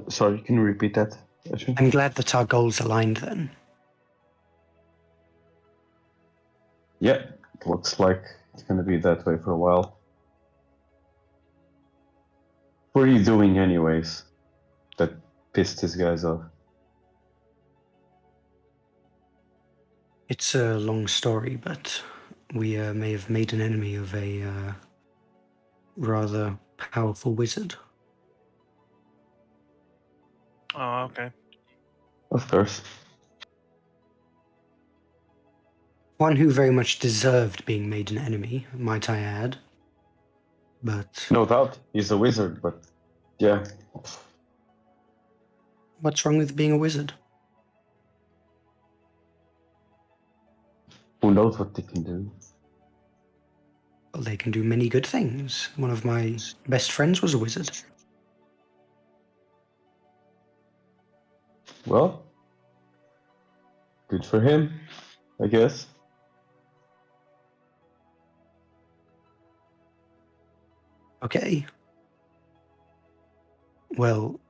Sorry, can you repeat that? I'm glad that our goals aligned then. Yeah, it looks like it's going to be that way for a while. What are you doing anyways that pissed these guys off? It's a long story, but we may have made an enemy of a rather powerful wizard. Oh, okay. Of course. One who very much deserved being made an enemy, might I add. But No doubt, he's a wizard, but yeah. what's wrong with being a wizard? Who knows what they can do? Well, they can do many good things. One of my best friends was a wizard. Well, good for him, I guess. Okay. Well,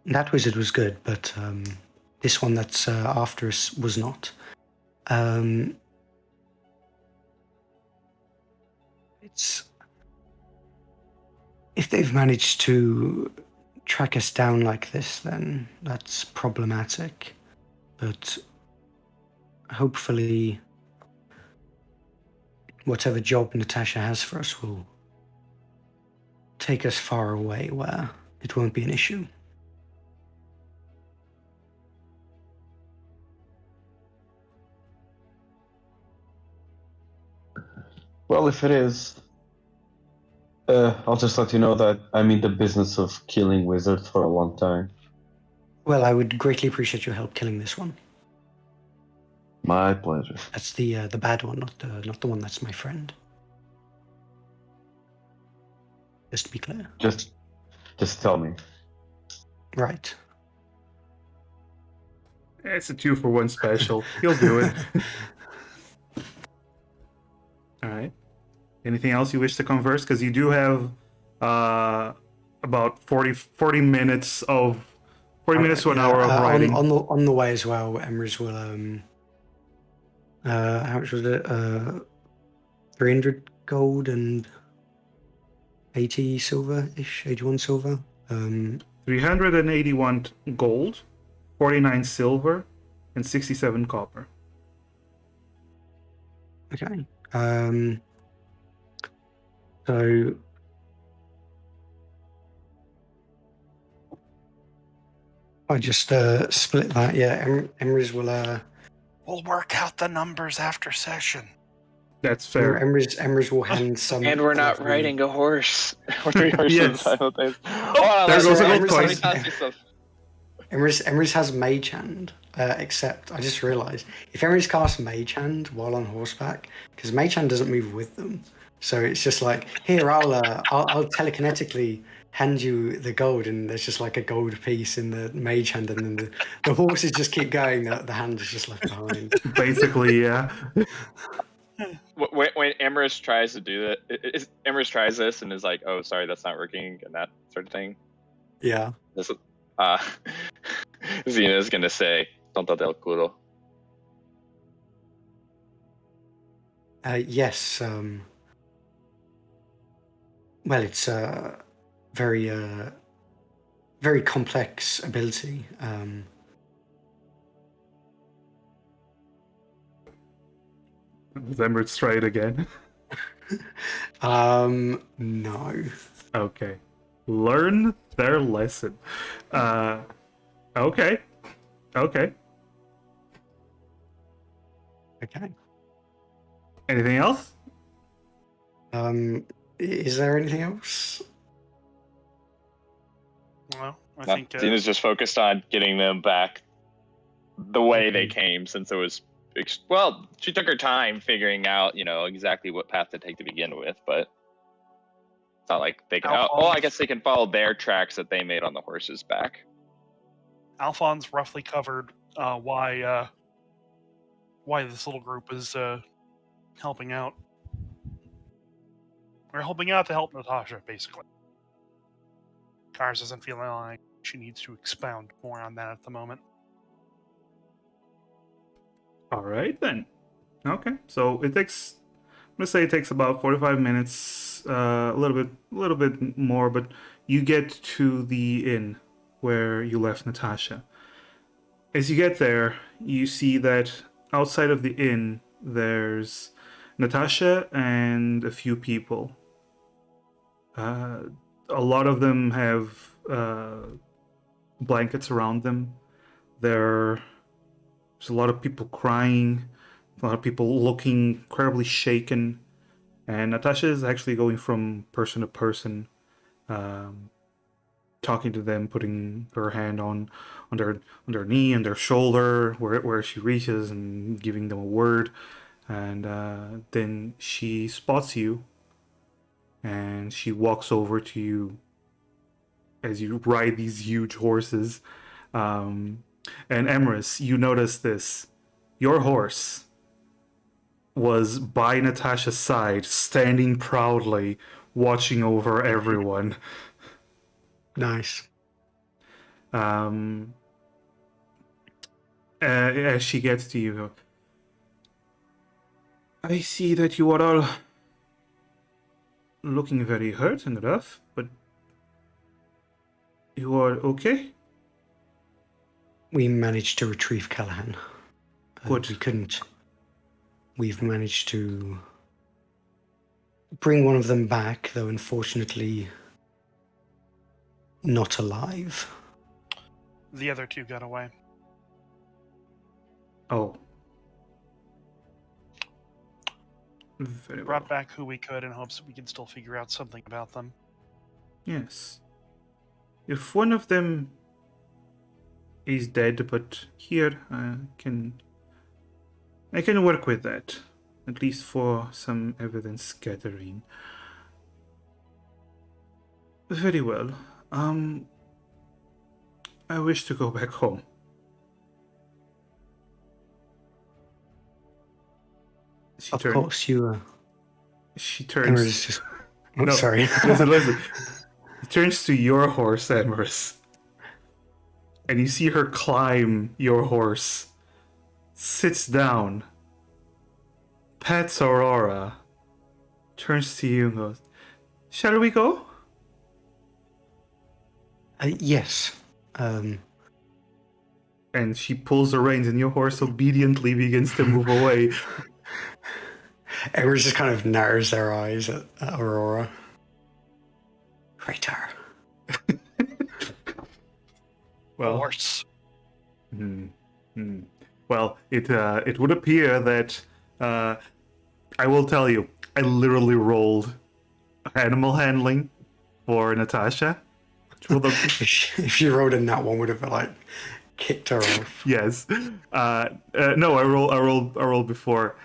that wizard was good, but this one that's after us was not. It's if they've managed to track us down like this, then that's problematic. But hopefully, whatever job Natasha has for us will take us far away where it won't be an issue. Well, if it is, I'll just let you know that I'm in the business of killing wizards for a long time. Well, I would greatly appreciate your help killing this one. My pleasure. That's the bad one, not the one that's my friend. Just to be clear. Just tell me. Right. It's a 2-for-1 special. He'll do it. All right. Anything else you wish to converse? Because you do have about 40 minutes to an hour of riding. On the way as well, Emrys will how much was it? 300 gold and 80 silver-ish, 81 silver. 381 gold, 49 silver, and 67 copper. Okay. So I just split that. Yeah, Emrys will. We'll work out the numbers after session. That's fair. Emrys will hand some. And we're not riding a horse. Or 3 horses Yes. simultaneously. there goes a gold Emrys coin. has- Emrys has Mage Hand, except I just realised if Emrys casts Mage Hand while on horseback, because Mage Hand doesn't move with them, so it's just like here I'll telekinetically hand you the gold, and there's just like a gold piece in the Mage Hand, and then the horses just keep going. The hand is just left behind. Basically, yeah. When Emrys tries to do that, Emrys tries this and is like, "Oh, sorry, that's not working," and that sort of thing. Yeah. This, uh, Xena's gonna say, "Tonta del culo." Yes. Well, it's a very very complex ability. Zemrit's try it again. No. Okay. Learn their lesson. Okay. Okay. Okay. Anything else? Is there anything else? Well, I No, think Xena's just focused on getting them back the way they came, since it was. Well, she took her time figuring out, exactly what path to take to begin with, but it's not like they can. Oh, I guess they can follow their tracks that they made on the horse's back. Alphonse roughly covered why this little group is helping out. We're helping out to help Natasha, basically. Kars doesn't feel like she needs to expound more on that at the moment. All right then. Okay, so it takes. I'm gonna say it takes about 45 minutes, a little bit more, but you get to the inn where you left Natasha. As you get there, you see that outside of the inn, there's Natasha and a few people. A lot of them have blankets around them. There's a lot of people crying, a lot of people looking incredibly shaken, and Natasha is actually going from person to person, talking to them, putting her hand on their knee and their shoulder where she reaches, and giving them a word. And then she spots you, and she walks over to you as you ride these huge horses. And Emrys, you notice this. Your horse was by Natasha's side, standing proudly, watching over everyone. Nice. As she gets to you, I see that you are all looking very hurt and rough, but you are okay? We managed to retrieve Callahan. Good. We couldn't. We've managed to bring one of them back, though unfortunately not alive. The other two got away. Oh. Very well. Brought back who we could in hopes that we can still figure out something about them. Yes. If one of them is dead, but here I can work with that, at least for some evidence gathering. Very well. I wish to go back home. Of course, you. She turns. Just... no, sorry. listen. He turns to your horse, Emrys, and you see her climb your horse, sits down, pets Aurora, turns to you and goes, "Shall we go?" Yes. And she pulls the reins, and your horse obediently begins to move away. Everyone just kind of narrows their eyes at Aurora. Traitor. Well, Horse. Well, it would appear that I will tell you, I literally rolled animal handling for Natasha, Well, If she rolled in that one, would have like kicked her off. yes. No, I rolled before.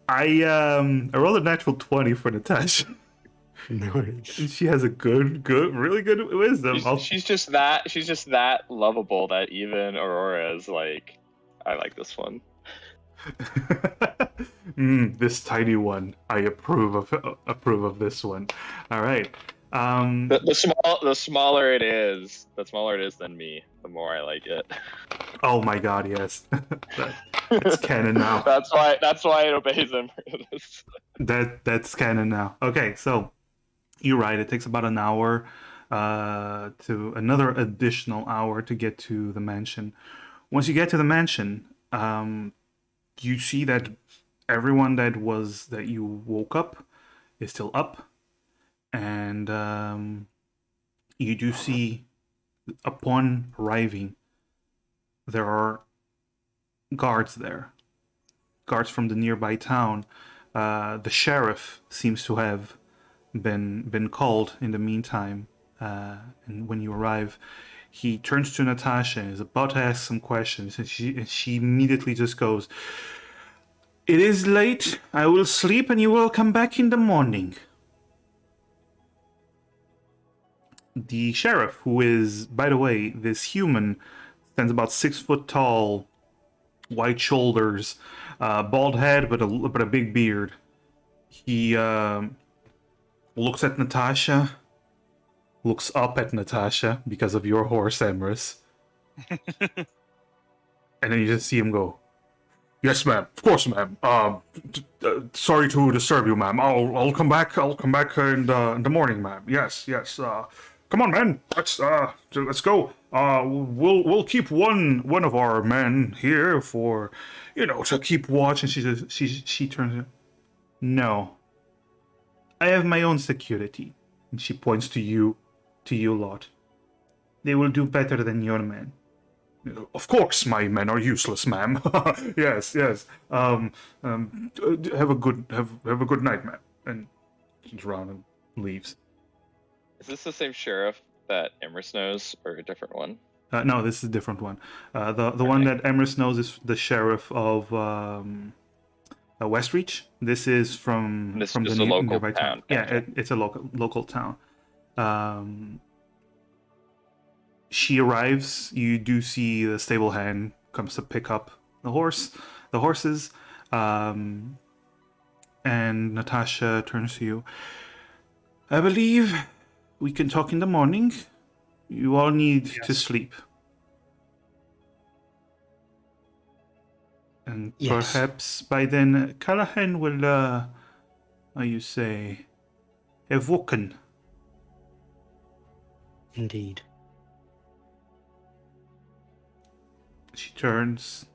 I rolled a natural 20 for Natasha. Nice. And she has a really good wisdom. She's just that lovable that even Aurora is like, I like this one. This tiny one. I approve of this one. All right. The smaller it is, than me, the more I like it. Oh my god, yes. That's canon now. That's why it obeys him for this. That's canon now. Okay, so you're right. It takes about an hour to another additional hour to get to the mansion. Once you get to the mansion, you see that everyone that you woke up is still up, and you do see upon arriving there are guards there, guards from the nearby town. The sheriff seems to have been called in the meantime, and when you arrive, he turns to Natasha and is about to ask some questions, and she immediately just goes, "It is late. I will sleep, and you will come back in the morning." The sheriff, who is, by the way, this human, stands about 6 foot tall, white shoulders, bald head, but a big beard. He looks at Natasha, looks up at Natasha because of your horse, Emrys, and then you just see him go, "Yes, ma'am. Of course, ma'am. Sorry to disturb you, ma'am. I'll come back. I'll come back in the morning, ma'am. Yes. Come on, man. Let's go. We'll keep one of our men here for, to keep watch." And she turns. "No, I have my own security." And she points to you lot. "They will do better than your men." "Of course, my men are useless, ma'am." Yes. Have a good night, ma'am. And turns around and leaves. Is this the same sheriff that Emrys knows, or a different one? No, this is a different one. The one that Emrys knows is the sheriff of Westreach. This is from the local nearby town. Gotcha. Yeah, it's a local town. She arrives. You do see the stable hand comes to pick up the horses, and Natasha turns to you. "I believe we can talk in the morning. You all need to sleep. And Yes. perhaps by then Callahan will, how you say, have woken." Indeed. She turns,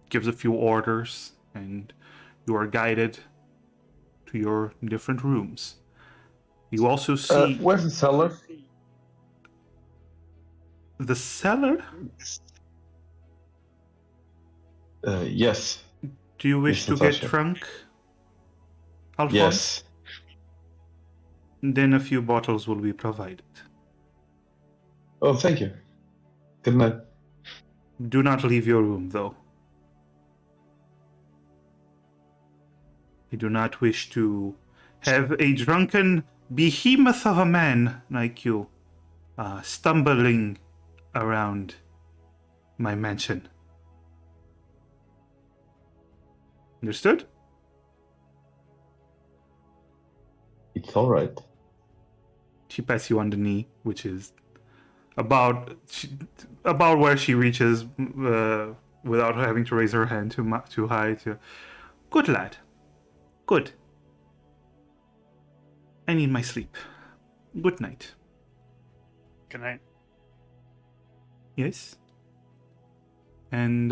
gives a few orders, and you are guided to your different rooms. You also see Where's the cellar? the cellar. Yes. Do you wish Yes, to get Natasha. drunk, Alphonse? Yes. Then a few bottles will be provided. Oh, thank you. Good night. Do not leave your room, though. I do not wish to have a drunken behemoth of a man like you stumbling around my mansion. Understood? It's all right. She pats you on the knee, which is about where she reaches without having to raise her hand too high. Good lad. Good. I need my sleep. Good night. Good night. Yes. And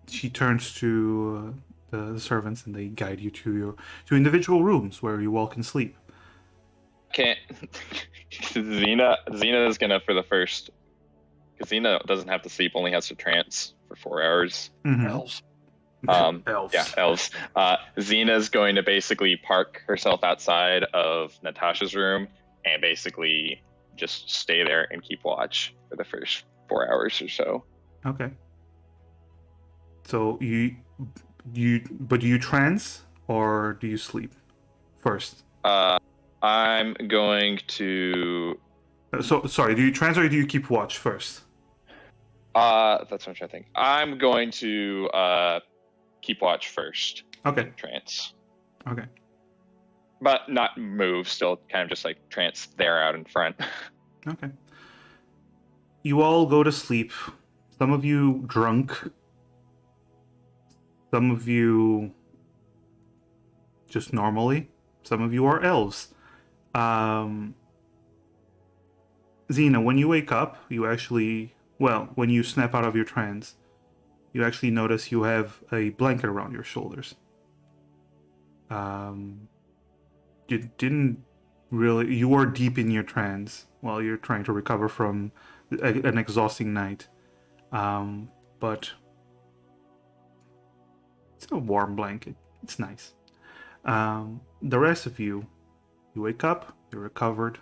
she turns to the servants, and they guide you to individual rooms where you all can sleep. Can't. Xena is gonna for the first. Because Xena doesn't have to sleep, only has to trance for 4 hours. Mm-hmm. Elves. Elves. Yeah, elves. Xena's going to basically park herself outside of Natasha's room and basically just stay there and keep watch for the first 4 hours or so. Okay. So do you trance or do you sleep first? I'm going to. So sorry, do you trance or do you keep watch first? That's what I'm trying to think. I'm going to keep watch first. Okay. Trance. Okay. But not move. Still, kind of just like trance there out in front. Okay. You all go to sleep. Some of you drunk. Some of you just normally. Some of you are elves. Xena, when you wake up, you actually, well, when you snap out of your trance, you actually notice you have a blanket around your shoulders. You didn't really, you were deep in your trance while you're trying to recover from an exhausting night. But it's a warm blanket. It's nice. The rest of you, you wake up, you're recovered,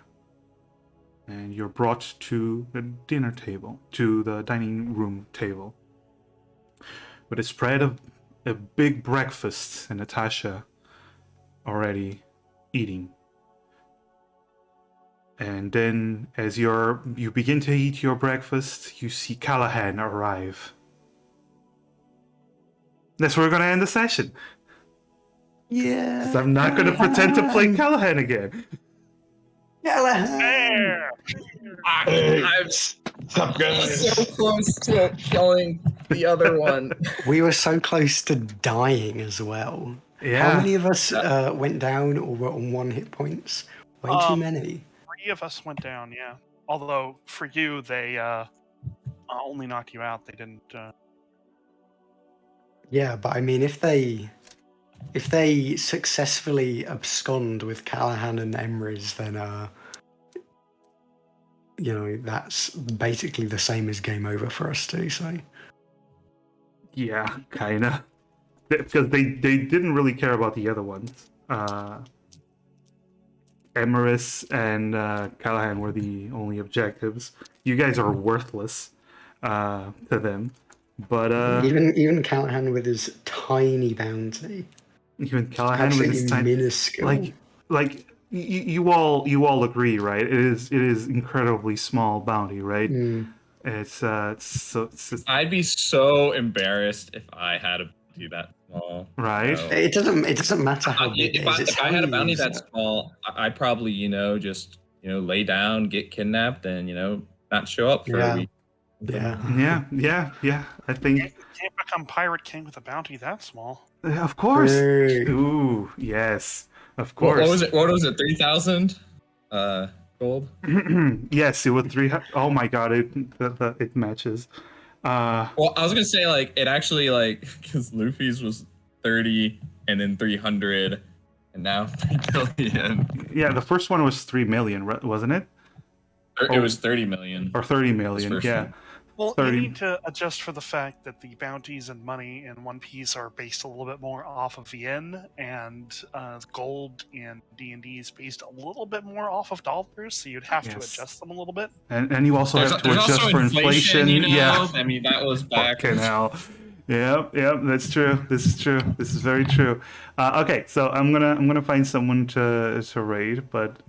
and you're brought to the dinner table, to the dining room table, with a spread of a big breakfast and Natasha already eating. And then, as you begin to eat your breakfast, you see Callahan arrive. That's where we're gonna end the session. Yeah. Because I'm not gonna pretend to play Callahan again. Callahan. There! I'm stop So close to killing the other one. We were so close to dying as well. Yeah. How many of us went down or were on 1 hit points? Way too many. 3 of us went down, yeah. Although, for you, they only knocked you out. They didn't... Yeah, but I mean, if they successfully abscond with Callahan and Emrys, then that's basically the same as game over for us too. So Yeah, kinda. Because they didn't really care about the other ones. Emerus and Callahan were the only objectives. You guys are worthless to them. But even Callahan with his tiny bounty, even Callahan with absolutely his time, minuscule. like you all agree, right? It is incredibly small bounty, right? Mm. It's I'd be so embarrassed if I had a bounty that small. right. So, It doesn't matter how big it is. It's if how I had a you bounty use that it. small, I'd probably, just, lay down, get kidnapped, and, not show up for a Yeah. week. Yeah. I think, Can't become Pirate King with a bounty that small. of course. True. Ooh, yes, of What course. was it? What was it? 3,000 gold. Yes, it was 300. Oh my god, it matches. Well, I was gonna say it actually because Luffy's was 30 and then 300 and now 3 billion. Yeah, the first one was 3 million, wasn't it? It was 30 million. Or 30 million? first Yeah. one. Well, 30. you need to adjust for the fact that the bounties and money in One Piece are based a little bit more off of yen, and gold in D&D is based a little bit more off of dollars, so you'd have to Yes. adjust them a little bit. And you also have to There's adjust also for inflation. Yeah. I mean, that was back. Fucking hell. Yep, that's true. This is true. This is very true. Okay, so I'm gonna find someone to raid, but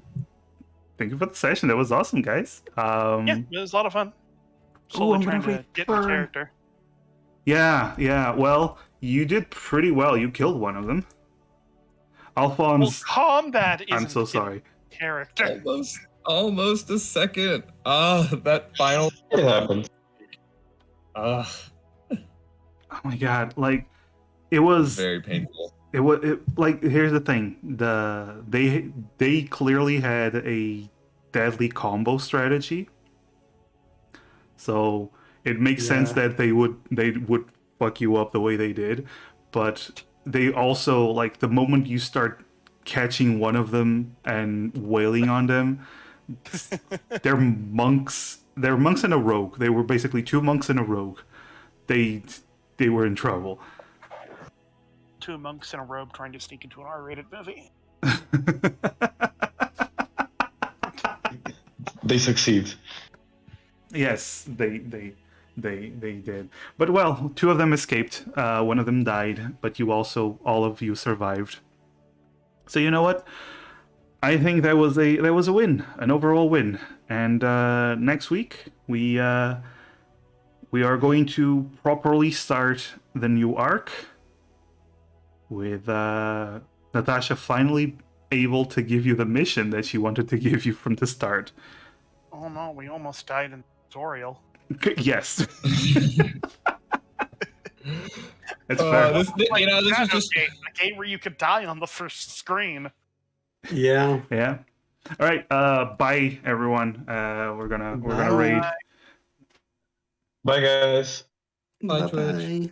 thank you for the session. That was awesome, guys. Yeah, it was a lot of fun. Slowly I'm trying gonna to get the return. character. Yeah. Well, you did pretty well. You killed one of them. Well, Alphonse, combat isn't I'm so getting sorry. character. Almost a second. That final. It happened. Oh my god! Like, it was Very painful. Here's the thing: they clearly had a deadly combo strategy. So it makes sense that they would fuck you up the way they did, but they also the moment you start catching one of them and wailing on them, they're monks. They're monks and a rogue. They were basically 2 monks and a rogue. They were in trouble. 2 monks in a robe trying to sneak into an R-rated movie. they succeed. Yes, they did. But well, two of them escaped. One of them died, but all of you survived. So you know what? I think that was a win, an overall win. And next week we are going to properly start the new arc with Natasha finally able to give you the mission that she wanted to give you from the start. Oh no, we almost died in the tutorial. Yes. It's fair. This was just. a game where you could die on the first screen. Yeah. Yeah. All right. Bye, everyone. We're gonna raid. Bye, guys. Bye, Twitch. Bye-bye.